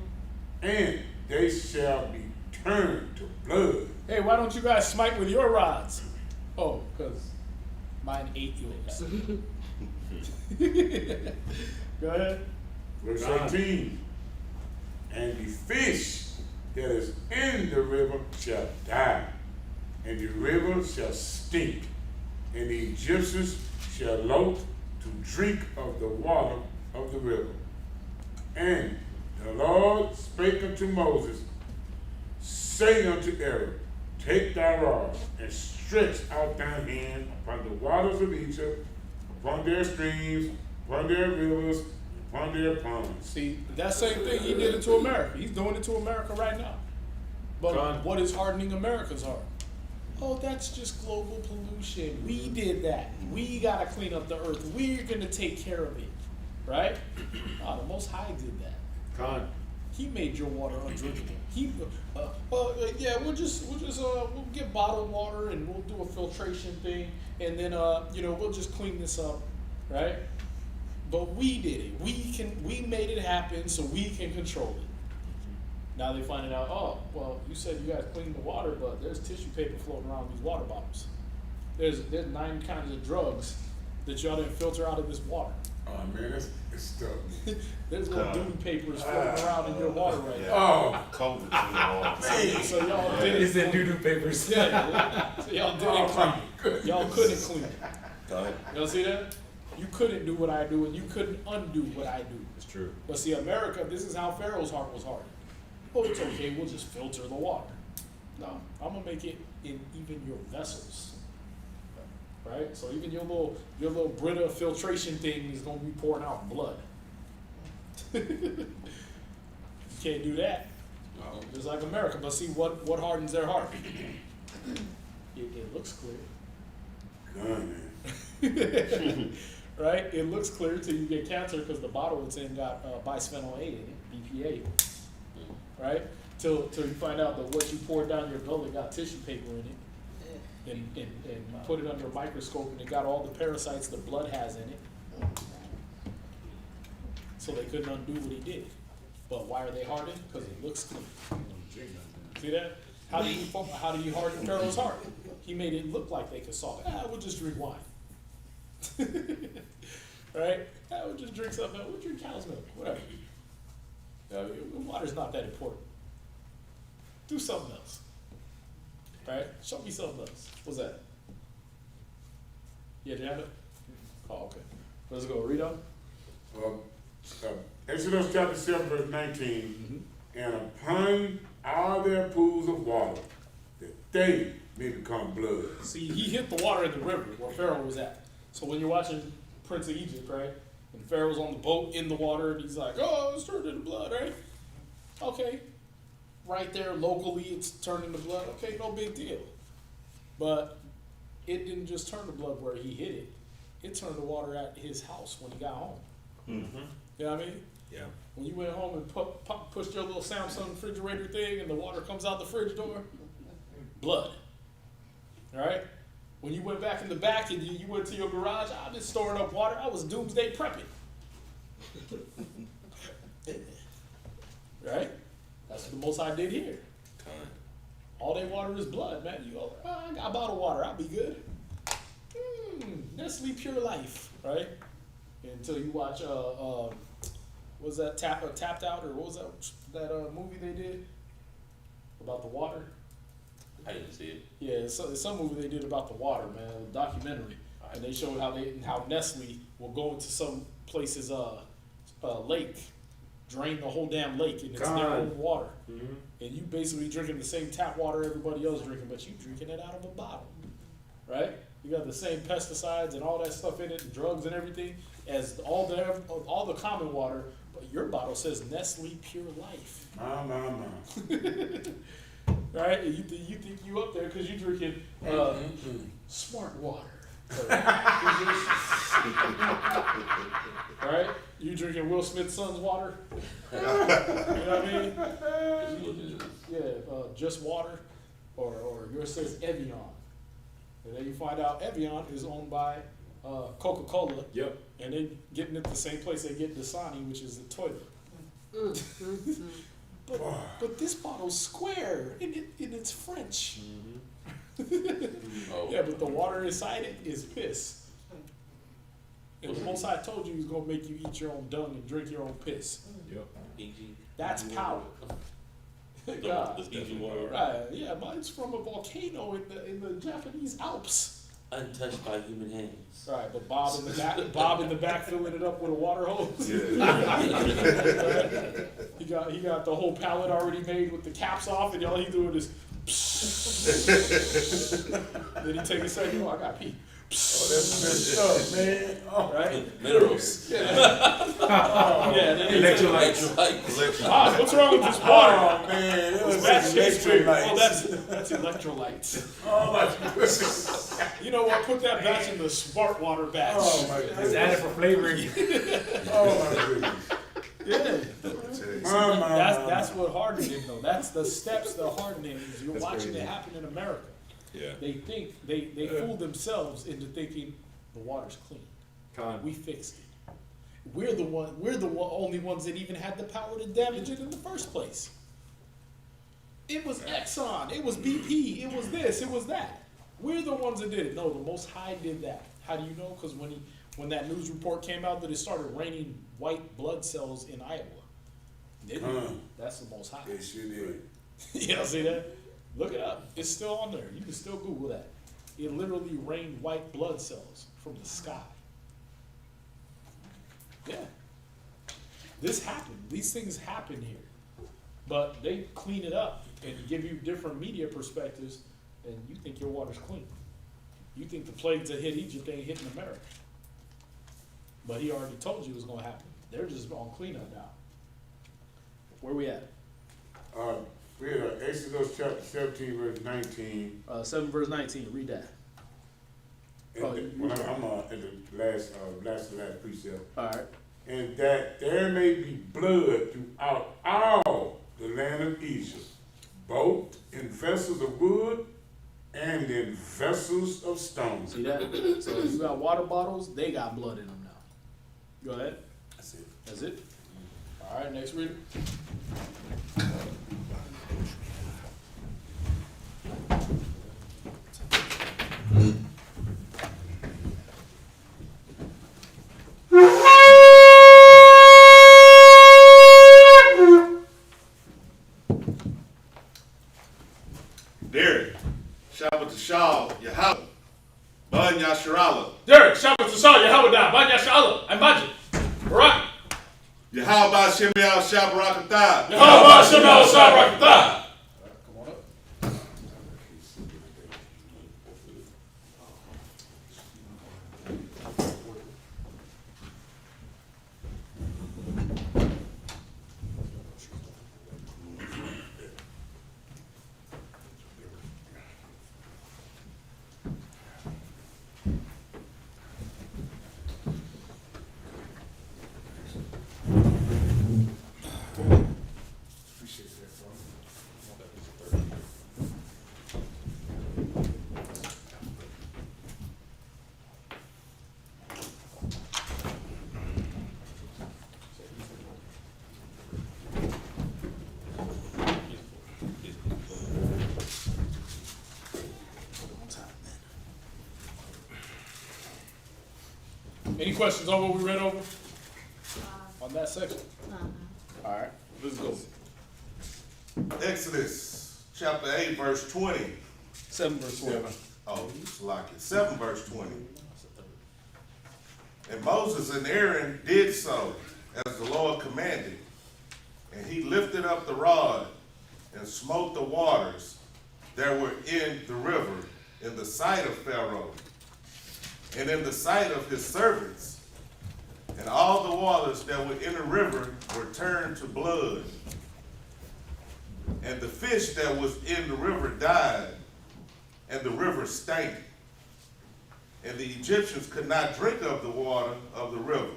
and they shall be turned to blood. Hey, why don't you guys smite with your rods? Oh, because mine ate yours. Go ahead. Verse 18, and the fish that is in the river shall die, and the river shall stink, and the Egyptians shall loathe to drink of the water of the river. And the Lord spake unto Moses, say unto Aaron, take thy rod, and stretch out thine hand upon the waters of Egypt, upon their streams, upon their rivers, upon their ponds. See, that same thing he did it to America. He's doing it to America right now. But Con. what is hardening America's heart? Oh, that's just global pollution. We did that. We gotta clean up the earth. We're gonna take care of it, right? The Most High did that. Con. He made your water undrinkable. We'll get bottled water and we'll do a filtration thing, and then we'll just clean this up, right? But we did it. We made it happen, so we can control it. Now they finding out, oh, well, you said you guys cleaned the water, but there's tissue paper floating around these water bottles. There's 9 kinds of drugs that y'all didn't filter out of this water. Oh man, it's stuff. There's little duty papers floating around in your water right now. Oh, COVID. Man. So y'all did it. It's in doo-doo papers. Yeah. So y'all didn't clean it. Y'all couldn't clean it. Go ahead. Y'all see that? You couldn't do what I do, and you couldn't undo what I do. It's true. But see, America, this is how Pharaoh's heart was hardened. Oh, it's okay, we'll just filter the water. No, I'm gonna make it in even your vessels. Right? So even your little Brita filtration thing is gonna be pouring out blood. You can't do that. Just like America. But see what hardens their heart? It looks clear. God, man. Right? It looks clear till you get cancer because the bottle it's in got bisphenol A in it, BPA. Right? Till you find out that what you poured down your gullet got tissue paper in it, and you put it under a microscope and it got all the parasites the blood has in it. So they couldn't undo what he did. But why are they hardened? Because it looks clean. See that? How do you harden Pharaoh's heart? He made it look like they could solve it. We'll just drink wine. Right? We'll just drink something. We'll drink cow's milk. Whatever. Water's not that important. Do something else. Right? Show me something else. What's that? Yeah, do you have it? Oh, okay. Let's go. Read on. Exodus chapter 7, verse 19, and upon all their pools of water, that they may become blood. See, he hit the water in the river where Pharaoh was at. So when you're watching Prince of Egypt, right? And Pharaoh's on the boat in the water, and he's like, oh, it's turned into blood, right? Okay. Right there, locally, it's turned into blood. Okay, no big deal. But it didn't just turn to blood where he hit it. It turned to water at his house when he got home. Mm-hmm. You know what I mean? Yeah. When you went home and pushed your little Samsung refrigerator thing and the water comes out the fridge door, blood. All right? When you went back in the back and you went to your garage, I've been storing up water. I was doomsday prepping. Right? That's what the Most High did here. All they water is blood, man. You go, I got bottled water. I'll be good. Nestle Pure Life, right? Until you watch, what was that, Tapped Out, or what was that movie they did about the water? I didn't see it. Yeah, it's some movie they did about the water, man, a documentary, and they showed how Nestle will go into some places, lake, drain the whole damn lake, and it's their own water, and you basically drinking the same tap water everybody else drinking, but you drinking it out of a bottle, right? You got the same pesticides and all that stuff in it, and drugs and everything, as all the common water, but your bottle says Nestle Pure Life. Right? You think you up there because you drinking smart water. drinking Will Smith's son's water. You know what I mean? That's what it is. Yeah, just water, or yours says Evian. And then you find out Evian is owned by Coca-Cola. Yep. And they getting it the same place they get Dasani, which is the toilet. But this bottle's square and it's French. Oh. Yeah, but the water inside it is piss. And the Most High told you he was gonna make you eat your own dung and drink your own piss. Yep. PG. That's power. The God. PG water. Right, yeah, mine's from a volcano in the Japanese Alps. Untouched by human hands. Right, but Bob in the back filling it up with a water hose. He got the whole pallet already made with the caps off, and all he doing is. Then he take a second. Oh, I got pee. That's messed up, man. Oh, Right? Minerals. Yeah, then he take- Electrolytes. Ah, what's wrong with this water? oh man, it was That's history. electrolytes. Oh, that's electrolytes. Oh my goodness. You know what? Put that batch in the smart water batch. Oh my It's goodness. added for flavoring. Oh my goodness. Yeah. That's what hardening is, though. That's the steps to hardening is. You're That's watching crazy. it happen in America. Yeah. They think they fool themselves into thinking the water's clean. Con. We fixed it. We're the only ones that even had the power to damage it in the first place. It was Exxon, it was BP, it was this, it was that. We're the ones that did it. No, the Most High did that. How do you know? Because when that news report came out that it started raining white blood cells in Iowa. That's the Most High. It sure did. You know, see that? Look it up. It's still on there. You can still Google that. It literally rained white blood cells from the sky. Yeah. This happened. These things happen here. But they clean it up and give you different media perspectives, and you think your water's clean. You think the plagues that hit Egypt ain't hitting America. But he already told you it was going to happen. They're just on cleanup now. Where we at? We had Exodus chapter 17, verse 19. 7 verse 19. Read that. And Oh, when I'm in the last precept. All right. And that there may be blood throughout all the land of Egypt, both in vessels of wood and in vessels of stone. See that? So if you got water bottles, they got blood in them now. Go ahead. That's it. That's it. All right, next reader. Derek, Shabbat Shal, Yahweh, Bun Yasharala, Derek, Shabbat Shal, Yahweh, Banya Shala, and Majid. Right. Yahweh Shemiel Shabarakatah, Yahweh Shemal Shabrakatah. Come on up. Appreciate that, bro. Any questions on what we read over? On that section? All right, let's go. Exodus chapter 8, verse 20. 7 verse 1. Oh, it's like it. 7 verse 20. And Moses and Aaron did so as the Lord commanded. And he lifted up the rod and smote the waters that were in the river in the sight of Pharaoh and in the sight of his servants. And all the waters that were in the river were turned to blood. And the fish that was in the river died, and the river stank. And the Egyptians could not drink of the water of the river.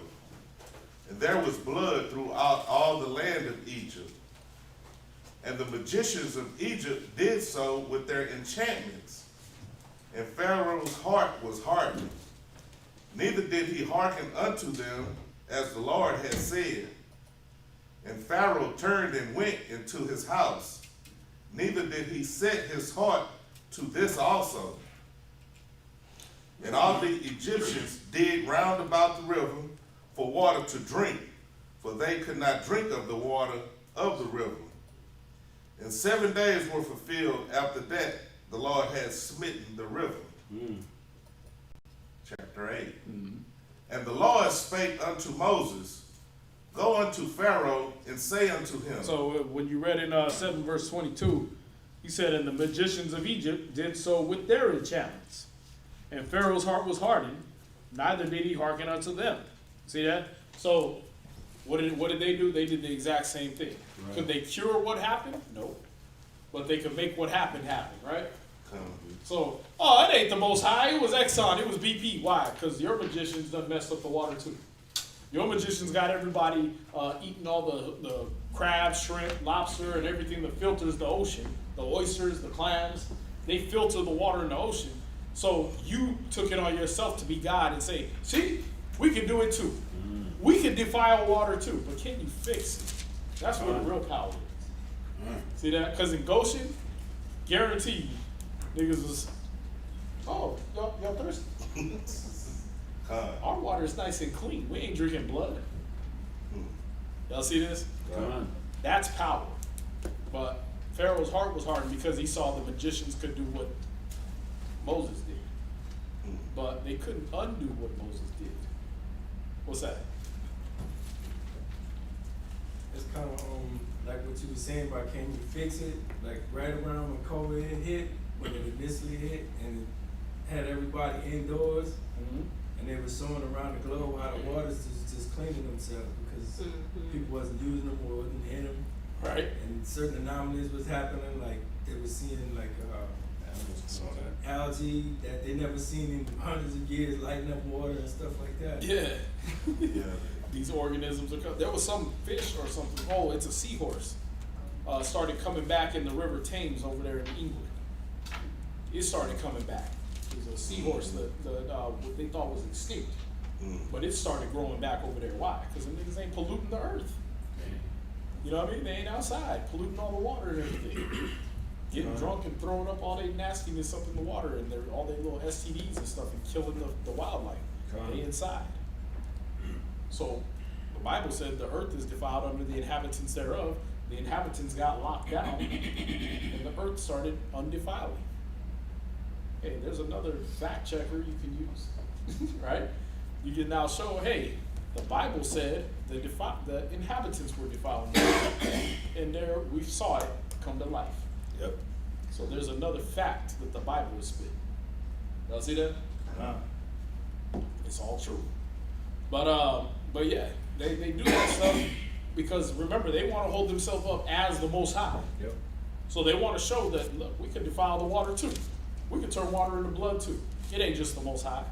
and there was blood throughout all the land of Egypt. And the magicians of Egypt did so with their enchantments, and Pharaoh's heart was hardened. Neither did he hearken unto them as the Lord had said. And Pharaoh turned and went into his house. Neither did he set his heart to this also. And all the Egyptians dig round about the river for water to drink, for they could not drink of the water of the river. And 7 days were fulfilled after that the Lord had smitten the river. Chapter 8. And the Lord spake unto Moses, Go unto Pharaoh and say unto him. So when you read in 7 verse 22, he said, and the magicians of Egypt did so with their enchantments. And Pharaoh's heart was hardened, neither did he hearken unto them. See that? So what did they do? They did the exact same thing. Right. Could they cure what happened? No. But they could make what happened happen, right? So, oh, it ain't the Most High. It was Exxon. It was BP. Why? Because your magicians done messed up the water too. Your magicians got everybody eating all the crab, shrimp, lobster, and everything that filters the ocean. The oysters, the clams. They filter the water in the ocean. So you took it on yourself to be God and say, see, we can do it too. We can defile water too. But can you fix it? That's where the real power is. See that? Because in Goshen, guaranteed, niggas was, oh, y'all thirsty? Our water is nice and clean. We ain't drinking blood. Y'all see this? That's power. But Pharaoh's heart was hardened because he saw the magicians could do what Moses did. But they couldn't undo what Moses did. What's that? It's kind of like what you were saying about can you fix it? Like right around when COVID hit, when it initially hit, and it had everybody indoors, and they were showing around the globe how the waters just cleaning themselves because people wasn't using them or wasn't in them. Right. And certain anomalies was happening, like they were seeing like algae that they never seen in hundreds of years, lighting up water and stuff like that. Yeah. These organisms are coming. There was some fish or something. Oh, it's a seahorse. Started coming back in the River Thames over there in England. It started coming back. It was a seahorse that what they thought was extinct. But it started growing back over there. Why? Because the niggas ain't polluting the earth. You know what I mean? They ain't outside polluting all the water and everything. Getting drunk and throwing up all their nastiness up in the water and all their little STDs and stuff and killing the wildlife. They inside. So the Bible said the earth is defiled under the inhabitants thereof. The inhabitants got locked down and the earth started undefiling. Hey, there's another fact checker you can use, right? You can now show, hey, the Bible said the inhabitants were defiling the earth, and there we saw it come to life. Yep. So there's another fact that the Bible is spit. Y'all see that? It's all true. But yeah, they do that stuff because remember they want to hold themselves up as the Most High. Yep. So they want to show that look, we can defile the water too. We can turn water into blood too. It ain't just the Most High.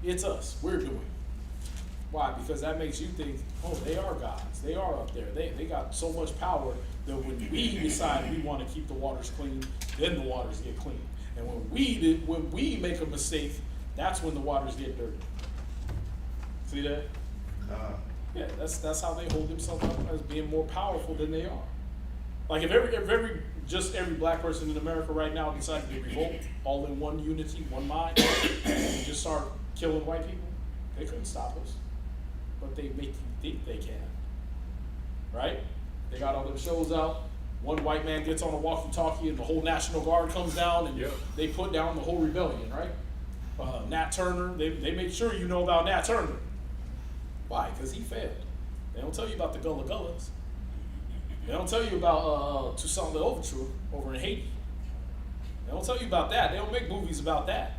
It's us. We're doing it. Why? Because that makes you think, oh, they are gods. They are up there. They got so much power that when we decide we want to keep the waters clean, then the waters get clean. And when we make a mistake, that's when the waters get dirty. See that? Yeah, that's how they hold themselves up as being more powerful than they are. Like if every black person in America right now decided to revolt, all in one unity, one mind, and just start killing white people, they couldn't stop us. But they make you think they can. Right? They got all them shows out. One white man gets on a walkie-talkie and the whole National Guard comes down and they put down the whole rebellion, right? Nat Turner, they make sure you know about Nat Turner. Why? Because he failed. They don't tell you about the Gullah Gullas. They don't tell you about Toussaint L'Ouverture over in Haiti. They don't tell you about that. They don't make movies about that.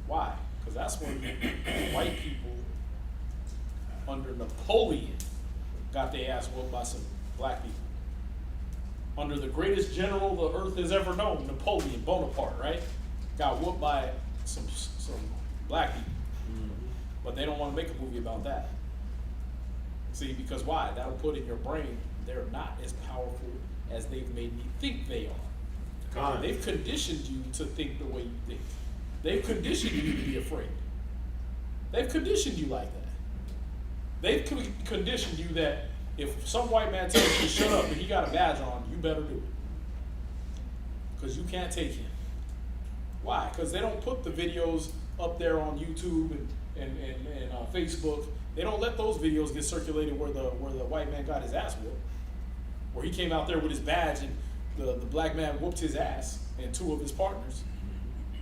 Why? Because that's when white people under Napoleon got their ass whooped by some black people. Under the greatest general the earth has ever known, Napoleon Bonaparte, right? Got whooped by some black people. But they don't want to make a movie about that. See, because why? That will put in your brain, they're not as powerful as they've made me think they are. Con. They've conditioned you to think the way you think. They've conditioned you to be afraid. They've conditioned you like that. They've conditioned you that if some white man tells you to shut up and he got a badge on, you better do it. Because you can't take him. Why? Because they don't put the videos up there on YouTube and Facebook. They don't let those videos get circulated where the white man got his ass whooped. Where he came out there with his badge and the black man whooped his ass and two of his partners.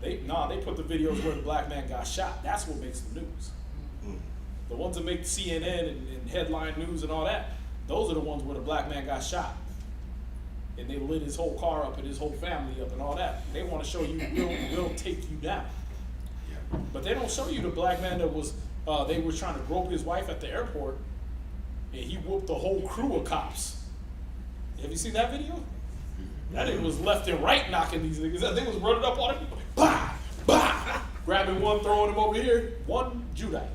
They put the videos where the black man got shot. That's what makes the news. The ones that make CNN and headline news and all that, those are the ones where the black man got shot. And they lit his whole car up and his whole family up and all that. They want to show you we'll take you down. But they don't show you the black man that was, they were trying to grope his wife at the airport and he whooped the whole crew of cops. Have you seen that video? That nigga was left and right knocking these niggas. That thing was running up on him, bah, bah, grabbing one, throwing him over here. One Judite.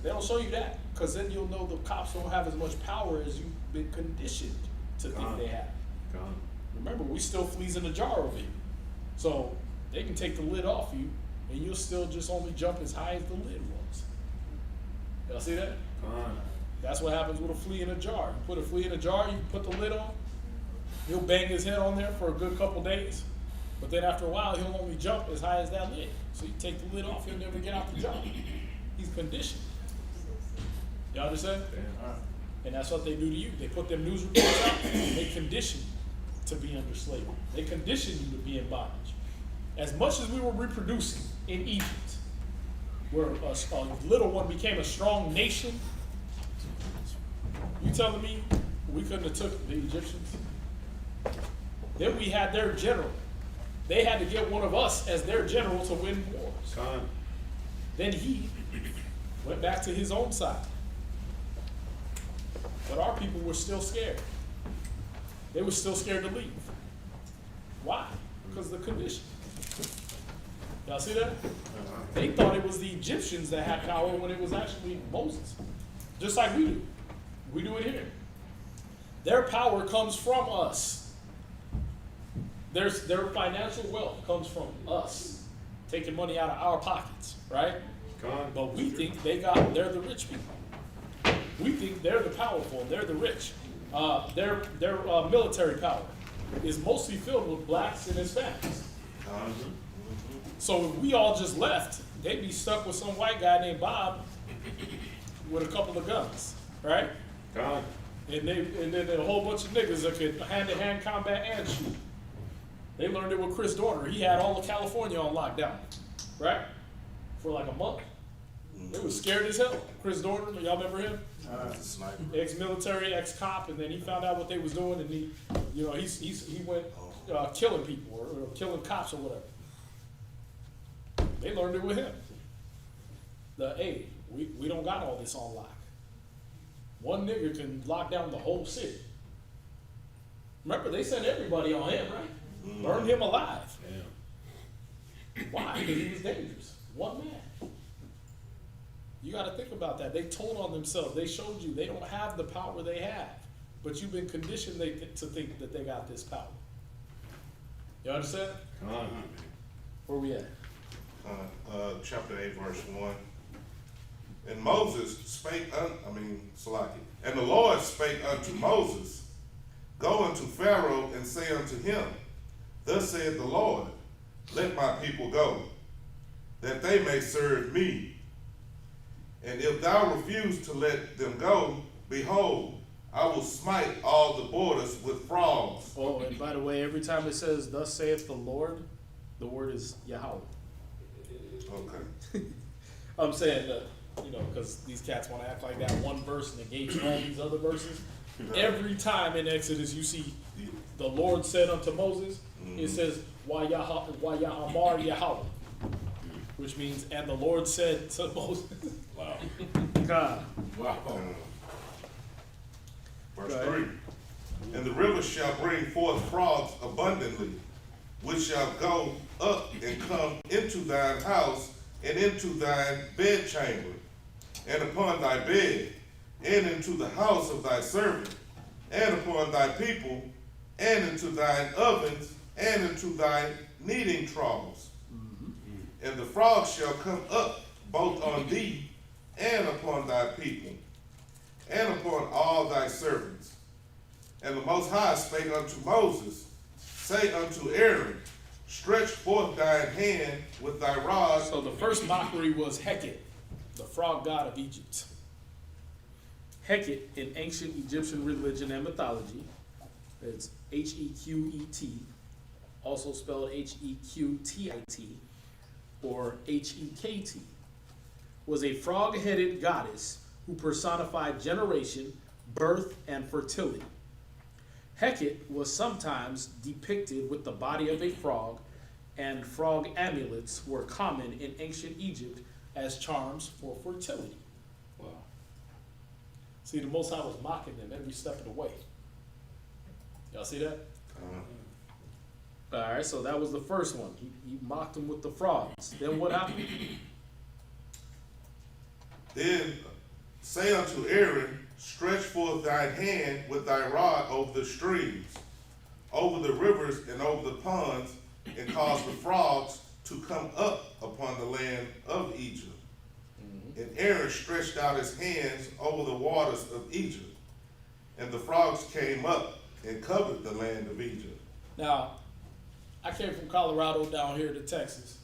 They don't show you that, because then you'll know the cops don't have as much power as you've been conditioned to think they have. Remember, we still fleas in a jar over here. So they can take the lid off you, and you'll still just only jump as high as the lid was. Y'all see that? That's what happens with a flea in a jar. You put a flea in a jar, you put the lid on, he'll bang his head on there for a good couple days, but then after a while, he'll only jump as high as that lid. So you take the lid off, he'll never get out the jar. He's conditioned. Y'all understand? And that's what they do to you. They put them news reports out, and they condition you to be under slavery. They condition you to be in bondage. As much as we were reproducing in Egypt, where a little one became a strong nation, you telling me we couldn't have took the Egyptians? Then we had their general. They had to get one of us as their general to win wars. Then he went back to his own side. But our people were still scared. They were still scared to leave. Why? Because of the condition. Y'all see that? They thought it was the Egyptians that had power when it was actually Moses. Just like we do. We do it here. Their power comes from us. Their financial wealth comes from us. Taking money out of our pockets, right? But we think they're the rich people. We think they're the powerful, they're the rich. Their military power is mostly filled with blacks and Hispanics. So if we all just left, they'd be stuck with some white guy named Bob with a couple of guns, right? And then a whole bunch of niggas that could hand-to-hand combat and shoot. They learned it with Chris Dorner. He had all of California on lockdown, right? For like a month. They was scared as hell. Chris Dorner, y'all remember him? Ex-military, ex-cop, and then he found out what they was doing, and he went killing people or killing cops or whatever. They learned it with him. We don't got all this on lock. One nigger can lock down the whole city. Remember, they sent everybody on him, right? Burned him alive. Why? Because he was dangerous. One man. You got to think about that. They told on themselves. They showed you they don't have the power they have. But you've been conditioned to think that they got this power. You understand? Where we at? Chapter 8, verse 1. And Moses spake and the Lord spake unto Moses, Go unto Pharaoh and say unto him, Thus saith the Lord, Let my people go, that they may serve me. And if thou refuse to let them go, behold, I will smite all the borders with frogs. Oh, and by the way, every time it says, Thus saith the Lord, the word is Yahweh. Okay. I'm saying that, because these cats want to act like that one verse negates all these other verses. Every time in Exodus you see the Lord said unto Moses, it says, Wayamar Yahweh, which means, and the Lord said to Moses. Wow. God. Wow. Verse 3. And the river shall bring forth frogs abundantly, which shall go up and come into thine house and into thine bedchamber, and upon thy bed, and into the house of thy servant, and upon thy people, and into thine ovens, and into thy kneading troughs. And the frogs shall come up both on thee, and upon thy people, and upon all thy servants. And the Most High spake unto Moses, say unto Aaron, stretch forth thine hand with thy rod. So the first mockery was Heket, the frog god of Egypt. Heket in ancient Egyptian religion and mythology, it's Heqet, also spelled Heqtit or Hekt, was a frog-headed goddess who personified generation, birth, and fertility. Heket was sometimes depicted with the body of a frog, and frog amulets were common in ancient Egypt as charms for fertility. Wow. See, the Most High was mocking them every step of the way. Y'all see that? All right, so that was the first one. He mocked them with the frogs. Then what happened? Then say unto Aaron, stretch forth thine hand with thy rod over the streams, over the rivers, and over the ponds, and cause the frogs to come up upon the land of Egypt. And Aaron stretched out his hands over the waters of Egypt, and the frogs came up and covered the land of Egypt. Now, I came from Colorado down here to Texas.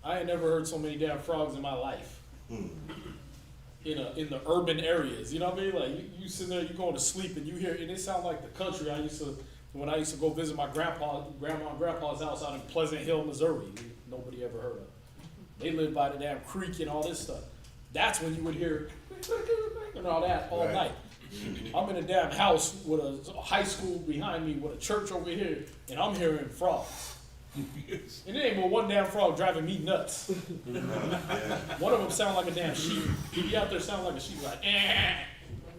I ain't never heard so many damn frogs in my life. In the urban areas, you know what I mean? Like you sitting there, you going to sleep, and you hear, and it sound like the country when I used to go visit my grandma and grandpa's house out in Pleasant Hill, Missouri. Nobody ever heard of. They live by the damn creek and all this stuff. That's when you would hear and all that all Right. night. I'm in a damn house with a high school behind me, with a church over here, and I'm hearing frogs. And it ain't but one damn frog driving me nuts. One of them sound like a damn sheep. He be out there sounding like a sheep, like, and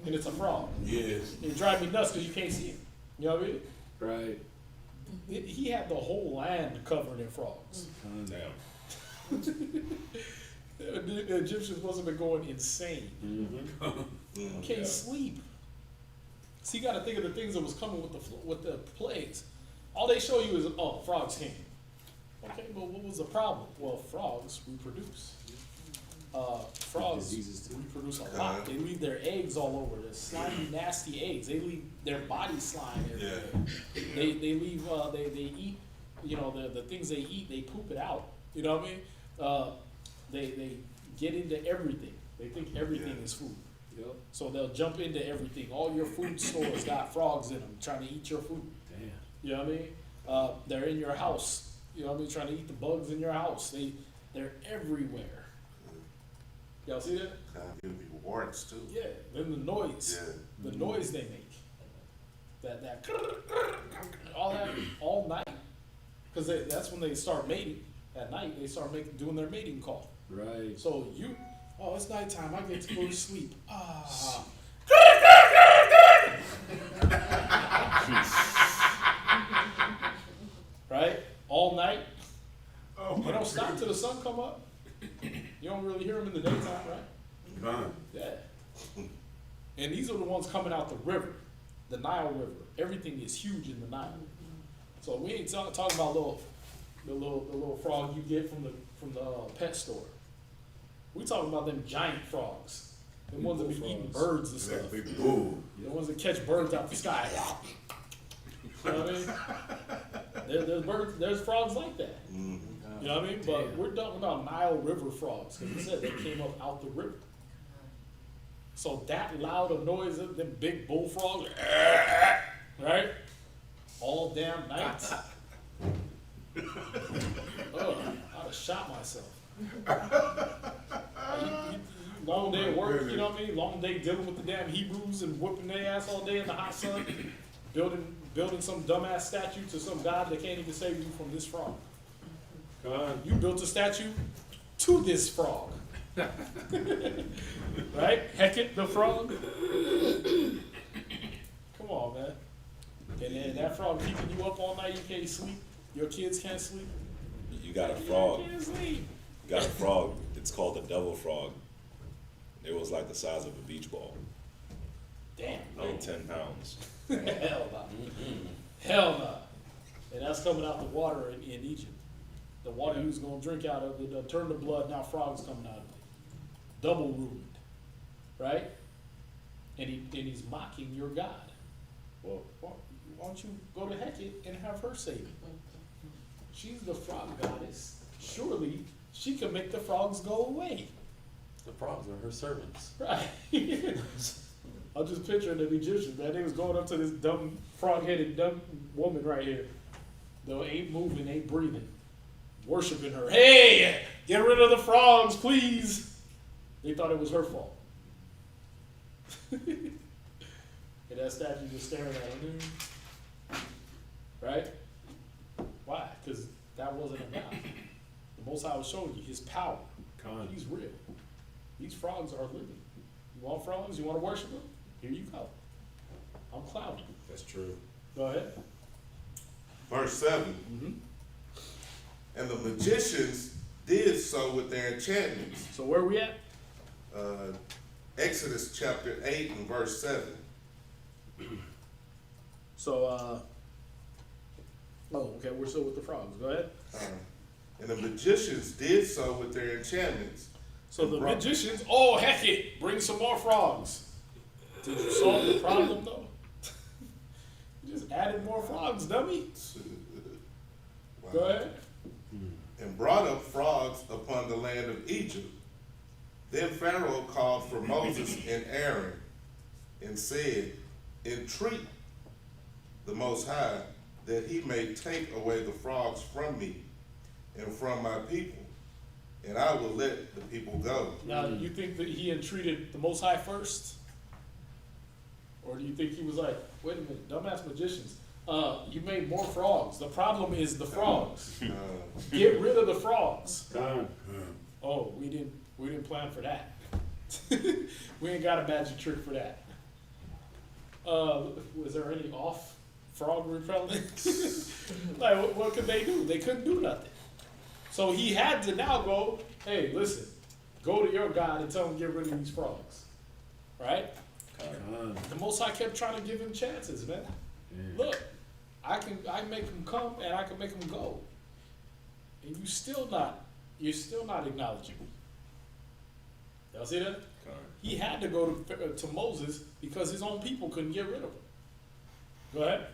it's a frog. Yes. It drive me nuts because you can't see him. You know what I mean? Right. He had the whole land covered in frogs. Damn. The Egyptians must have been going insane. You can't sleep. So you got to think of the things that was coming with the plagues. All they show you is, oh, frogs came. Okay, but what was the problem? Well, frogs reproduce. Frogs reproduce a lot. They leave their eggs all over. They're slimy, nasty eggs. They leave their body slime everywhere. They leave. They eat. You know, the things they eat, they poop it out. You know what I mean? They get into everything. They think everything is food. Yep. So they'll jump into everything. All your food stores got frogs in them, trying to eat your food. Damn. You know what I mean? They're in your house. You know what I mean? Trying to eat the bugs in your house. They're everywhere. Y'all see that? It'll be warts too. Yeah. Then the noise. Yeah. The noise they make. That all night. Because that's when they start mating. At night they start doing their mating call. Right. So it's nighttime. I get to go to sleep. Right? All night. They don't stop till the sun come up. You don't really hear them in the daytime, right? Yeah. And these are the ones coming out the river, the Nile River. Everything is huge in the Nile. So we ain't talking about the little frog you get from the pet store. We talking about them giant frogs, the ones that be eating birds and stuff. Big bull. The ones that catch birds out the sky. You know what I mean? There's frogs like that. You know what I mean? But we're talking about Nile River frogs, because he said they came up out the river. So that loud of noise, them big bullfrogs, right? All damn night. I'd have shot myself. Long day at work, you know what I mean? Long day dealing with the damn Hebrews and whooping their ass all day in the hot sun, building some dumbass statue to some god that can't even save you from this frog. You built a statue to this frog. Right? Heket the frog. Come on, man. And then that frog keeping you up all night, you can't sleep. Your kids can't sleep. You got a frog. You can't sleep. You got a frog. It's called a devil frog. It was like the size of a beach ball, Damn. like 10 pounds. Hell no. Hell no. And that's coming out the water in Egypt. The water he was gonna drink out of it turned to blood. Now frogs coming out of it. Double ruined, right? And he's mocking your God. Well, why don't you go to Hecate and have her save you? She's the frog goddess. Surely she can make the frogs go away. The frogs are her servants. Right. I'm just picturing the Egyptians, man. They was going up to this dumb, frog-headed, dumb woman right here. Though ain't moving, ain't breathing. Worshiping her. Hey, get rid of the frogs, please. They thought it was her fault. And that statue just staring at her. Right? Why? Because that wasn't enough. The Most High was showing you his power. He's real. These frogs are living. You want frogs? You want to worship them? Here you go. I'm clouding. That's true. Go ahead. Verse 7. Mm-hmm. And the magicians did so with their enchantments. So where are we at? Exodus chapter 8 and verse 7. So, okay, we're still with the frogs. Go ahead. And the magicians did so with their enchantments. So the magicians, oh, heck it, bring some more frogs. Did you solve the problem, though? You just added more frogs, dummy. Wow. Go ahead. And brought up frogs upon the land of Egypt. Then Pharaoh called for Moses and Aaron and said, entreat the Most High that he may take away the frogs from me and from my people, and I will let the people go. Now, do you think that he entreated the Most High first? Or do you think he was like, wait a minute, dumbass magicians, you made more frogs. The problem is the frogs. Get rid of the frogs. Oh, we didn't plan for that. We ain't got a magic trick for that. Was there any off frog repellent? Like, what could they do? They couldn't do nothing. So he had to now go, hey, listen, go to your God and tell him to get rid of these frogs. Right? The Most High kept trying to give him chances, man. Look, I can make them come and I can make them go. And you're still not acknowledging me. Y'all see that? He had to go to Moses because his own people couldn't get rid of him. Go ahead.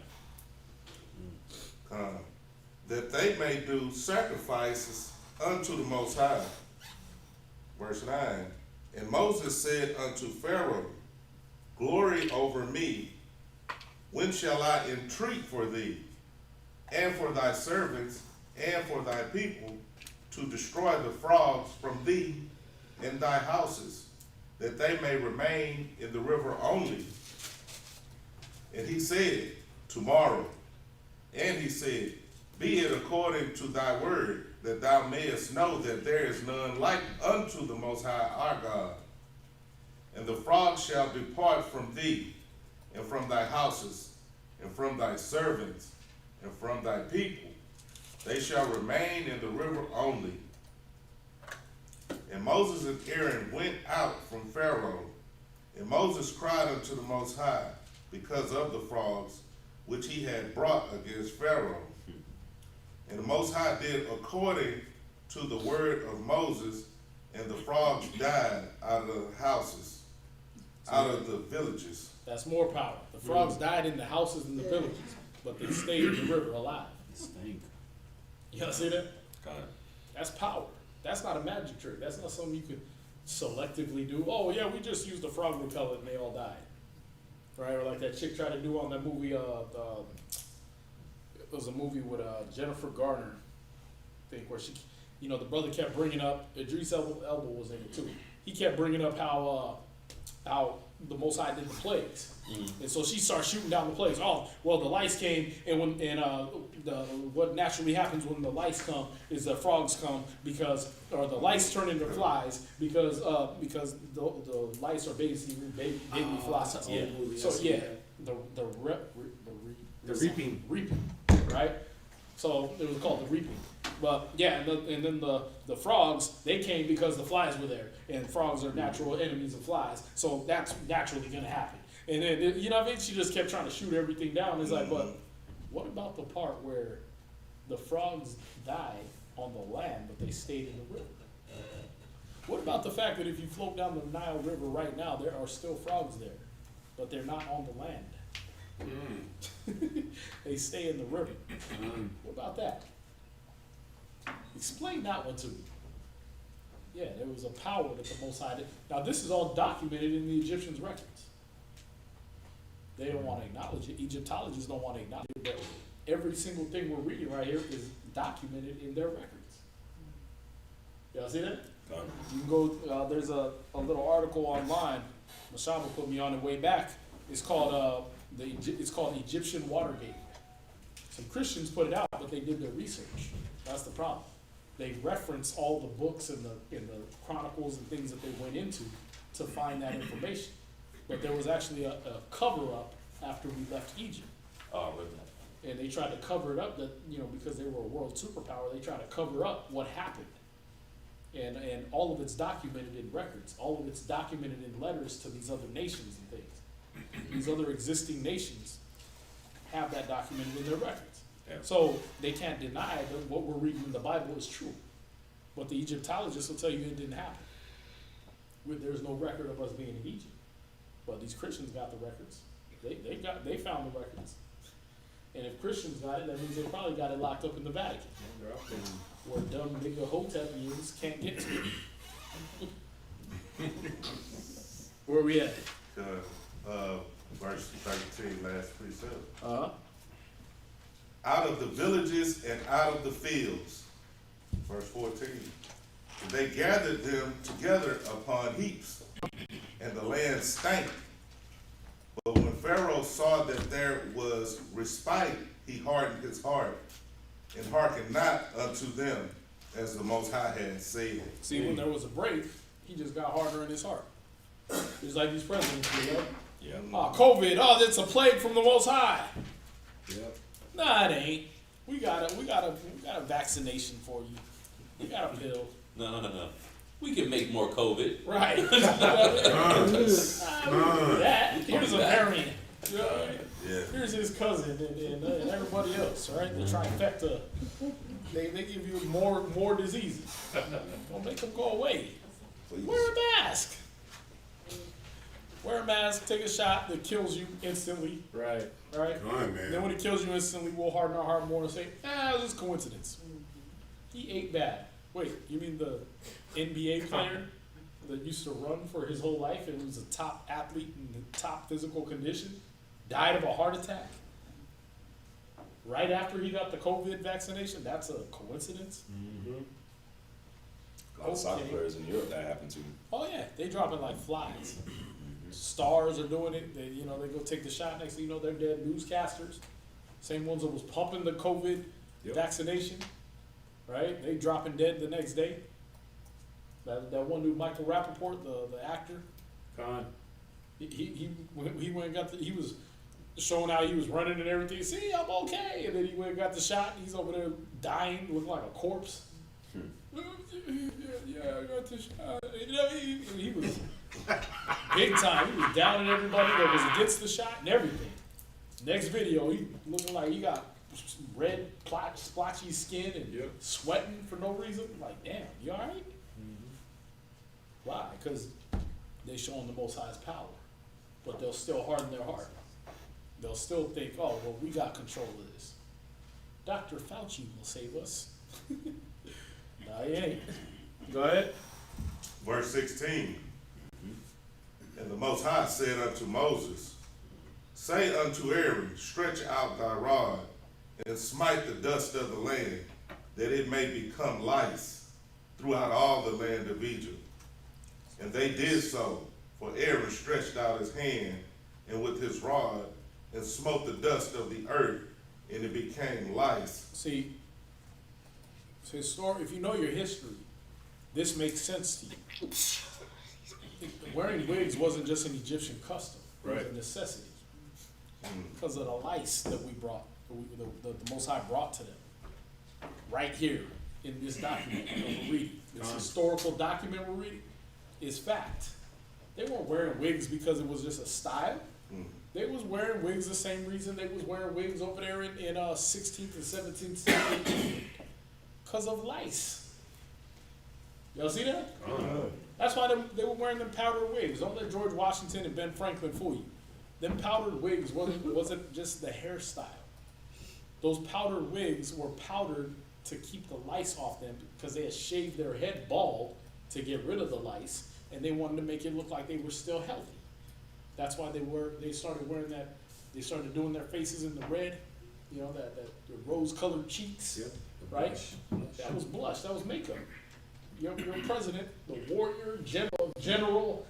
That they may do sacrifices unto the Most High. Verse 9. And Moses said unto Pharaoh, glory over me. When shall I entreat for thee, and for thy servants, and for thy people, to destroy the frogs from thee and thy houses, that they may remain in the river only? And he said, tomorrow. And he said, be it according to thy word, that thou mayest know that there is none like unto the Most High our God. And the frogs shall depart from thee, and from thy houses, and from thy servants, and from thy people. They shall remain in the river only. And Moses and Aaron went out from Pharaoh, and Moses cried unto the Most High because of the frogs which he had brought against Pharaoh. And the Most High did according to the word of Moses, and the frogs died out of the houses, out of the villages. That's more power. The frogs died in the houses and the villages, but they stayed in the river alive. Stink. Y'all see that? That's power. That's not a magic trick. That's not something you could selectively do. Oh yeah, we just used a frog repellent and they all died. Right? Or like that chick tried to do on that movie, it was a movie with Jennifer Garner, I think, where she, the brother kept bringing up, Idris Elba was in it too. He kept bringing up how the Most High did the plagues. And so she starts shooting down the plagues. Oh, well, the lice came, and what naturally happens when the lice come is the frogs come or the lice turn into flies because the lice are basically baby flies. Yeah. So yeah, the reaping, right? So it was called the reaping. But yeah, and then the frogs, they came because the flies were there, and frogs are natural enemies of flies, so that's naturally gonna happen. And then you know what I mean? She just kept trying to shoot everything down. It's like, but what about the part where the frogs died on the land, but they stayed in the river? What about the fact that if you float down the Nile River right now, there are still frogs there, but they're not on the land. They stay in the river. What about that? Explain that one to me. Yeah, there was a power that the Most High did. Now this is all documented in the Egyptians' records. They don't want to acknowledge it. Egyptologists don't want to acknowledge it, but every single thing we're reading right here is documented in their records. Y'all see that? You can go, there's a little article online, Mashaba put me on it way back. It's called Egyptian Watergate. Some Christians put it out, but they did their research. That's the problem. They reference all the books and the chronicles and things that they went into to find that information. But there was actually a cover-up after we left Egypt. Oh, I read that. And they tried to cover it up, that, you know, because they were a world superpower, they tried to cover up what happened. And all of it's documented in records. All of it's documented in letters to these other nations and things. These other existing nations have that documented in their records. Yeah. So they can't deny that what we're reading in the Bible is true. But the Egyptologists will tell you it didn't happen. There's no record of us being in Egypt. But these Christians got the records. They found the records. And if Christians got it, that means they probably got it locked up in the Vatican, where dumb nigga Hotepians can't get to it. Where we at? Verse 13, last precept. Uh-huh. Out of the villages and out of the fields. Verse 14. They gathered them together upon heaps, and the land stank. But when Pharaoh saw that there was respite, he hardened his heart, and hearkened not unto them, as the Most High had said. See, when there was a break, he just got harder in his heart. Just like these presidents, you know? Yeah. Oh, COVID, oh, that's a plague from the Most High. Yep. Nah, it ain't. We got a vaccination for you. We got a pill. No. We can make more COVID. Right. That. Here's a variant. You know what I mean? Yeah. Here's his cousin and everybody else, right? The trifecta. They give you more diseases. Don't make them go away. Wear a mask. Wear a mask, take a shot that kills you instantly. Right. Right? Come on, man. Then when it kills you instantly, we'll harden our heart more and say, it was just coincidence. He ate bad. Wait, you mean the NBA player that used to run for his whole life and was a top athlete in the top physical condition, died of a heart attack right after he got the COVID vaccination? That's a coincidence? A lot of soccer players in Europe that happened to. Oh yeah, they drop it like flies. Stars are doing it. They go take the shot. Next thing you know, they're dead. Newscasters, same ones that was pumping the COVID vaccination, right? They dropping dead the next day. That one dude, Michael Rappaport, the actor, he went and got he was showing how he was running and everything. See, I'm okay, and then he went and got the shot. And he's over there dying, looking like a corpse. Yeah, I got the shot. You know, he was big time. He was downing everybody that was against the shot and everything. Next video, he looking like he got red, splotchy skin and sweating for no reason. Like, damn, you all right? Why? Because they showing the Most High's power, but they'll still harden their heart. They'll still think, oh, well, we got control of this. Dr. Fauci will save us. No, he ain't. Go ahead. Verse 16. And the Most High said unto Moses, say unto Aaron, stretch out thy rod, and smite the dust of the land, that it may become lice throughout all the land of Egypt. And they did so, for Aaron stretched out his hand, and with his rod, and smote the dust of the earth, and it became lice. See, if you know your history, this makes sense to you. Wearing wigs wasn't just an Egyptian custom; it was a necessity because of the lice that we brought, the Most High brought to them, right here in this document that we're reading, this historical document we're reading, is fact. They weren't wearing wigs because it was just a style. They was wearing wigs the same reason they was wearing wigs over there in 16th and 17th century, because of lice. Y'all see that? That's why they were wearing them powdered wigs. Don't let George Washington and Ben Franklin fool you. Them powdered wigs wasn't just the hairstyle. Those powdered wigs were powdered to keep the lice off them because they had shaved their head bald to get rid of the lice, and they wanted to make it look like they were still healthy. That's why they started wearing that. They started doing their faces in the red, you know, that the rose-colored cheeks, right? That was blush. That was makeup. Your president, the warrior general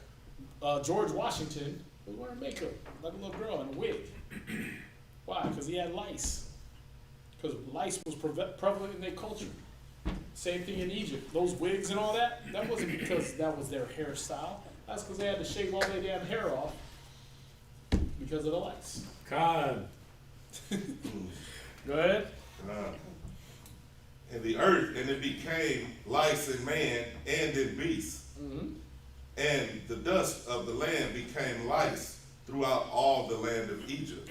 George Washington, was wearing makeup like a little girl in a wig. Why? Because he had lice. Because lice was prevalent in their culture. Same thing in Egypt. Those wigs and all that, that wasn't because that was their hairstyle. That's because they had to shave all their damn hair off because of the lice. Con. Go ahead. And the earth, and it became lice in man and in beasts. And the dust of the land became lice throughout all the land of Egypt.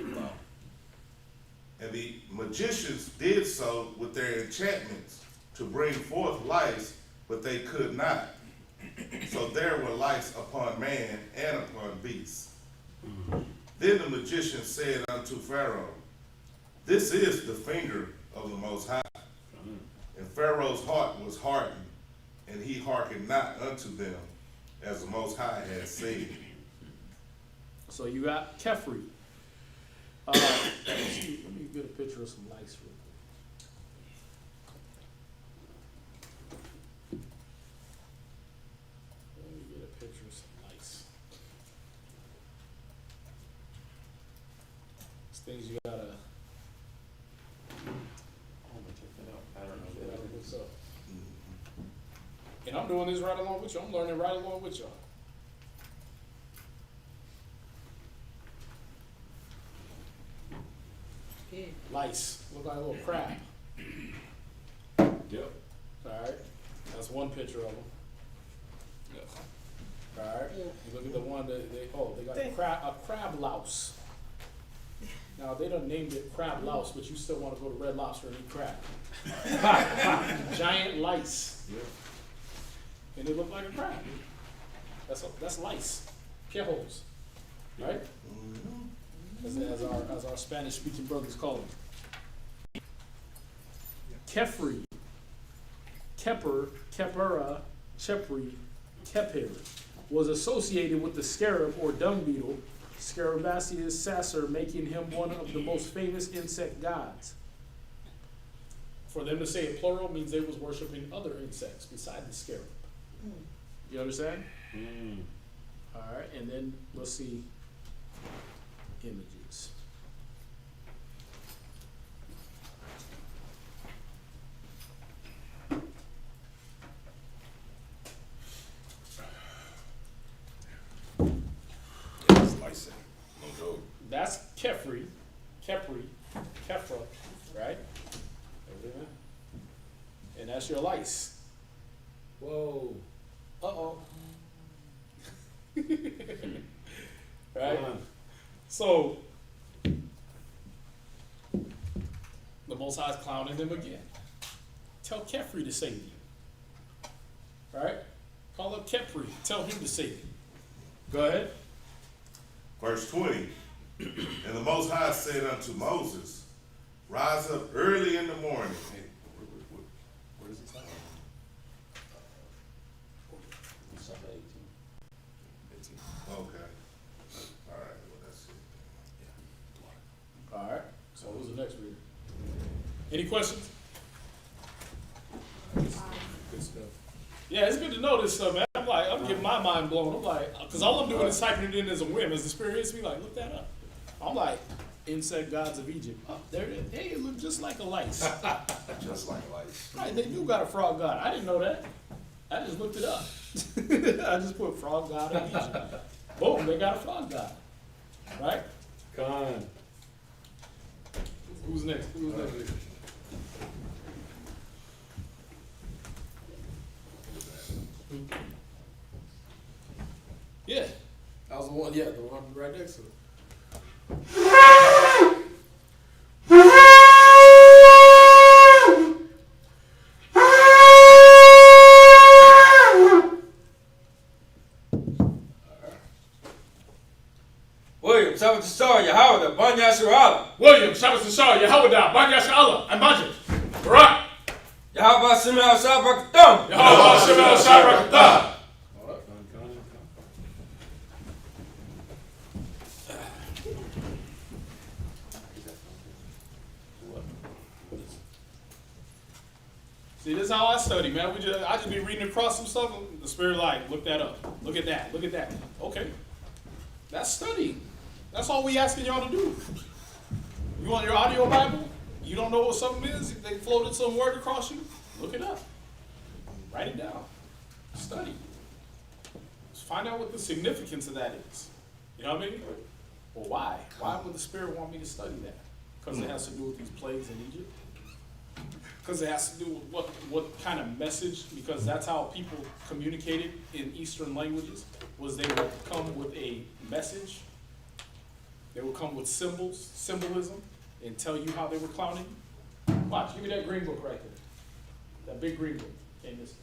And the magicians did so with their enchantments to bring forth lice, but they could not. So there were lice upon man and upon beasts. Then the magician said unto Pharaoh, this is the finger of the Most High. And Pharaoh's heart was hardened, and he hearkened not unto them, as the Most High had said. So you got Kefri. Let me get a picture of some lice real quick. Let me get a picture of some lice. It's things you gotta. What's up? And I'm doing this right along with you. I'm learning right along with y'all. Good. Lice look like a little crab. Yep. All right, that's one picture of them. All right, Yeah. you look at the one that they got a crab louse. Now they done named it crab louse, but you still want to go to Red Lobster and eat crab. Giant lice. Yep. And they look like a crab. That's lice, piejos, right? As our Spanish speaking brothers call them. Kefri, Keper, Kepera, Chepri, Keper was associated with the scarab or dung beetle, Scarabaceus sasser, making him one of the most famous insect gods. For them to say it plural means they was worshiping other insects beside the scarab. You understand? All right, and then let's see images. It's licensing. No joke. That's Kefri, Kefra, right? And that's your lice. Whoa. Uh-oh. Right? Con. So, the Most High's clowning them again. Tell Kefri to save you. Right? Call up Kefri. Tell him to save you. Go ahead. Verse 20, and the Most High said unto Moses, rise up early in the morning. What does it say? Okay. All right, well, that's it. All right. So who's the next reader? Any questions? Good stuff. Yeah, it's good to know this stuff, man. I'm getting my mind blown. I'm like, because all I'm doing is typing it in as a whim. As the Spirit hits me, like, look that up. I'm like, insect gods of Egypt. Oh, there it is. Hey, it looks just like a lice. Just like lice. Right, they do got a frog god. I didn't know that. I just looked it up. I just put frog god of Egypt. Boom, they got a frog god. Right? Con. Who's next? Who's next? Yeah, that was the one. Yeah, the one right next to it. William, Sabbath Star, Yahweh, Banya Shurala. William, Shabbat Shah, Yahweh, Banya Allah, and Majid. Right. Yahweh Simeon Sabbath Thumb. Yahweh, Shabbat Shah, See, this is how I study, man. I just be reading across some stuff. The Spirit like, look that up. Look at that. Look at that. Okay. That's studying. That's all we asking y'all to do. You want your audio Bible? You don't know what something is? They floated some word across you? Look it up. Write it down. Study. Just find out what the significance of that is. You know what I mean? Well, why? Why would the Spirit want me to study that? Because it has to do with these plagues in Egypt? Because it has to do with what kind of message, because that's how people communicated in Eastern languages, was they would come with a message. They would come with symbolism, and tell you how they were clowning you. Watch, give me that green book right there. That big green book. Okay, this.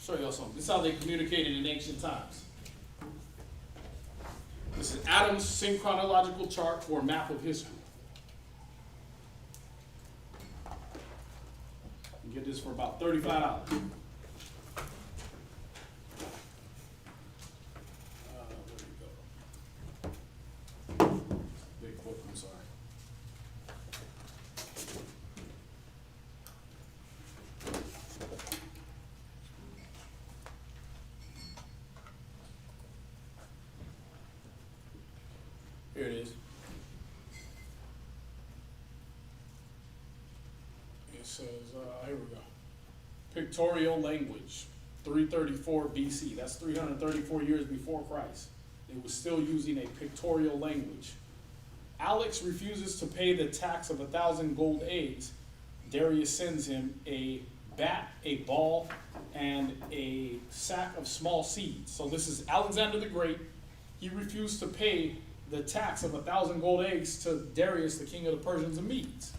Show y'all something. This is how they communicated in ancient times. This is Adam's synchronological chart for a map of history. You get this for about $35. Where you go? Big book, I'm sorry. Here it is. It says, here we go. Pictorial language, 334 BC. That's 334 years before Christ. It was still using a pictorial language. Alex refuses to pay the tax of 1,000 gold eggs. Darius sends him a bat, a ball, and a sack of small seeds. So this is Alexander the Great. He refused to pay the tax of 1,000 gold eggs to Darius, the king of the Persians and Medes.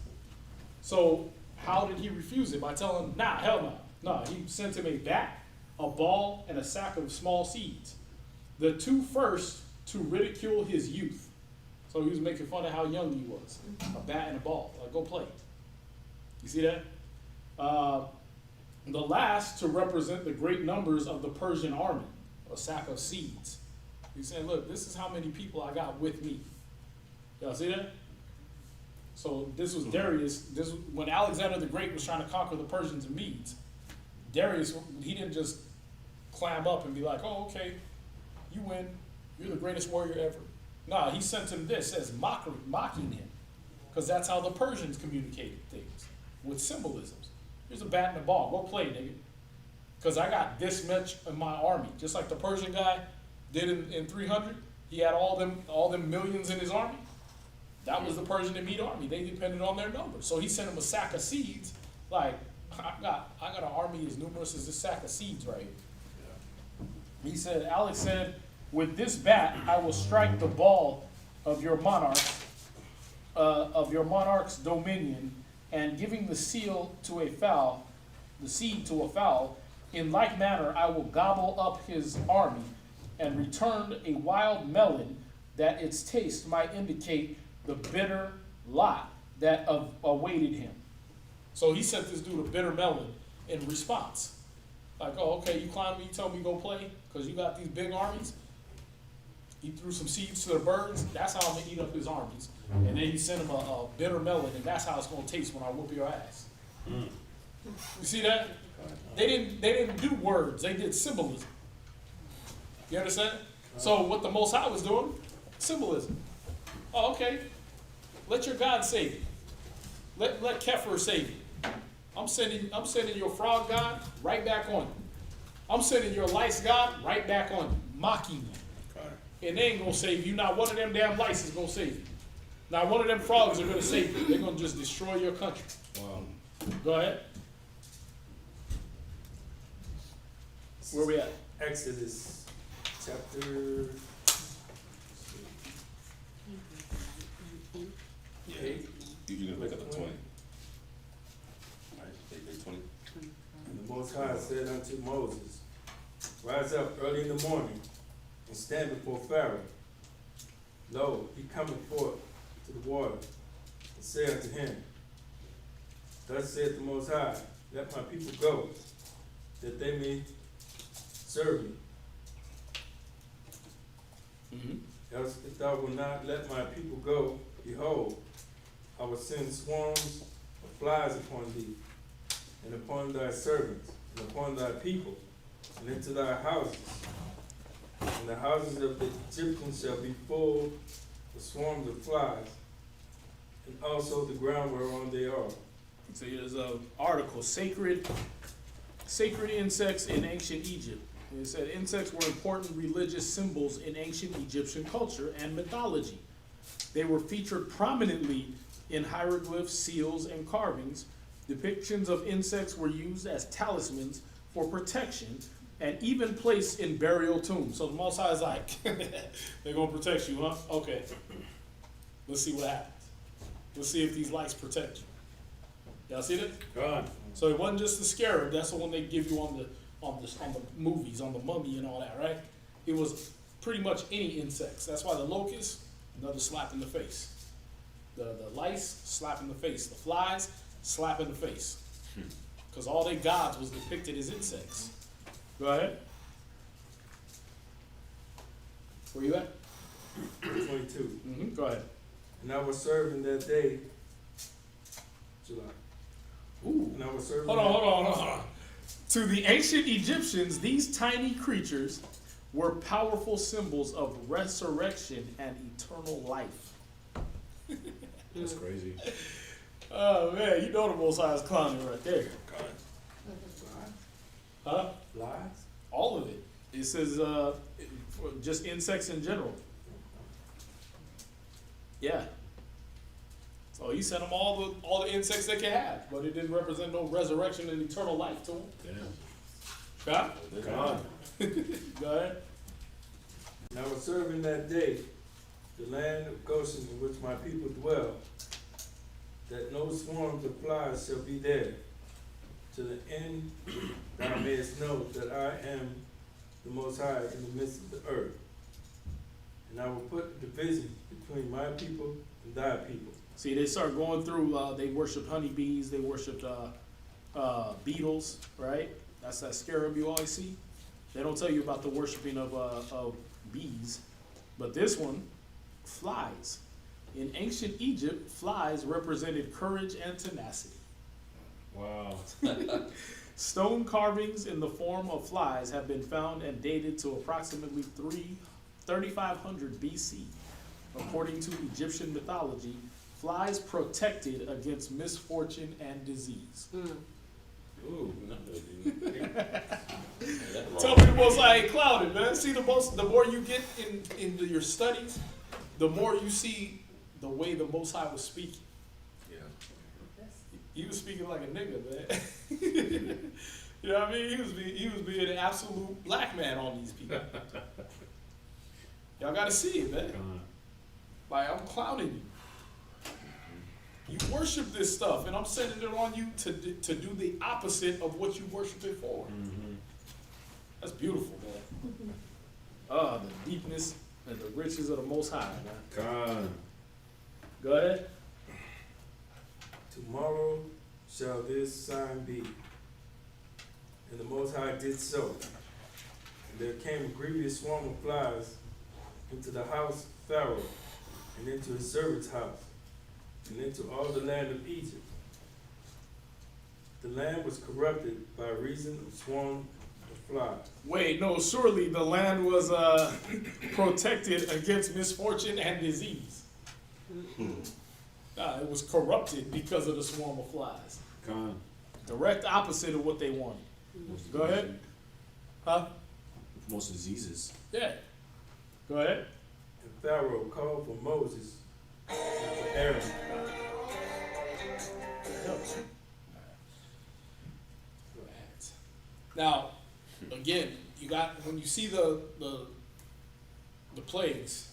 So how did he refuse it? By telling him, nah, hell no. No, he sent him a bat, a ball, and a sack of small seeds. The two first to ridicule his youth. So he was making fun of how young he was. A bat and a ball. Like, go play. You see that? The last to represent the great numbers of the Persian army. A sack of seeds. He's saying, look, this is how many people I got with me. Y'all see that? So this was Darius. This was when Alexander the Great was trying to conquer the Persians and Medes. Darius, he didn't just climb up and be like, oh, okay, you win. You're the greatest warrior ever. Nah, he sent him this as mocking him. Because that's how the Persians communicated things, with symbolisms. Here's a bat and a ball. Go play, nigga. Because I got this much in my army. Just like the Persian guy did in 300. He had all them millions in his army. That was the Persian and Mede army. They depended on their numbers. So he sent him a sack of seeds. Like, I got an army as numerous as this sack of seeds right here. He said, Alex said, with this bat, I will strike the ball of your monarch's dominion, and giving the seal to a fowl, the seed to a fowl, in like manner I will gobble up his army, and return a wild melon, that its taste might indicate the bitter lot that awaited him. So he sent this dude a bitter melon in response. Like, oh, okay, you clown me, you tell me go play, because you got these big armies. He threw some seeds to the birds. That's how I'm going to eat up his armies. And then he sent him a bitter melon, and that's how it's going to taste when I whoop your ass. You see that? They didn't do words. They did symbolism. You understand? So what the Most High was doing, symbolism. Oh, okay. Let your God save you. Let Kepher save you. I'm sending your frog God right back on you. I'm sending your lice God right back on you, mocking you. And they ain't gonna save you. Not one of them damn lice is gonna save you. Not one of them frogs are gonna save you. They're gonna just destroy your country. Wow. Go ahead. Where we at? Exodus chapter. Yeah. 8. You can pick up the 20. Alright, 20. And the Most High said unto Moses, Rise up early in the morning, and stand before Pharaoh. Lo, he cometh forth to the water, and say unto him, Thus saith the Most High, Let my people go, that they may serve me. Mm-hmm. Else if thou wilt not let my people go, behold, I will send swarms of flies upon thee, and upon thy servants, and upon thy people, and into thy houses. And the houses of the Egyptians shall be full of swarms of flies, and also the ground whereon they are. So there's an article, sacred insects in ancient Egypt. And it said insects were important religious symbols in ancient Egyptian culture and mythology. They were featured prominently in hieroglyphs, seals, and carvings. Depictions of insects were used as talismans for protection and even placed in burial tombs. So the Most High is like, they're gonna protect you, huh? Okay. Let's see what happens. Let's see if these lights protect you. Y'all see that? Gone. So it wasn't just the scarab. That's the one they give you on the movies, on the mummy and all that, right? It was pretty much any insects. That's why the locust, another slap in the face. The lice, slap in the face. The flies, slap in the face. Because all their gods was depicted as insects. Go ahead. Where you at? 22. Mm-hmm. Go ahead. And I was serving that day, July. Ooh. And I was serving. Hold on. To the ancient Egyptians, these tiny creatures were powerful symbols of resurrection and eternal life. That's crazy. Oh man, you know the Most High is clowning right there. Huh? Flies? All of it. It says just insects in general. Yeah. So he sent them all the insects they could have, but it didn't represent no resurrection and eternal life to them. Damn. Huh? Gone. Go ahead. And I was serving that day the land of Goshen in which my people dwell, that no swarms of flies shall be there, to the end thou mayest know that I am the Most High in the midst of the earth. And I will put division between my people and thy people. See, they start going through, they worshiped honeybees, they worshiped beetles, right? That's that scarab you always see. They don't tell you about the worshiping of bees. But this one, flies. In ancient Egypt, flies represented courage and tenacity. Wow. Stone carvings in the form of flies have been found and dated to approximately 3500 BC. According to Egyptian mythology, flies protected against misfortune and disease. Ooh, no, Tell me the Most High ain't clouded, man. See, the more you get into your studies, the more you see the way the Most High was speaking. Yeah. He was speaking like a nigga, man. You know what I mean? He was being an absolute black man on these people. Y'all gotta see it, man. Gone. Like, I'm clowning you. You worship this stuff, and I'm sending it on you to do the opposite of what you worship it for. Mm-hmm. That's beautiful, man. The deepness and the riches of the Most High, man. Gone. Go ahead. Tomorrow shall this sign be. And the Most High did so. And there came a grievous swarm of flies into the house of Pharaoh, and into his servant's house, and into all the land of Egypt. The land was corrupted by reason of swarm of flies. Wait, no, surely the land was protected against misfortune and disease. Nah, it was corrupted because of the swarm of flies. Gone. Direct opposite of what they wanted. Go ahead. Huh? Most diseases. Yeah. Go ahead. And Pharaoh called for Moses and for Aaron. Now, again, you got, when you see the plagues,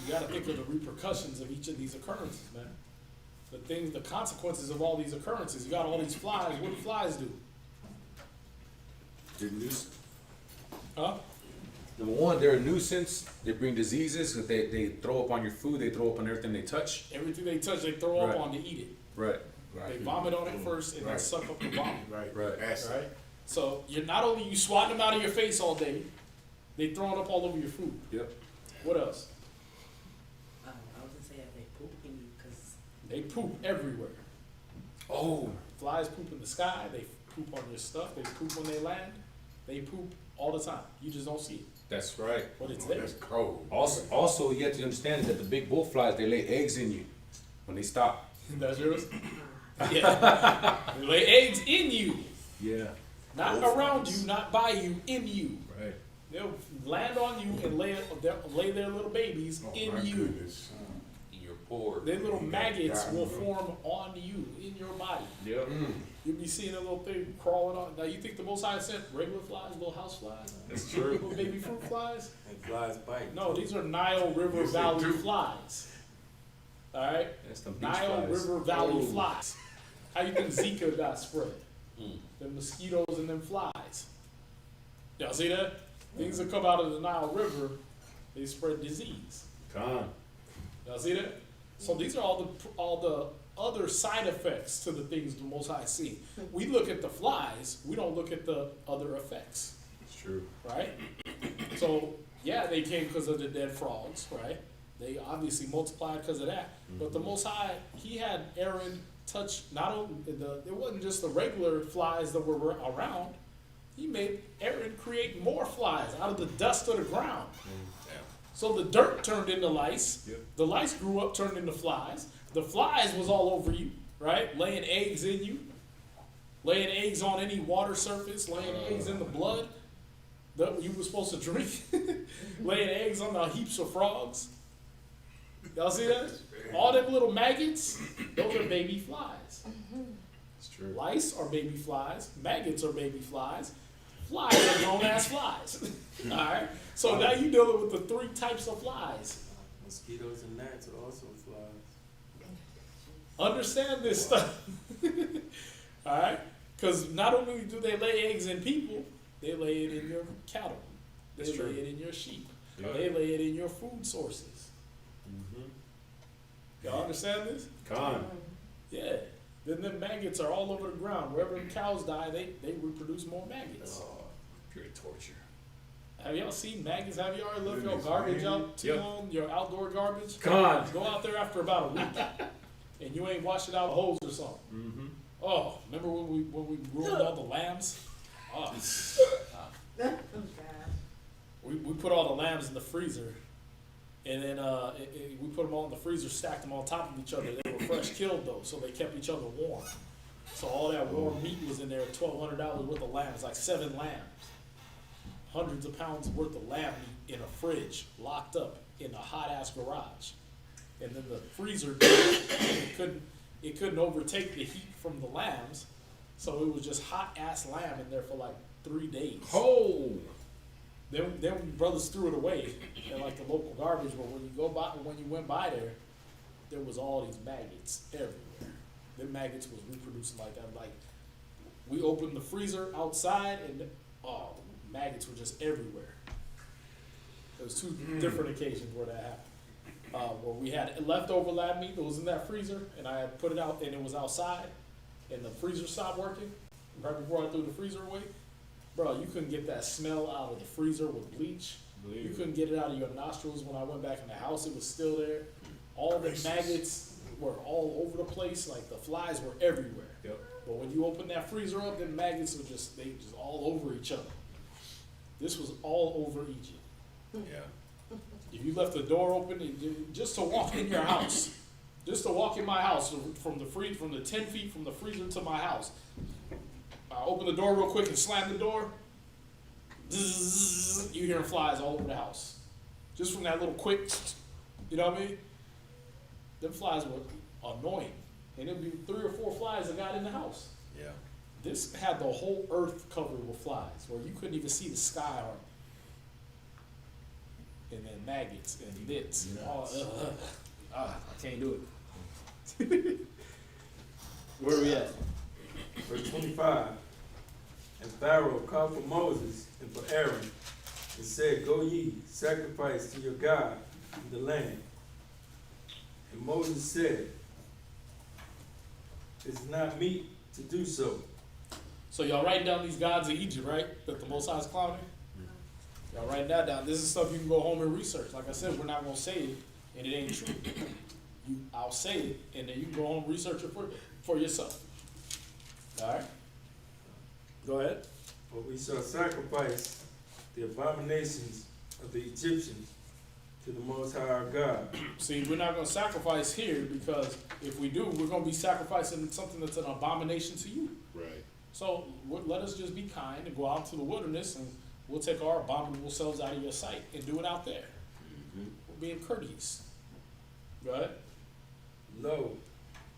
you gotta think of the repercussions of each of these occurrences, man. The consequences of all these occurrences. You got all these flies, what do flies do? They're nuisance. Huh? Number one, they're a nuisance. They bring diseases. They throw up on your food. They throw up on everything they touch. Everything they touch, they throw up Right. on to eat it. Right. They vomit on it first and then Right. suck up the vomit. Right. Right. Acid. Right? So you're not only you swatting them out of your face all day, they throwing up all over your food. Yep. What else? I was gonna say they poop in you because They poop everywhere. Oh. Flies poop in the sky, they poop on your stuff, they poop when they land, they poop all the time. You just don't see it, That's right. but it's there. That's cold. Also, you have to understand that the big bullflies, they lay eggs in you when they stop. That's yours? Yeah. They lay eggs in you. Yeah. Not around you, not by you, in you. Right. They'll land on you and lay their little babies Oh, in my you. goodness. In your pores. Their little maggots God. will form on you, in your body. Yep. You'll be seeing a little thing crawling on. Now you think the Most High sent regular flies, little house flies? That's true. Little baby fruit flies? And flies bite. No, these are Nile River Yes, they Valley do. flies. Alright? That's the beach Nile flies. River Valley Oh. flies. How you think Zika got spread? Mm. The mosquitoes and them flies. Y'all see that? Things that come out of the Nile River, they spread disease. Con. Y'all see that? So these are all the other side effects to the things the Most High see. We look at the flies, we don't look at the other effects, It's true. right? So yeah, they came because of the dead frogs, right? They obviously multiplied because of that. But the Most High, he had Aaron touch not only it wasn't just the regular flies that were around. He made Aaron create more flies out of the dust of the ground. So the dirt turned into lice. Yep. The lice grew up, turned into flies. The flies was all over you, right? Laying eggs in you, laying eggs on any water surface, laying eggs in the blood that you were supposed to drink, laying eggs on the heaps of frogs. Y'all see that? All them little maggots, those are baby flies. It's true. Lice are baby flies. Maggots are baby flies. Flies are grown-ass flies. All right? So now you're dealing with the three types of flies. Mosquitoes and gnats are also flies. Understand this stuff. All right? Because not only do they lay eggs in people, they lay it in your cattle. They That's lay true. it in your sheep. Yeah. They lay it in your food sources. Y'all understand this? Con. Yeah. Then the maggots are all over the ground. Wherever the cows die, they reproduce more maggots. Pure torture. Have y'all seen maggots? Have y'all ever left your garbage out too Yep. long? Your outdoor garbage? Con. Go out there after about a week, and you ain't washed it out with hose or something. Mm-hmm. Oh, remember when we ruined all the lambs? Oh, we put all the lambs in the freezer, and then we put them all in the freezer, stacked them on top of each other. They were fresh killed though, so they kept each other warm. So all that warm meat was in there. $1,200 worth of lambs, like 7 lambs. Hundreds of pounds worth of lamb meat in a fridge, locked up in a hot ass garage. And then the freezer it couldn't overtake the heat from the lambs, so it was just hot ass lamb in there for like 3 days. Oh. Then brothers threw it away at like the local garbage, but when you went by there was all these maggots everywhere. Them maggots was reproducing like that. Like we opened the freezer outside and maggots were just everywhere. There was 2 different occasions where that happened. Where we had leftover lamb meat that was in that freezer, and I had put it out, and it was outside, and the freezer stopped working right before I threw the freezer away. Bro, you couldn't get that smell out of the freezer with bleach. You couldn't get it out of your nostrils. When I went back in the house, it was still there. All the maggots were all over the place. Like the flies were everywhere. Yep. But when you open that freezer up, the maggots were just all over each other. This was all over Egypt. Yeah. If you left the door open, just to walk in your house, just to walk in my house from the 10 feet from the freezer to my house, I open the door real quick and slam the door. Zzz, you hear flies all over the house, just from that little quick. You know what I mean? Them flies were annoying, and it'd be 3 or 4 flies that got in the house. Yeah. this had the whole earth covered with flies, where you couldn't even see the sky, or and then maggots and nits. And all, I can't do it. Where we at? Verse 25. And Pharaoh called for Moses and for Aaron and said, Go ye, sacrifice to your God in the land. And Moses said, It's not meet to do so. So y'all writing down these gods of Egypt, right? That the Most High is clowning? Y'all writing that down. This is stuff you can go home and research. Like I said, we're not gonna say it, and it ain't true. I'll say it, and then you can go home and research it for yourself. All right? Go ahead. But we shall sacrifice the abominations of the Egyptians to the Most High our God. See, we're not gonna sacrifice here, because if we do, we're gonna be sacrificing something that's an abomination to you. Right. So let us just be kind and go out to the wilderness, and we'll take our abominable selves out of your sight and do it out there. We're being courteous. Go ahead. Lo,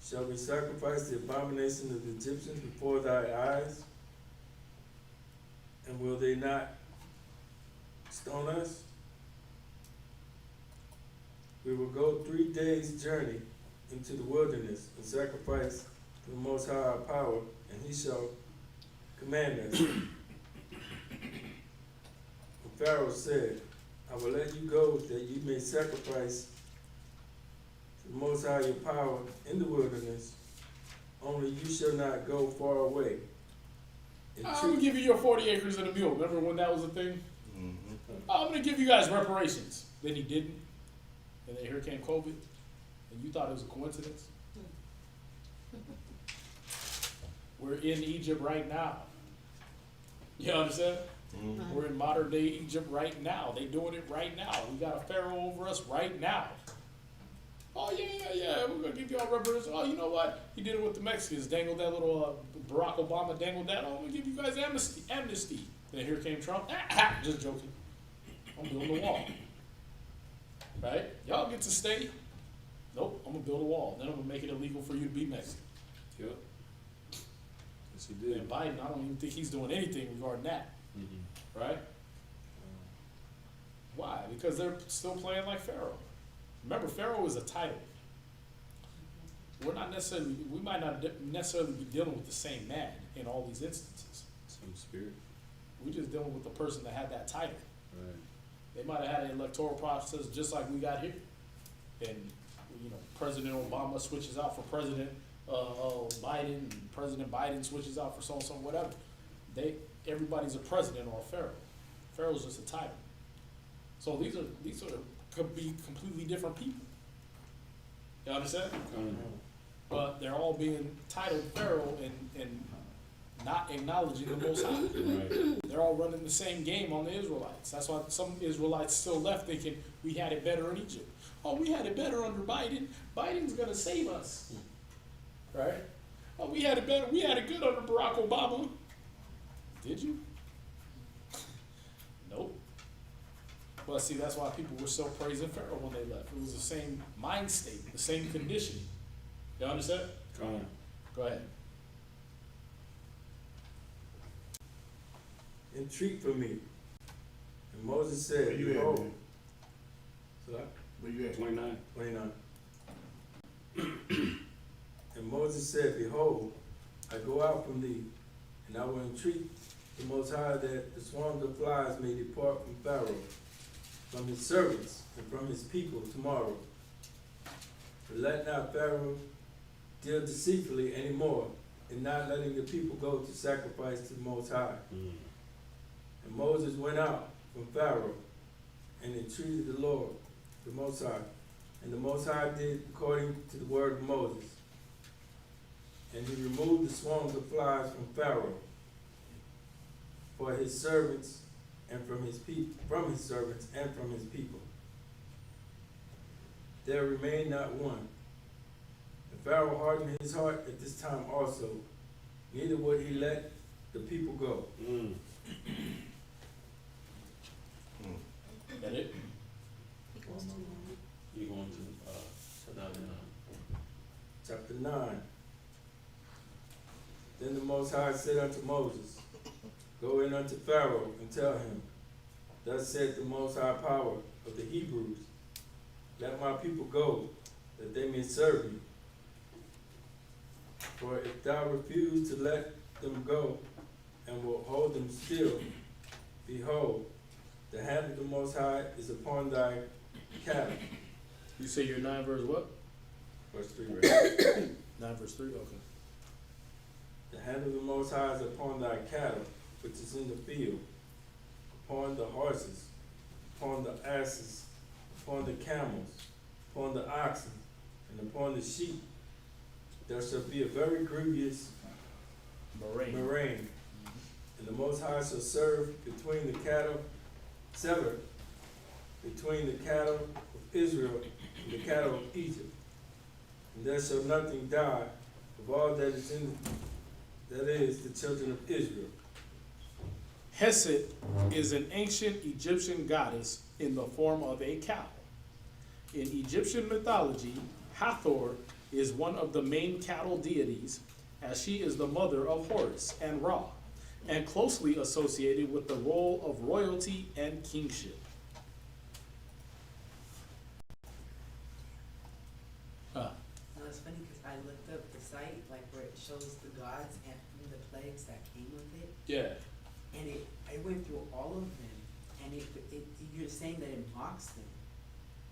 shall we sacrifice the abomination of the Egyptians before thy eyes? And will they not stone us? We will go 3 days' journey into the wilderness and sacrifice to the Most High our power, and he shall command us. And Pharaoh said, I will let you go that you may sacrifice to the Most High your power in the wilderness, only you shall not go far away. I'm gonna give you your 40 acres and a mule. Remember when that was a thing? I'm gonna give you guys reparations. Then he didn't. And then here came COVID. And you thought it was a coincidence? We're in Egypt right now. You understand? We're in modern day Egypt right now. They doing it right now. We got a pharaoh over us right now. Oh yeah, we're gonna give y'all reparations. Oh, you know what? He did it with the Mexicans. Dangled that little Barack Obama dangled that. Oh, I'm gonna give you guys amnesty. Then here came Trump. Just joking. I'm building a wall. Right? Y'all get to stay. Nope, I'm gonna build a wall. Then I'm gonna make it illegal for you to be Mexican. Yep. Yes, he did. And Biden, I don't even think he's doing anything regarding that. Right? Why? Because they're still playing like Pharaoh. Remember, Pharaoh is a title. We might not necessarily be dealing with the same man in all these instances. Same spirit. We're just dealing with the person that had that title. Right. They might have had an electoral process just like we got here. And, President Obama switches out for President Biden, and President Biden switches out for so-and-so, whatever. Everybody's a president or a pharaoh. Pharaoh's just a title. So these could be completely different people. You understand? But they're all being titled pharaoh and not acknowledging the Most High. Right. They're all running the same game on the Israelites. That's why some Israelites still left thinking we had it better in Egypt. Oh, we had it better under Biden. Biden's gonna save us. Right? Oh, we had it better. We had it good under Barack Obama. Did you? Nope. But see, that's why people were still praising Pharaoh when they left. It was the same mind state, the same condition. You understand? Go ahead. Entreat for me. And Moses said, Where you at, Behold, man? So Where you at? 29. 29. And Moses said, Behold, I go out from thee, and I will entreat the Most High that the swarms of flies may depart from Pharaoh, from his servants, and from his people tomorrow. But let not Pharaoh deal deceitfully any more, in not letting the people go to sacrifice to the Most High. And Moses went out from Pharaoh, and entreated the Lord, the Most High. And the Most High did according to the word of Moses. And he removed the swarms of flies from Pharaoh, for his servants and from his servants and from his people. There remained not one. And Pharaoh hardened his heart at this time also, neither would he let the people go. That it? You're going to Chapter 9. Then the Most Most High said unto Moses, Go in unto Pharaoh and tell him, Thus saith the Most High Power of the Hebrews, Let my people go, that they may serve me. For if thou refuse to let them go, and will hold them still, behold, the hand of the Most High is upon thy cattle. You say you're 9 verse what? Verse 3, right? 9 verse 3, okay. The hand of the Most High is upon thy cattle, which is in the field, upon the horses, upon the asses, upon the camels, upon the oxen, and upon the sheep. There shall be a very grievous murrain. And the Most High shall serve between the cattle, sever between the cattle of Israel and the cattle of Egypt. And there shall nothing die of all that is the children of Israel. Hesed is an ancient Egyptian goddess in the form of a cow. In Egyptian mythology, Hathor is one of the main cattle deities, as she is the mother of Horus and Ra, and closely associated with the role of royalty and kingship. No, it's funny because I looked up the site, like where it shows the gods and the plagues that came with it, Yeah. and I went through all of them, and you're saying that it mocks them,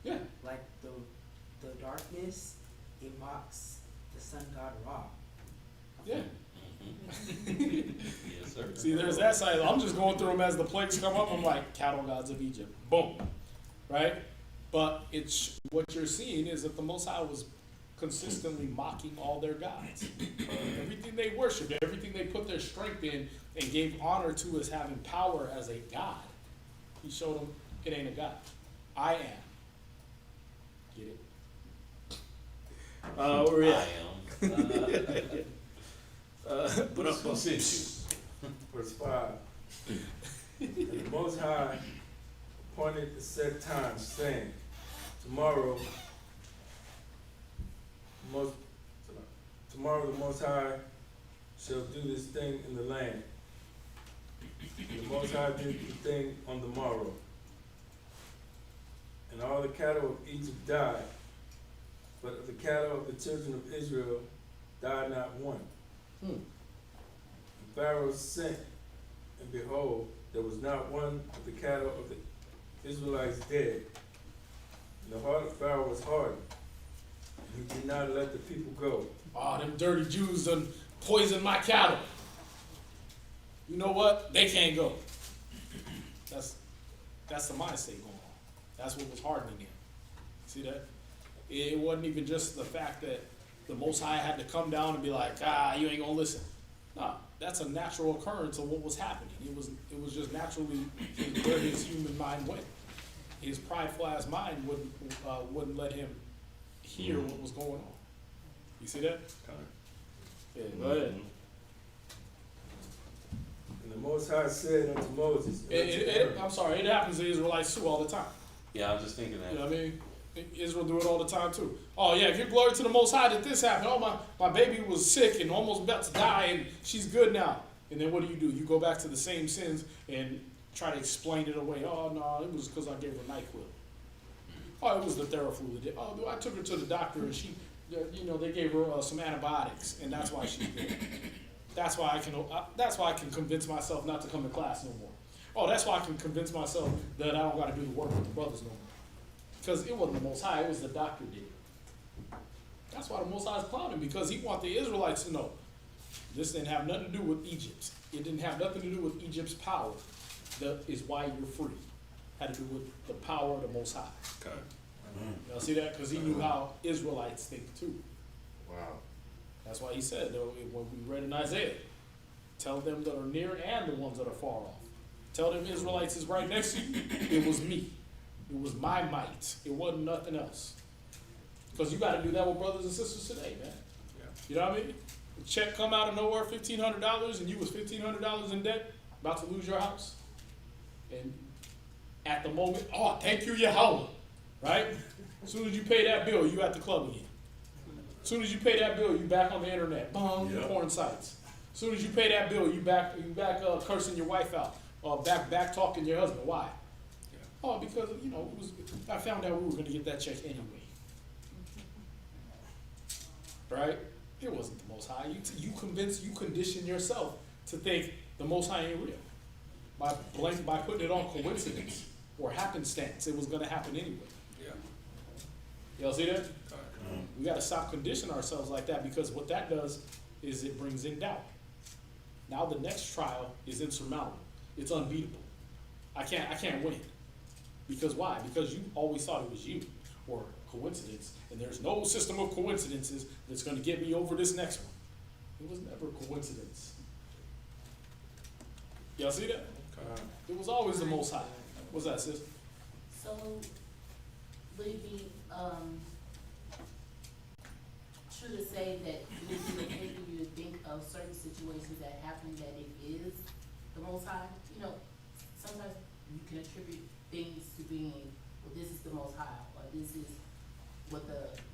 Yeah. like the darkness, it mocks the sun god Ra. Yeah. Yes, sir. See, there's that side. I'm just going through them as the plagues come up. I'm like, cattle gods of Egypt. Boom. Right? But it's what you're seeing is that the Most High was consistently mocking all their gods. Everything they worshiped, everything they put their strength in and gave honor to as having power as a god. He showed them it ain't a god. I am. Get it? Where we at? But up, Who sent you? Verse 5. And the Most High appointed the set time, saying, Tomorrow the Most High shall do this thing in the land. And the Most High did the thing on the morrow. And all the cattle of Egypt died, but of the cattle of the children of Israel died not one. And Pharaoh sent, and behold, there was not one of the cattle of the Israelites dead. And the heart of Pharaoh was hardened, and he did not let the people go. Oh, them dirty Jews done poisoned my cattle. You know what? They can't go. That's the mindset going on. That's what was hardening him. See that? It wasn't even just the fact that the Most High had to come down and be like, you ain't gonna listen. No, that's a natural occurrence of what was happening. It was just naturally where his human mind went. His prideful ass mind wouldn't let him hear what was going on. You see that? Yeah, go ahead. And the Most High said unto Moses, I'm sorry, it happens to Israelites too all the time. Yeah, I was just thinking that. You know what I mean? Israel do it all the time too. Oh yeah, give glory to the Most High that this happened. Oh, my baby was sick and almost about to die and she's good now. And then what do? You go back to the same sins and try to explain it away. Oh no, it was because I gave her NyQuil. Oh, it was the Theraflu. Oh, I took her to the doctor and she, they gave her some antibiotics and that's why she's good. That's why I can convince myself not to come to class no more. Oh, that's why I can convince myself that I don't got to do the work with the brothers no more. Because it wasn't the Most High, it was the doctor did it. That's why the Most High is clowning, because he wants the Israelites to know this didn't have nothing to do with Egypt. It didn't have nothing to do with Egypt's power. That is why you're free. It had to do with the power of the Most High. Okay. Y'all see that? Because he knew how Israelites think too. Wow. That's why he said, when we read in Isaiah, tell them that are near and the ones that are far off. Tell them Israelites is right next to you. It was me. It was my might. It wasn't nothing else. Because you got to do that with brothers and sisters today, man. Yeah. You know what I mean? The check come out of nowhere, $1,500, and you was $1,500 in debt, about to lose your house. And at the moment, oh, thank you, Yahweh. Right? As soon as you pay that bill, you at the club again. As soon as you pay that bill, you back on the internet. Boom, Yeah. porn sites. Soon as you pay that bill, you back cursing your wife out, or back talking your husband. Why? Oh, because I found out we were gonna get that check anyway. Right? It wasn't the Most High. You condition yourself to think the Most High ain't real by putting it on coincidence or happenstance. It was gonna happen anyway. Yeah. Y'all see that? We gotta stop conditioning ourselves like that, because what that does is it brings in doubt. Now the next trial is insurmountable. It's unbeatable. I can't win. Because why? Because you always thought it was you or coincidence, and there's no system of coincidences that's gonna get me over this next one. It was never coincidence. Y'all see that? It was always the Most High. What's that, sis? So, would it be, true to say that it would make you to think of certain situations that happen that it is the Most High? Sometimes you can attribute things to being, well, this is the Most High, or this is what the